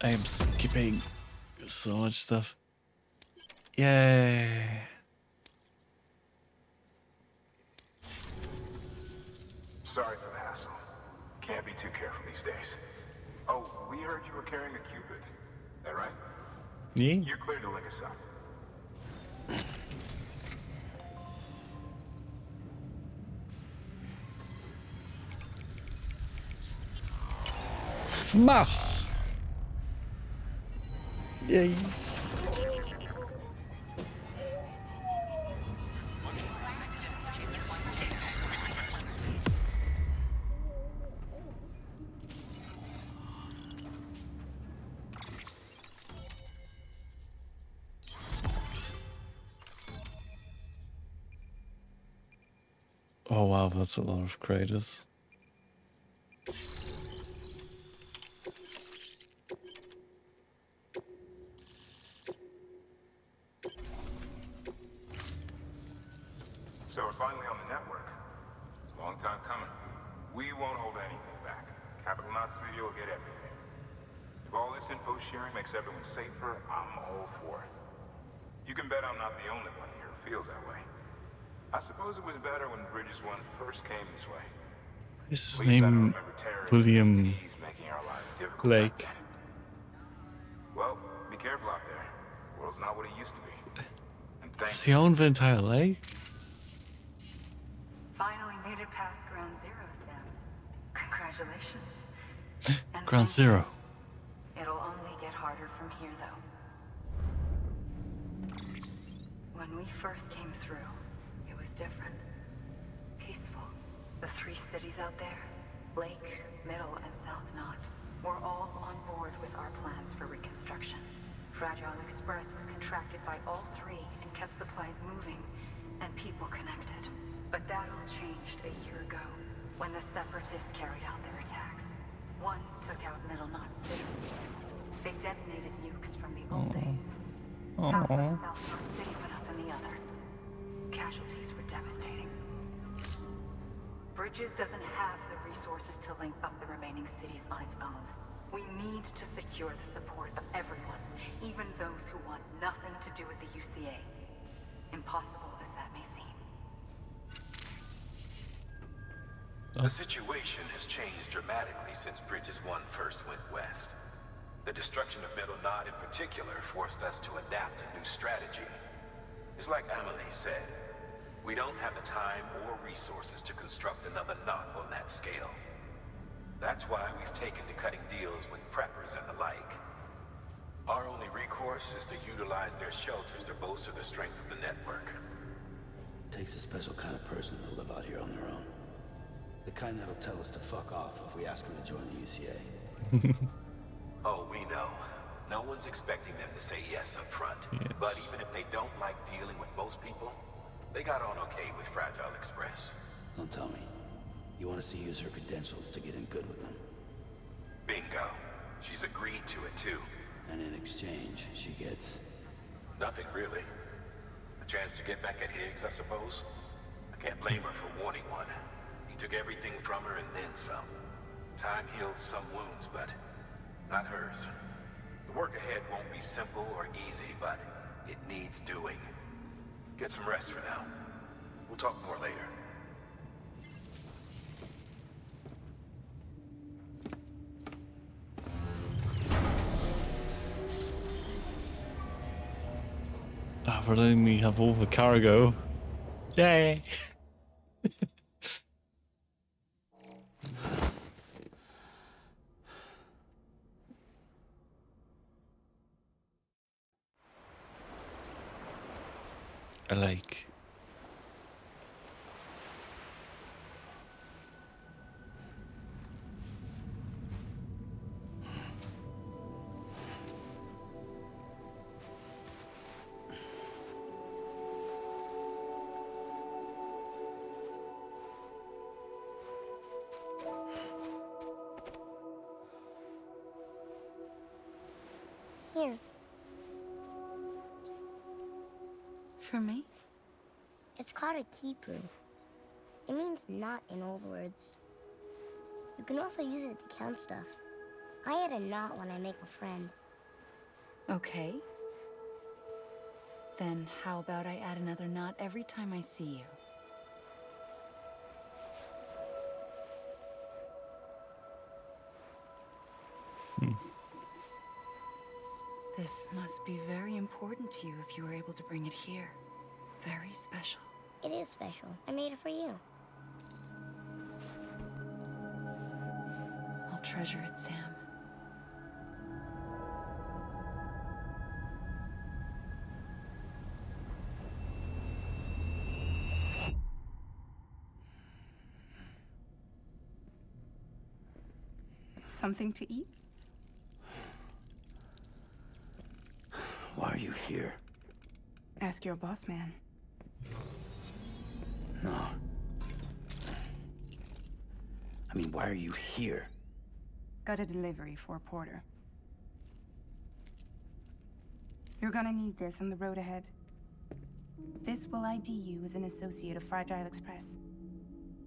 I am skipping so much stuff. Yay. Sorry for the hassle. Can't be too careful these days. Oh, we heard you were carrying a Cupid. That right? Yeah. You're clear to link us up. Maths! Yay. Oh wow, that's a lot of craters. So we're finally on the network. Long time coming. We won't hold anything back. Capital Knot City will get everything. If all this info sharing makes everyone safer, I'm all for it. You can bet I'm not the only one here who feels that way. I suppose it was better when Bridges 1 first came this way. Is his name William Blake? Well, be careful out there. The world's not what it used to be. And Does he own the entire lake? Finally made it past Ground Zero, Sam. Congratulations. Ground Zero. It'll only get harder from here, though. When we first came through, it was different. Peaceful. The 3 cities out there, Lake, Middle, and South Knot, were all on board with our plans for reconstruction. Fragile Express was contracted by all 3 and kept supplies moving and people connected. But that all changed a year ago, when the Separatists carried out their attacks. One took out Middle Knot City. They detonated nukes from the old days. Power of South Knot City went up in the other. Casualties were devastating. Bridges doesn't have the resources to link up the remaining cities on its own. We need to secure the support of everyone, even those who want nothing to do with the UCA. Impossible as that may seem. The situation has changed dramatically since Bridges 1 first went west. The destruction of Middle Knot in particular forced us to adapt a new strategy. It's like Amelie said, we don't have the time or resources to construct another knot on that scale. That's why we've taken to cutting deals with preppers and the like. Our only recourse is to utilize their shelters to bolster the strength of the network. Takes a special kind of person to live out here on their own. The kind that'll tell us to fuck off if we ask them to join the UCA. Oh, we know. No one's expecting them to say yes up front. Yes. But even if they don't like dealing with most people, they got on okay with Fragile Express. Don't tell me. You want us to use her credentials to get in good with them? Bingo. She's agreed to it too. And in exchange, she gets... Nothing really. A chance to get back at Higgs, I suppose. I can't blame her for wanting one. He took everything from her and then some. Time healed some wounds, but not hers. The work ahead won't be simple or easy, but it needs doing. Get some rest for now. We'll talk more later. For letting me have all the cargo. Yay! A lake. Here. For me? It's called a keeper. It means knot in old words. You can also use it to count stuff. I add a knot when I make a friend. Okay. Then how about I add another knot every time I see you? This must be very important to you if you were able to bring it here. Very special. It is special. I made it for you. I'll treasure it, Sam. Something to eat? Why are you here? Ask your boss man. No. I mean, why are you here? Got a delivery for Porter. You're gonna need this on the road ahead. This will ID you as an associate of Fragile Express.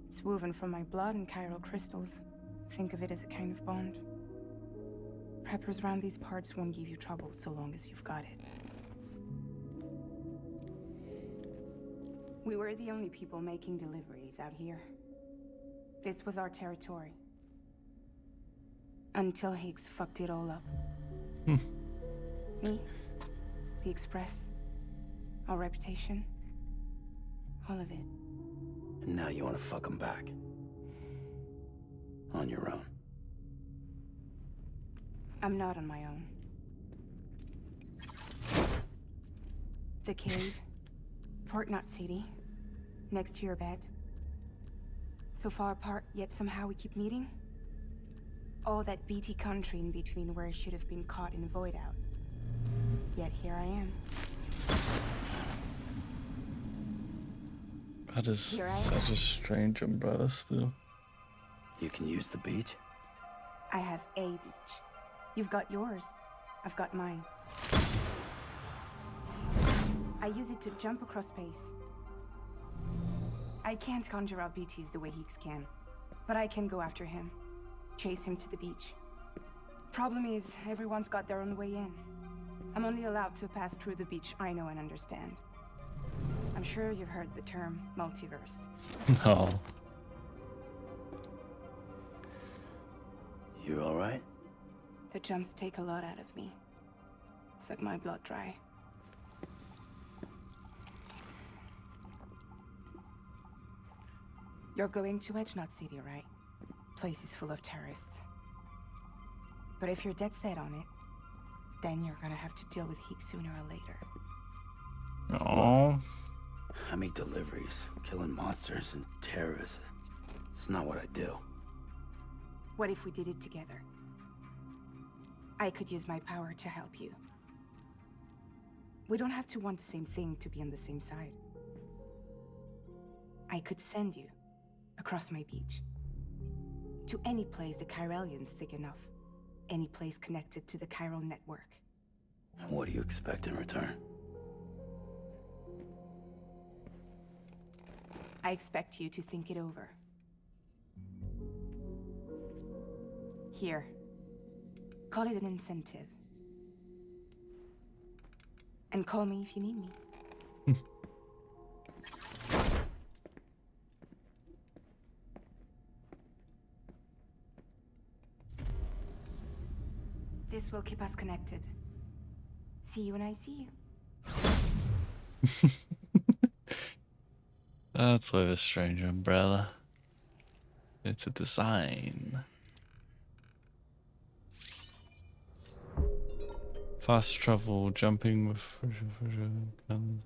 It's woven from my blood and chiral crystals. Think of it as a kind of bond. Preppers around these parts won't give you trouble so long as you've got it. We were the only people making deliveries out here. This was our territory. Until Higgs fucked it all up. Me, the Express, our reputation, all of it. And now you want to fuck them back. On your own. I'm not on my own. The cave, Port Knot City, next to your bed. So far apart, yet somehow we keep meeting. All that BT country in between where I should have been caught in Void Out. Yet here I am. That is such a strange umbrella still. You can use the beach? I have a beach. You've got yours. I've got mine. I use it to jump across space. I can't conjure up BTs the way Higgs can, but I can go after him. Chase him to the beach. Problem is, everyone's got their own way in. I'm only allowed to pass through the beach I know and understand. I'm sure you've heard the term multiverse. No. You alright? The jumps take a lot out of me. Suck my blood dry. You're going to Edge Knot City, right? Place is full of terrorists. But if you're dead set on it, then you're gonna have to deal with Higgs sooner or later. Oh. I make deliveries, killing monsters and terrorists. It's not what I do. What if we did it together? I could use my power to help you. We don't have to want the same thing to be on the same side. I could send you across my beach. To any place the Chiralian's thick enough. Any place connected to the chiral network. What do you expect in return? I expect you to think it over. Here. Call it an incentive. And call me if you need me. This will keep us connected. See you when I see you. That's why a strange umbrella. It's a design. Fast travel, jumping with guns.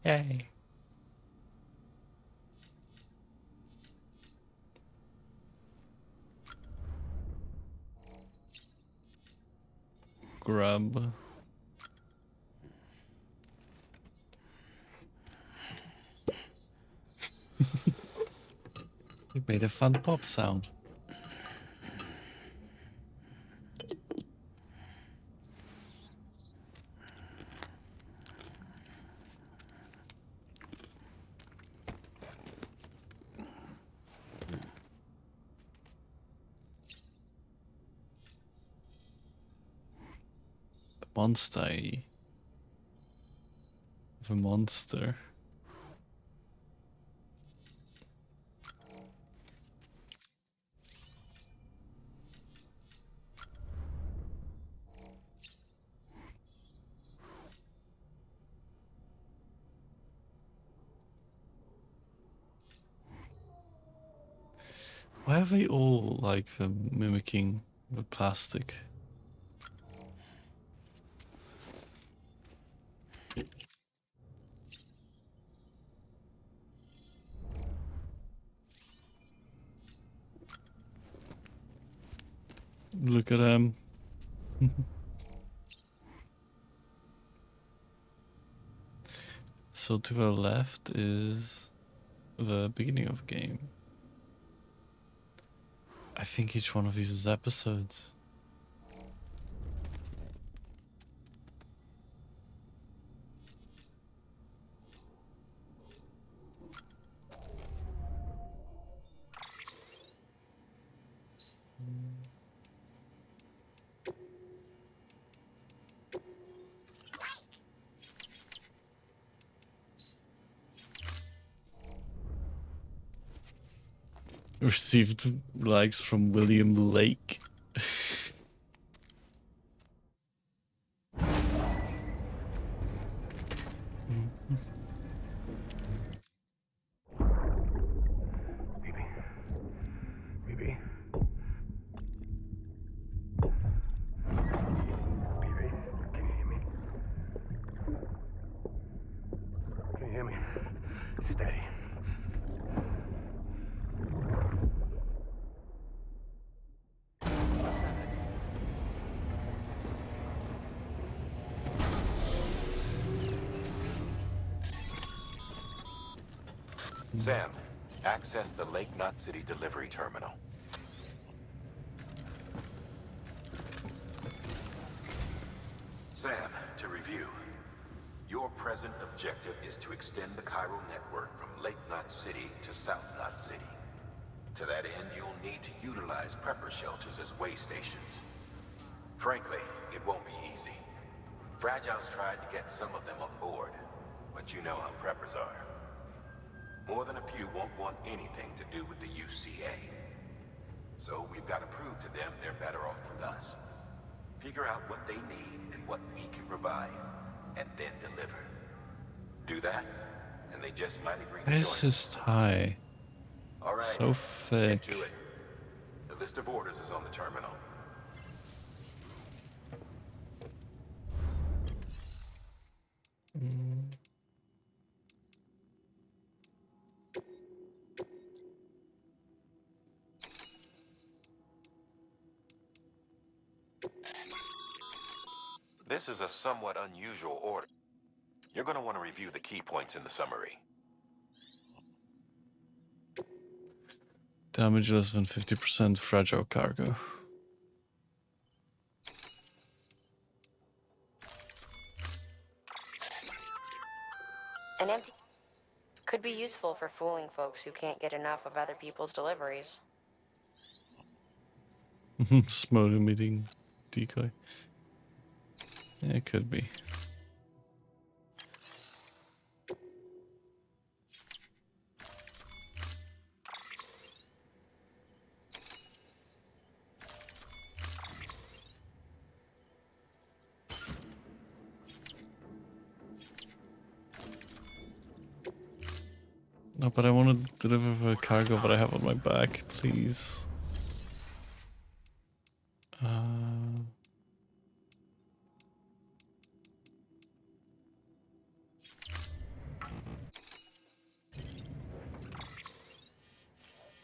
Yay. Grub. It made a fun pop sound. Monster. Of a monster. Why are they all like mimicking the plastic? Look at them. So to the left is the beginning of the game. I think each one of these is episodes. Received likes from William Lake. Sam, access the Lake Knot City delivery terminal. Sam, to review. Your present objective is to extend the Cairo network from Lake Knot City to South Knot City. To that end, you'll need to utilize prepper shelters as way stations. Frankly, it won't be easy. Fragile's tried to get some of them on board, but you know how preppers are. More than a few won't want anything to do with the UCA. So we've got to prove to them they're better off with us. Figure out what they need and what we can provide, and then deliver. Do that, and they just might agree to join us. This is high. All right, So thick. get to it. The list of orders is on the terminal. This is a somewhat unusual order. You're going to want to review the key points in the summary. Damage less than 50% fragile cargo. An empty could be useful for fooling folks who can't get enough of other people's deliveries. Smoke emitting decoy. Yeah, it could be. No, but I want to deliver the cargo that I have on my back, please.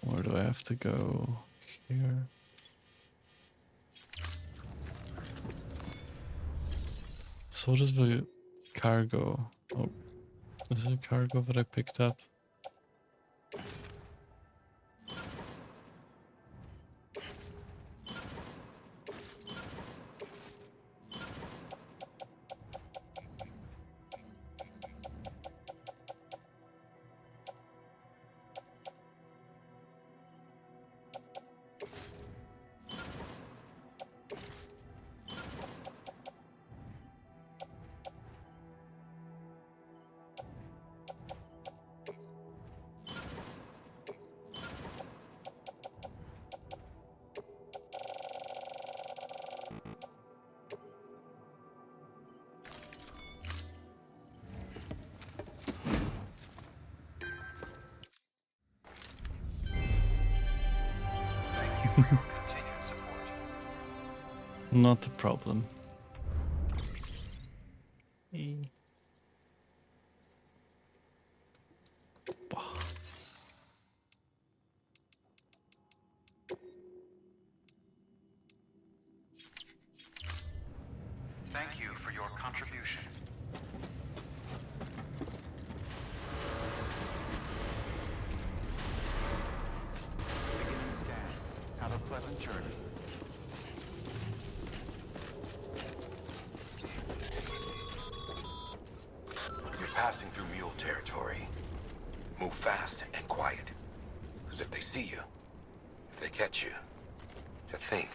Where do I have to go? Here. So what is the cargo? Oh, is it cargo that I picked up? Not a problem. Thank you for your contribution. Beginning scan. Have a pleasant journey. You're passing through mule territory. Move fast and quiet. Because if they see you, if they catch you, to think.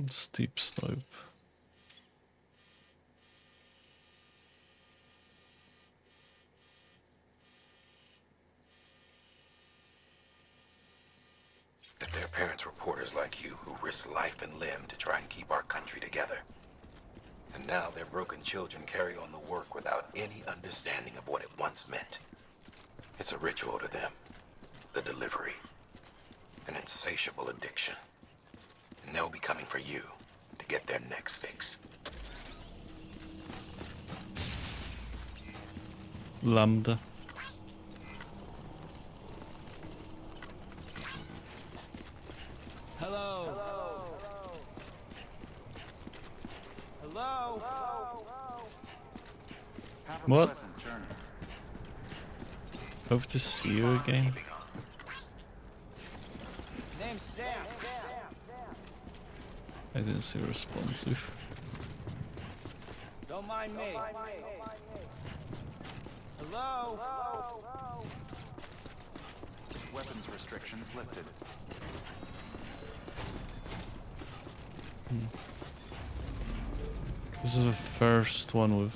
Steep slope. That their parents were porters like you who risked life and limb to try and keep our country together. And now their broken children carry on the work without any understanding of what it once meant. It's a ritual to them. The delivery. An insatiable addiction. And they'll be coming for you to get their next fix. Lambda. Hello. Hello. Have a What? pleasant journey. Hope to see you again. Name's Sam. I didn't see responsive. Don't mind me. Hello. Weapons restrictions lifted. This is the first one with.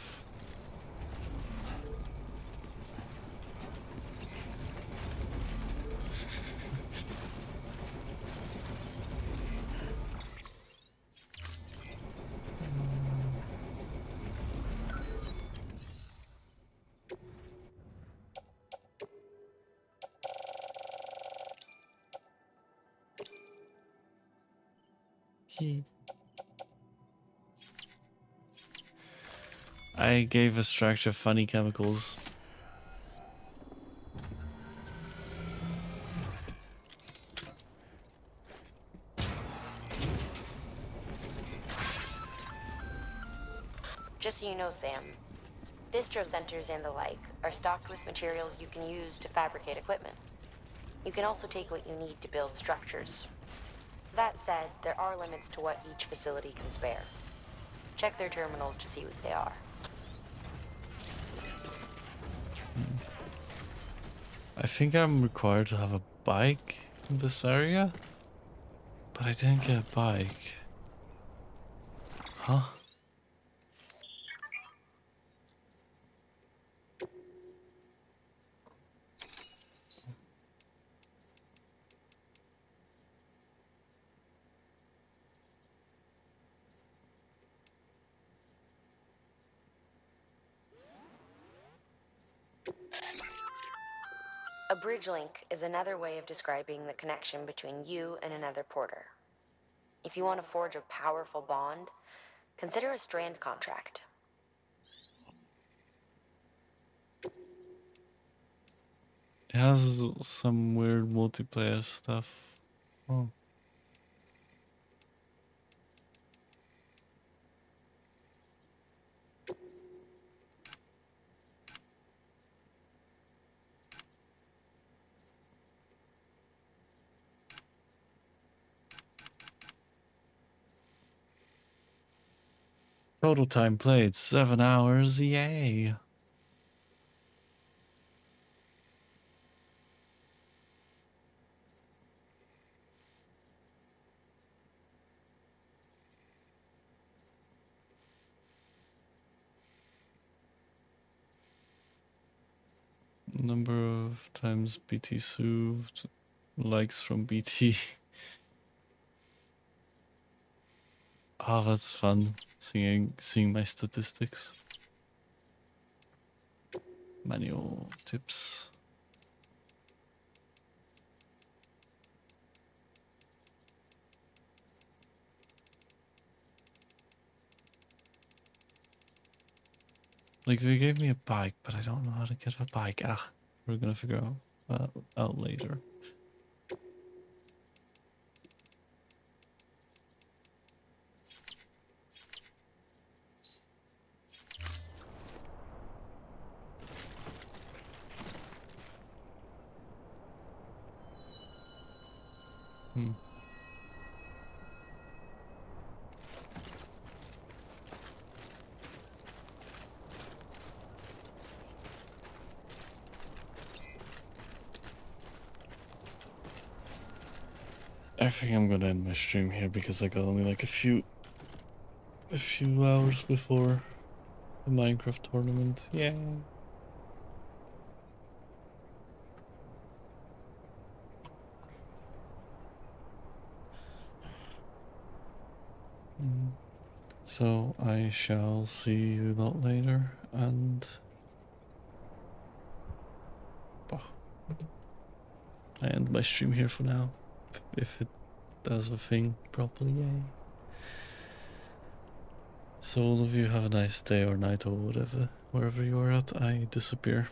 I gave a structure funny chemicals. Just so you know, Sam, distro centers and the like are stocked with materials you can use to fabricate equipment. You can also take what you need to build structures. That said, there are limits to what each facility can spare. Check their terminals to see what they are. I think I'm required to have a bike in this area, but I didn't get a bike. Huh? A bridge link is another way of describing the connection between you and another porter. If you want to forge a powerful bond, consider a strand contract. It has some weird multiplayer stuff. Oh. Total time played 7 hours, yay! Number of times BT soothed, likes from BT. Oh, that's fun, seeing my statistics. Manual tips. Like, they gave me a bike, but I don't know how to get a bike. Ah, we're gonna figure out later. I think I'm gonna end my stream here because I got only like a few hours before the Minecraft tournament. Yeah. So I shall see you lot later, and I end my stream here for now, if it does a thing properly, yay. So all of you have a nice day or night or whatever, wherever you are at. I disappear.